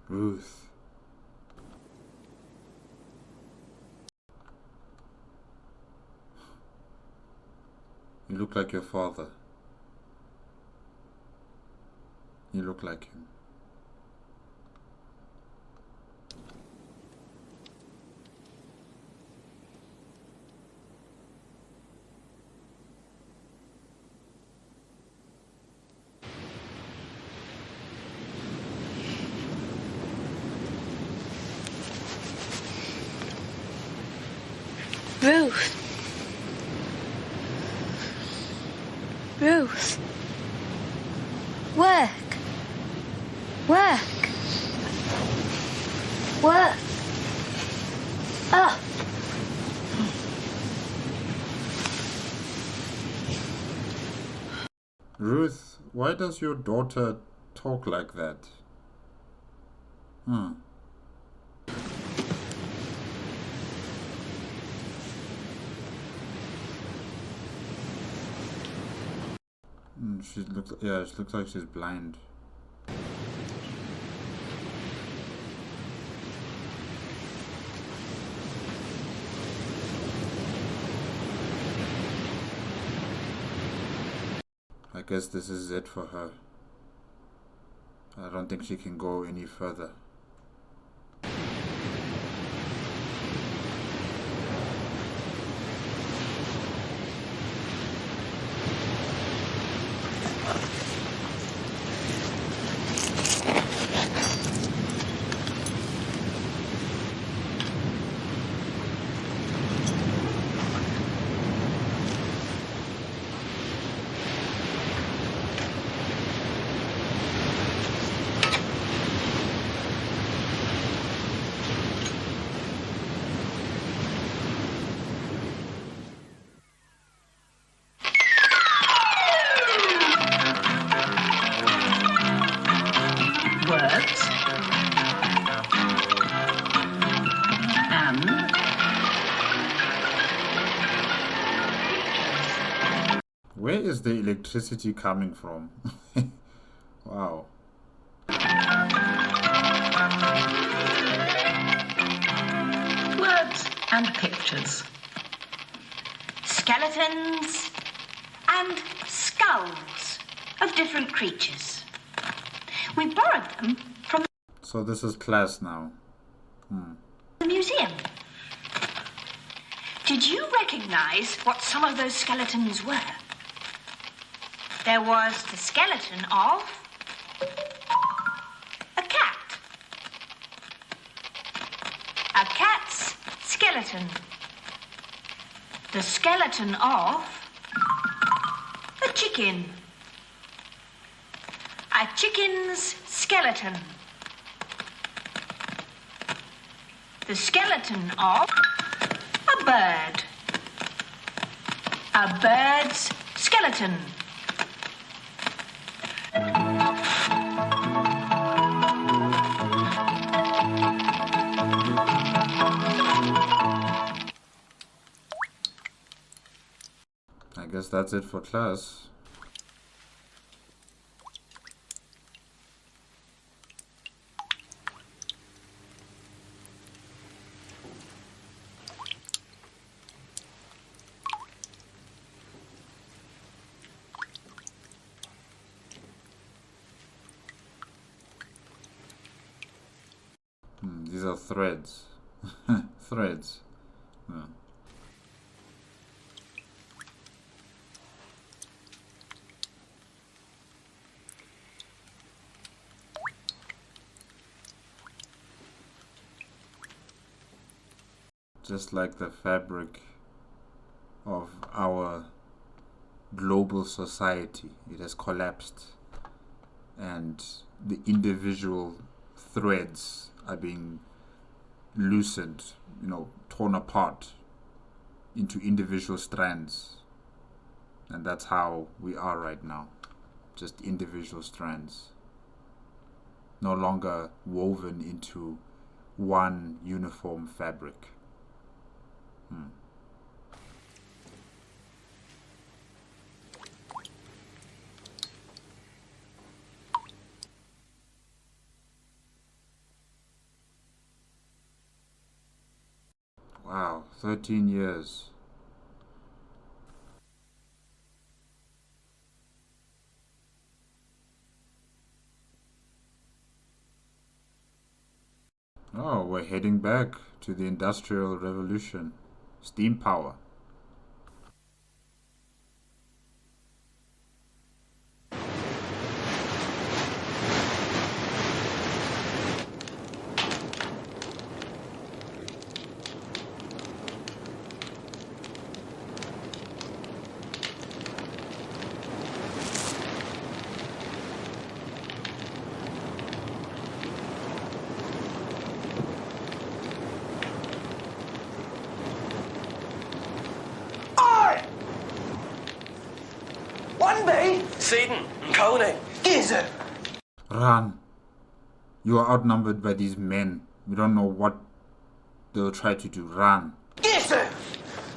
Ruth. You look like your father. You look like him. Ruth. Ruth. Work. Work. Work. Up. Ruth, why does your daughter talk like that? She looks like she's blind. I guess this is it for her. I don't think she can go any further. Where is the electricity coming from? Wow. Words and pictures. Skeletons and skulls of different creatures. We borrowed them from So this is class now. the museum. Did you recognize what some of those skeletons were? There was the skeleton of a cat. A cat's skeleton. The skeleton of a chicken. A chicken's skeleton. The skeleton of a bird. A bird's skeleton. I guess that's it for class. These are threads. Threads. Yeah. Just like the fabric of our global society, it has collapsed, and the individual threads are being loosened, torn apart into individual strands. And that's how we are right now. Just individual strands. No longer woven into one uniform fabric. Wow, 13 years. Oh, we're heading back to the Industrial Revolution. Steam power. Seaton and Coney. Gizzard. Run. You are outnumbered by these men. We don't know what they'll try to do. Run. Gizzard.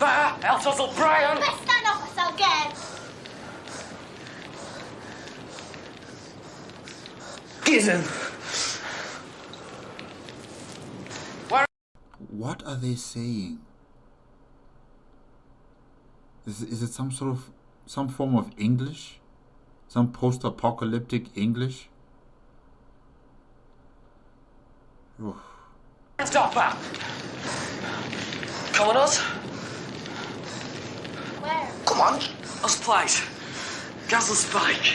Elsos O'Brien. Let's stand off us again. Gizzard. What are they saying? Is it some form of English? Some post-apocalyptic English? Oof. Stop that. Come on, us. Where? Come on. Us place. Gazzle Spike.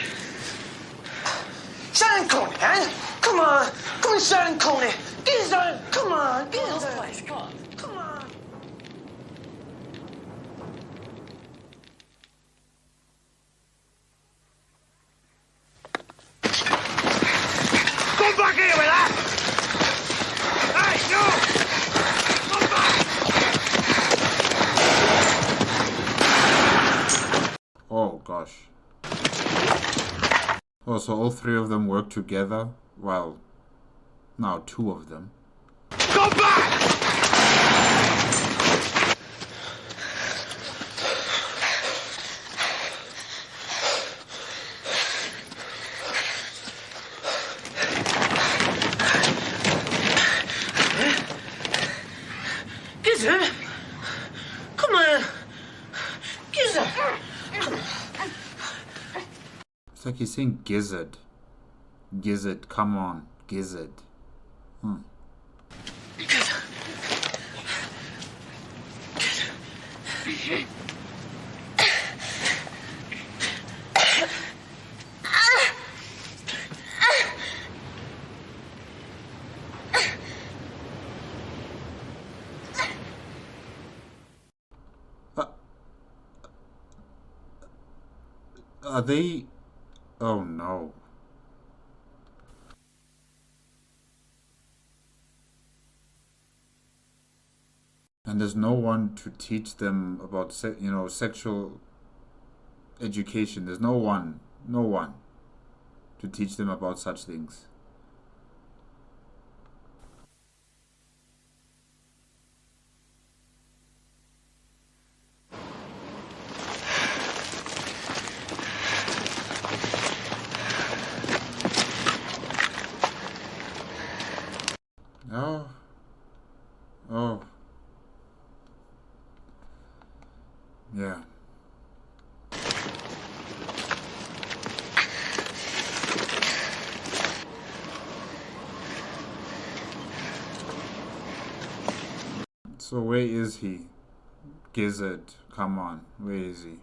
Sharon Coney, eh? Come on. Come on, Sharon Coney. Gizzard. Come on. Gizzard. Us place. Come on. Come on. Come back here with that! Hey, no! Come back! Oh gosh. Oh, so all three of them work together? Well, now two of them. Come back! Gizzard? Come on. Gizzard. Come on. It's like he's saying gizzard. Gizzard, come on. Gizzard. Are they... Oh no. And there's no one to teach them about, sexual education. There's no one to teach them about such things. Oh. Yeah. So where is he? Gizzard, come on. Where is he?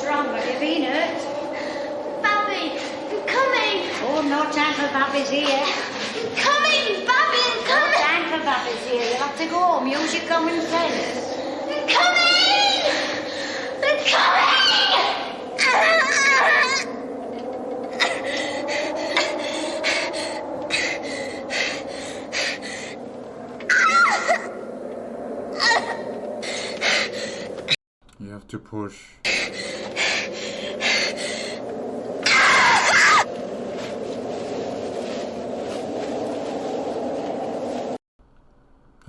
wrong? Have you been hurt? Babby, I'm coming. Oh, no time for Babby's here. I'm coming, Babby, I'm No coming. time for Babby's here. You'll have to go home. Use your common sense. I'm coming. I'm coming. You have to push.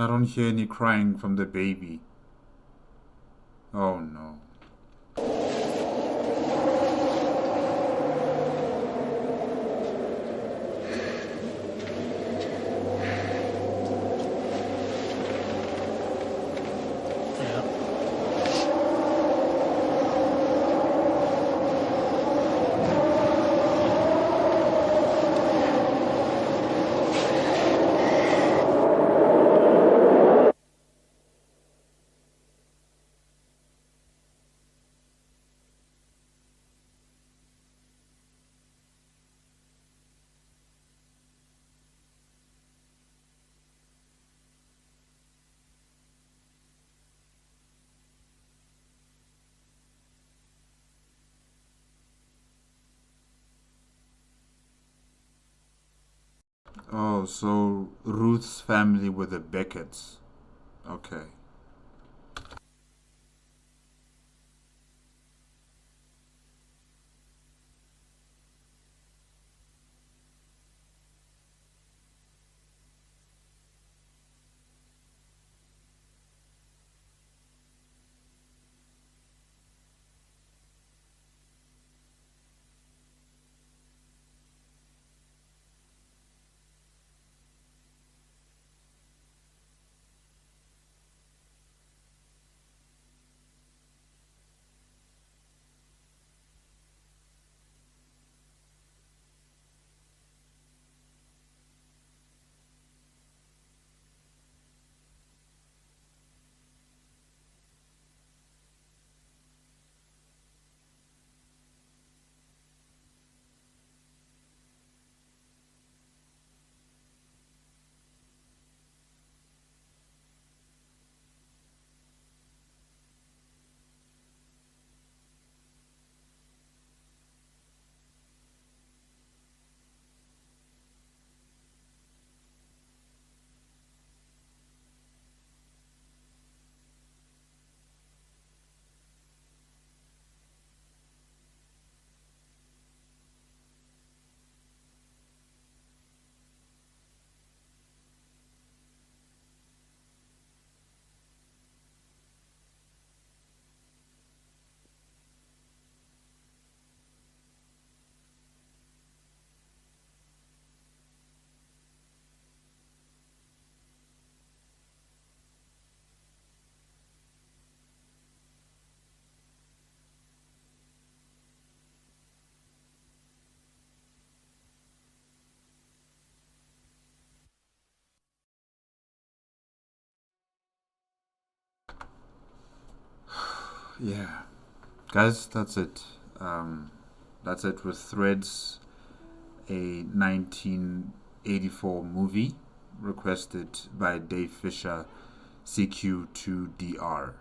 I don't hear any crying from the baby. Oh no. Oh, so Ruth's family were the Becketts. Okay. Yeah. Guys, that's it. That's it with Threads, a 1984 movie requested by Dave Fisher, CQ2DR.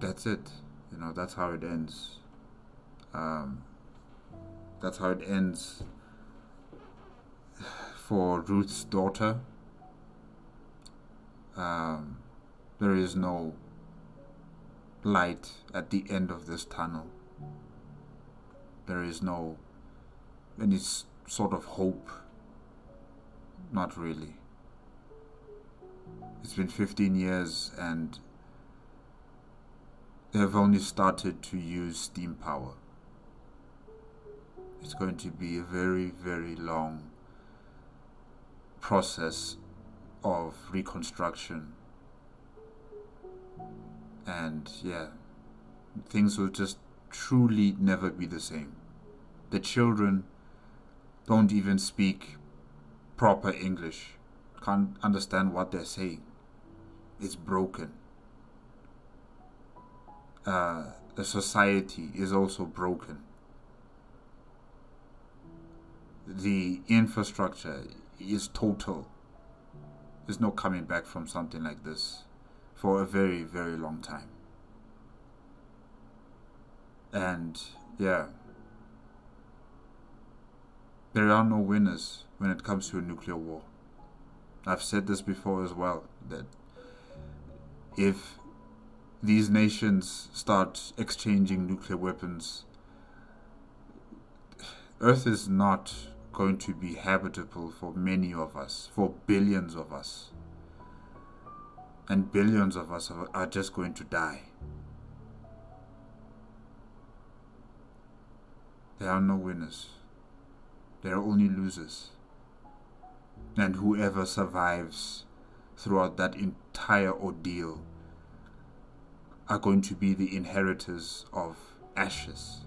That's it. You know, that's how it ends. That's how it ends for Ruth's daughter. There is no light at the end of this tunnel. There is no any sort of hope. Not really. It's been 15 years and they have only started to use steam power. It's going to be a very, very long process of reconstruction. And yeah, things will just truly never be the same. The children don't even speak proper English, can't understand what they're saying. It's broken. the society is also broken. The infrastructure is total. There's no coming back from something like this for a very, very long time. And yeah, there are no winners when it comes to a nuclear war. I've said this before as well, that if these nations start exchanging nuclear weapons, Earth is not going to be habitable for many of us, for billions of us. And billions of us are just going to die. There are no winners. There are only losers. And whoever survives throughout that entire ordeal are going to be the inheritors of ashes,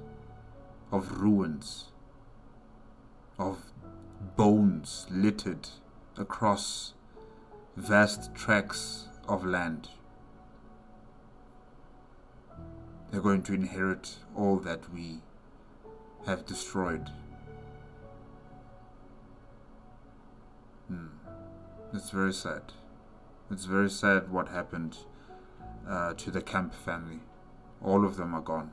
of ruins, of bones littered across vast tracts of land. They're going to inherit all that we have destroyed. It's very sad. It's very sad what happened to the Camp family. All of them are gone.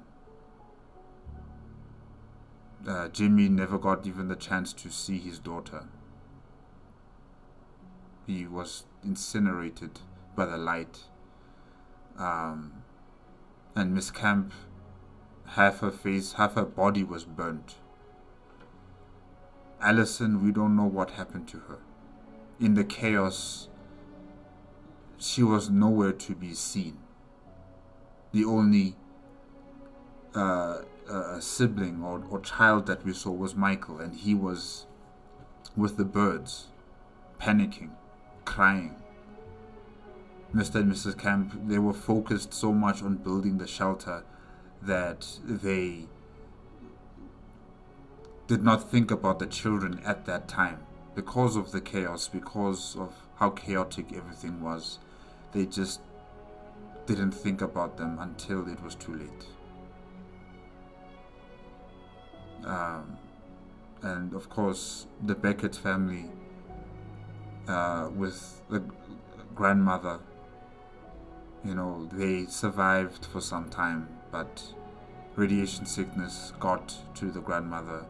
Jimmy never got even the chance to see his daughter. He was incinerated by the light. And Miss Camp, half her face, half her body was burnt. Allison, we don't know what happened to her. In the chaos, she was nowhere to be seen. The only sibling or child that we saw was Michael, and he was with the birds, panicking, crying. Mr. and Mrs. Camp, they were focused so much on building the shelter that they did not think about the children at that time. Because of the chaos, because of how chaotic everything was, they just didn't think about them until it was too late. And of course, the Beckett family, with the grandmother, they survived for some time, but radiation sickness got to the grandmother.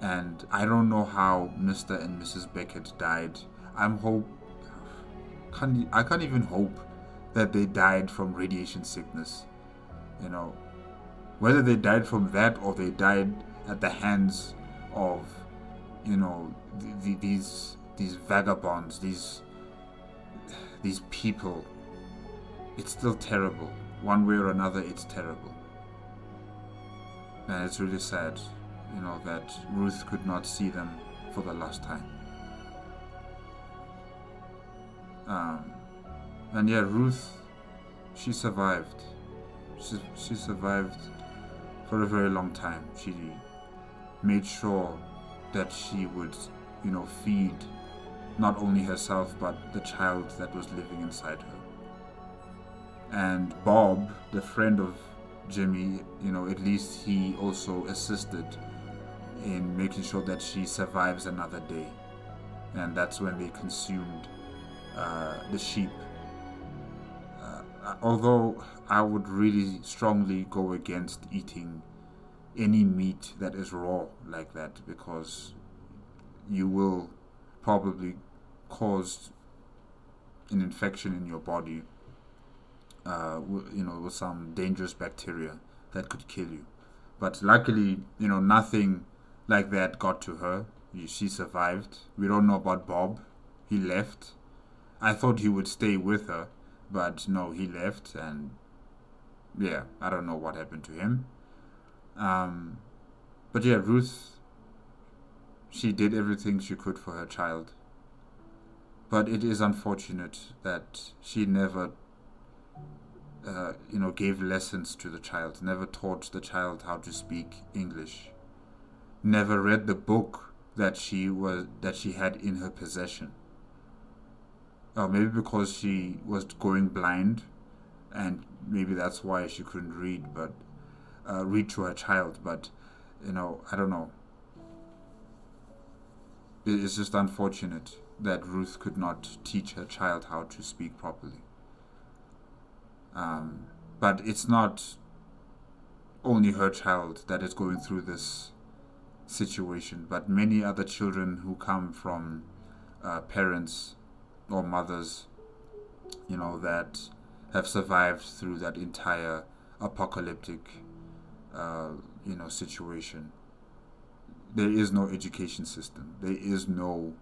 And I don't know how Mr. and Mrs. Beckett died. I can't even hope that they died from radiation sickness. Whether they died from that or they died at the hands of, these vagabonds, these people. It's still terrible. One way or another, it's terrible. And it's really sad, that Ruth could not see them for the last time. And yeah, Ruth, she survived. She survived for a very long time. She made sure that she would, feed not only herself but the child that was living inside her. And Bob, the friend of Jimmy, at least he also assisted in making sure that she survives another day. And that's when they consumed the sheep. Although I would really strongly go against eating any meat that is raw like that, because you will probably cause an infection in your body, with some dangerous bacteria that could kill you. But luckily, nothing like that got to her. She survived. We don't know about Bob. He left. I thought he would stay with her, but no, he left, and yeah, I don't know what happened to him. But yeah, Ruth, she did everything she could for her child. But it is unfortunate that she never, gave lessons to the child, never taught the child how to speak English, never read the book that she had in her possession. Or maybe because she was going blind, and maybe that's why she couldn't read, but read to her child. But I don't know. It's just unfortunate that Ruth could not teach her child how to speak properly. But it's not only her child that is going through this situation, but many other children who come from parents or mothers, that have survived through that entire apocalyptic, situation. There is no education system. There is no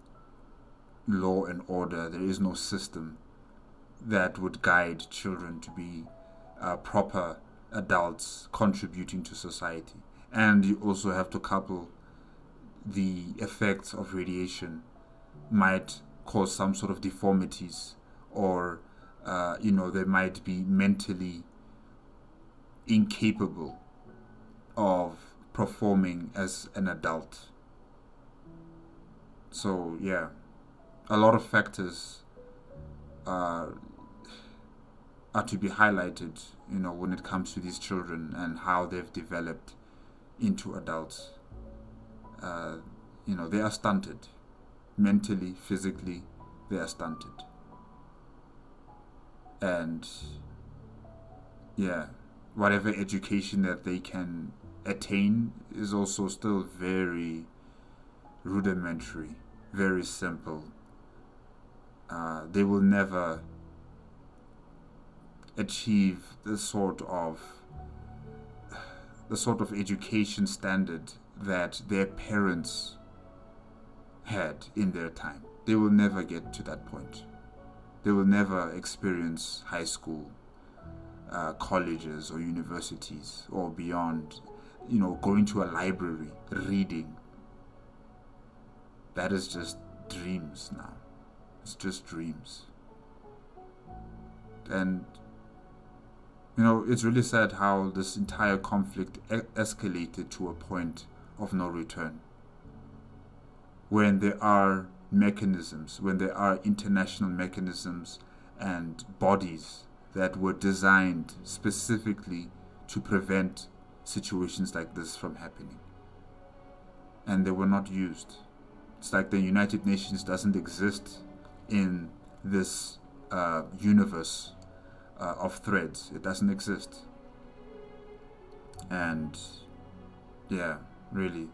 law and order. There is no system that would guide children to be proper adults contributing to society. And you also have to couple the effects of radiation might cause some sort of deformities, or they might be mentally incapable of performing as an adult. So yeah, a lot of factors are to be highlighted, when it comes to these children and how they've developed into adults. They are stunted. Mentally, physically, they are stunted. And yeah, whatever education that they can attain is also still very rudimentary, very simple. They will never achieve the sort of education standard that their parents had in their time. They will never get to that point. They will never experience high school, colleges or universities or beyond, going to a library, reading. That is just dreams now. It's just dreams. And it's really sad how this entire conflict escalated to a point of no return. When there are mechanisms, when there are international mechanisms and bodies that were designed specifically to prevent situations like this from happening, and they were not used. It's like the United Nations doesn't exist in this universe of threads. It doesn't exist. And yeah, really,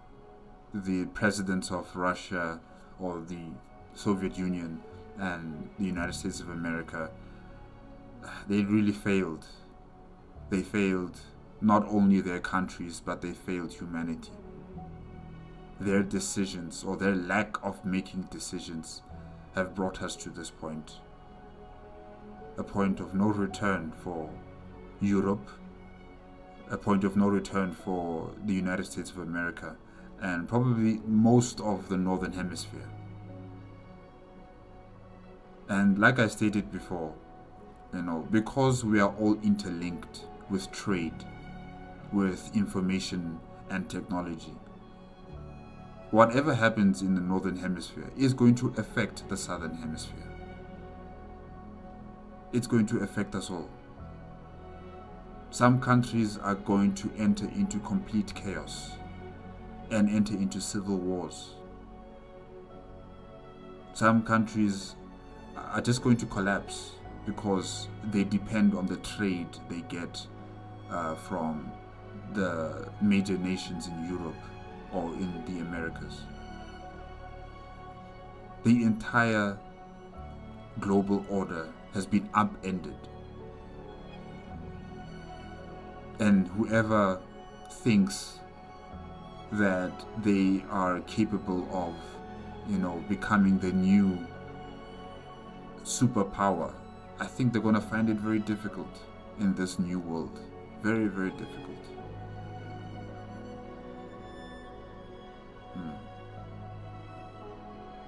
the presidents of Russia or the Soviet Union and the United States of America, they really failed. They failed not only their countries, but they failed humanity. Their decisions, or their lack of making decisions, have brought us to this point. A point of no return for Europe, a point of no return for the United States of America, and probably most of the Northern Hemisphere. And like I stated before, because we are all interlinked with trade, with information and technology, whatever happens in the Northern Hemisphere is going to affect the Southern Hemisphere. It's going to affect us all. Some countries are going to enter into complete chaos and enter into civil wars. Some countries are just going to collapse because they depend on the trade they get from the major nations in Europe or in the Americas. The entire global order has been upended. And whoever thinks that they are capable of, becoming the new superpower, I think they're going to find it very difficult in this new world. Very, very difficult.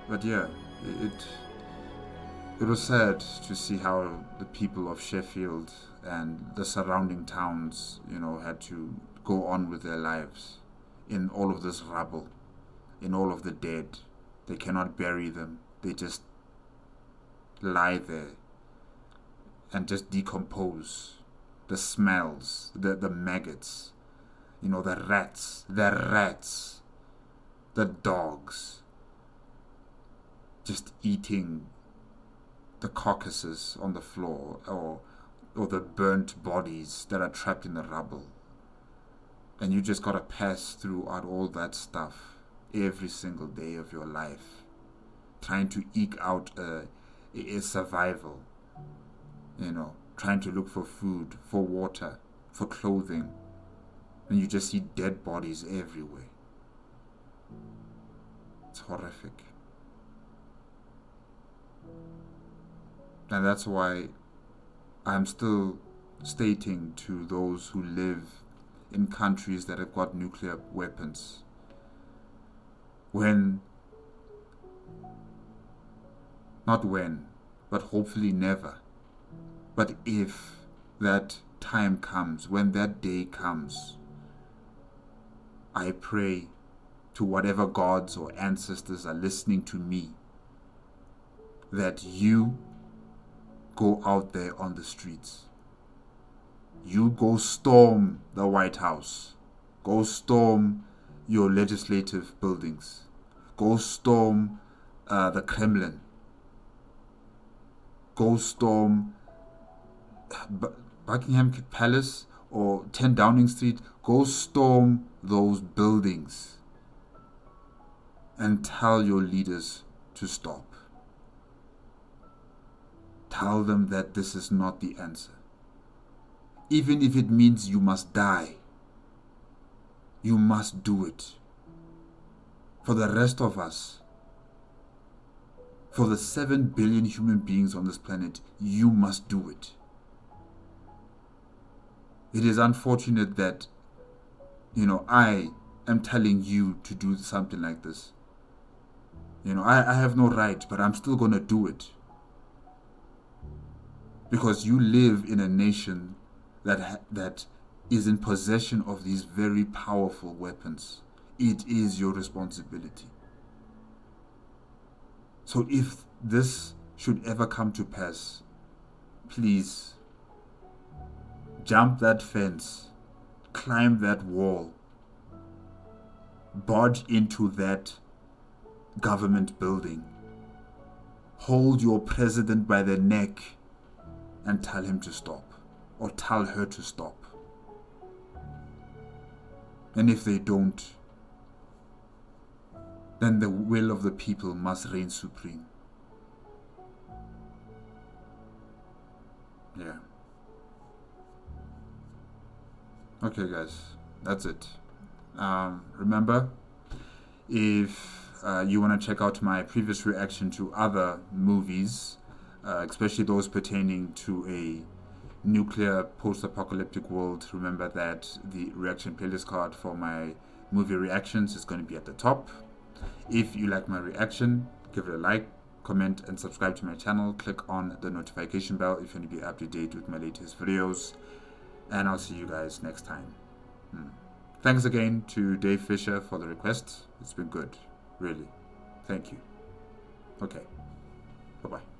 But yeah, it was sad to see how the people of Sheffield and the surrounding towns, had to go on with their lives in all of this rubble, in all of the dead. They cannot bury them. They just lie there and just decompose. The smells, the maggots, you know, the rats, the dogs, just eating the carcasses on the floor, or the burnt bodies that are trapped in the rubble. And you just gotta pass throughout all that stuff every single day of your life, trying to eke out a survival, you know, trying to look for food, for water, for clothing. And you just see dead bodies everywhere. It's horrific. And that's why I'm still stating to those who live in countries that have got nuclear weapons, but hopefully never, but if that time comes, when that day comes, I pray to whatever gods or ancestors are listening to me, that you go out there on the streets. You go storm the White House. Go storm your legislative buildings. Go storm the Kremlin. Go storm Buckingham Palace or 10 Downing Street. Go storm those buildings and tell your leaders to stop. Tell them that this is not the answer. Even if it means you must die, you must do it. For the rest of us, for the 7 billion human beings on this planet, you must do it. It is unfortunate that, you know, I am telling you to do something like this. You know, I have no right, but I'm still going to do it. Because you live in a nation that is in possession of these very powerful weapons. It is your responsibility. So if this should ever come to pass, please jump that fence, climb that wall, barge into that government building, hold your president by the neck and tell him to stop, or tell her to stop. And if they don't, then the will of the people must reign supreme. Yeah. Okay, guys, that's it. Remember, if you want to check out my previous reaction to other movies, especially those pertaining to a nuclear post-apocalyptic world, remember that the reaction playlist card for my movie reactions is going to be at the top. If you like my reaction, give it a like, comment, and subscribe to my channel. Click on the notification bell if you want to be up to date with my latest videos. And I'll see you guys next time. Thanks again to Dave Fisher for the request. It's been good, really. Thank you. Okay, bye-bye.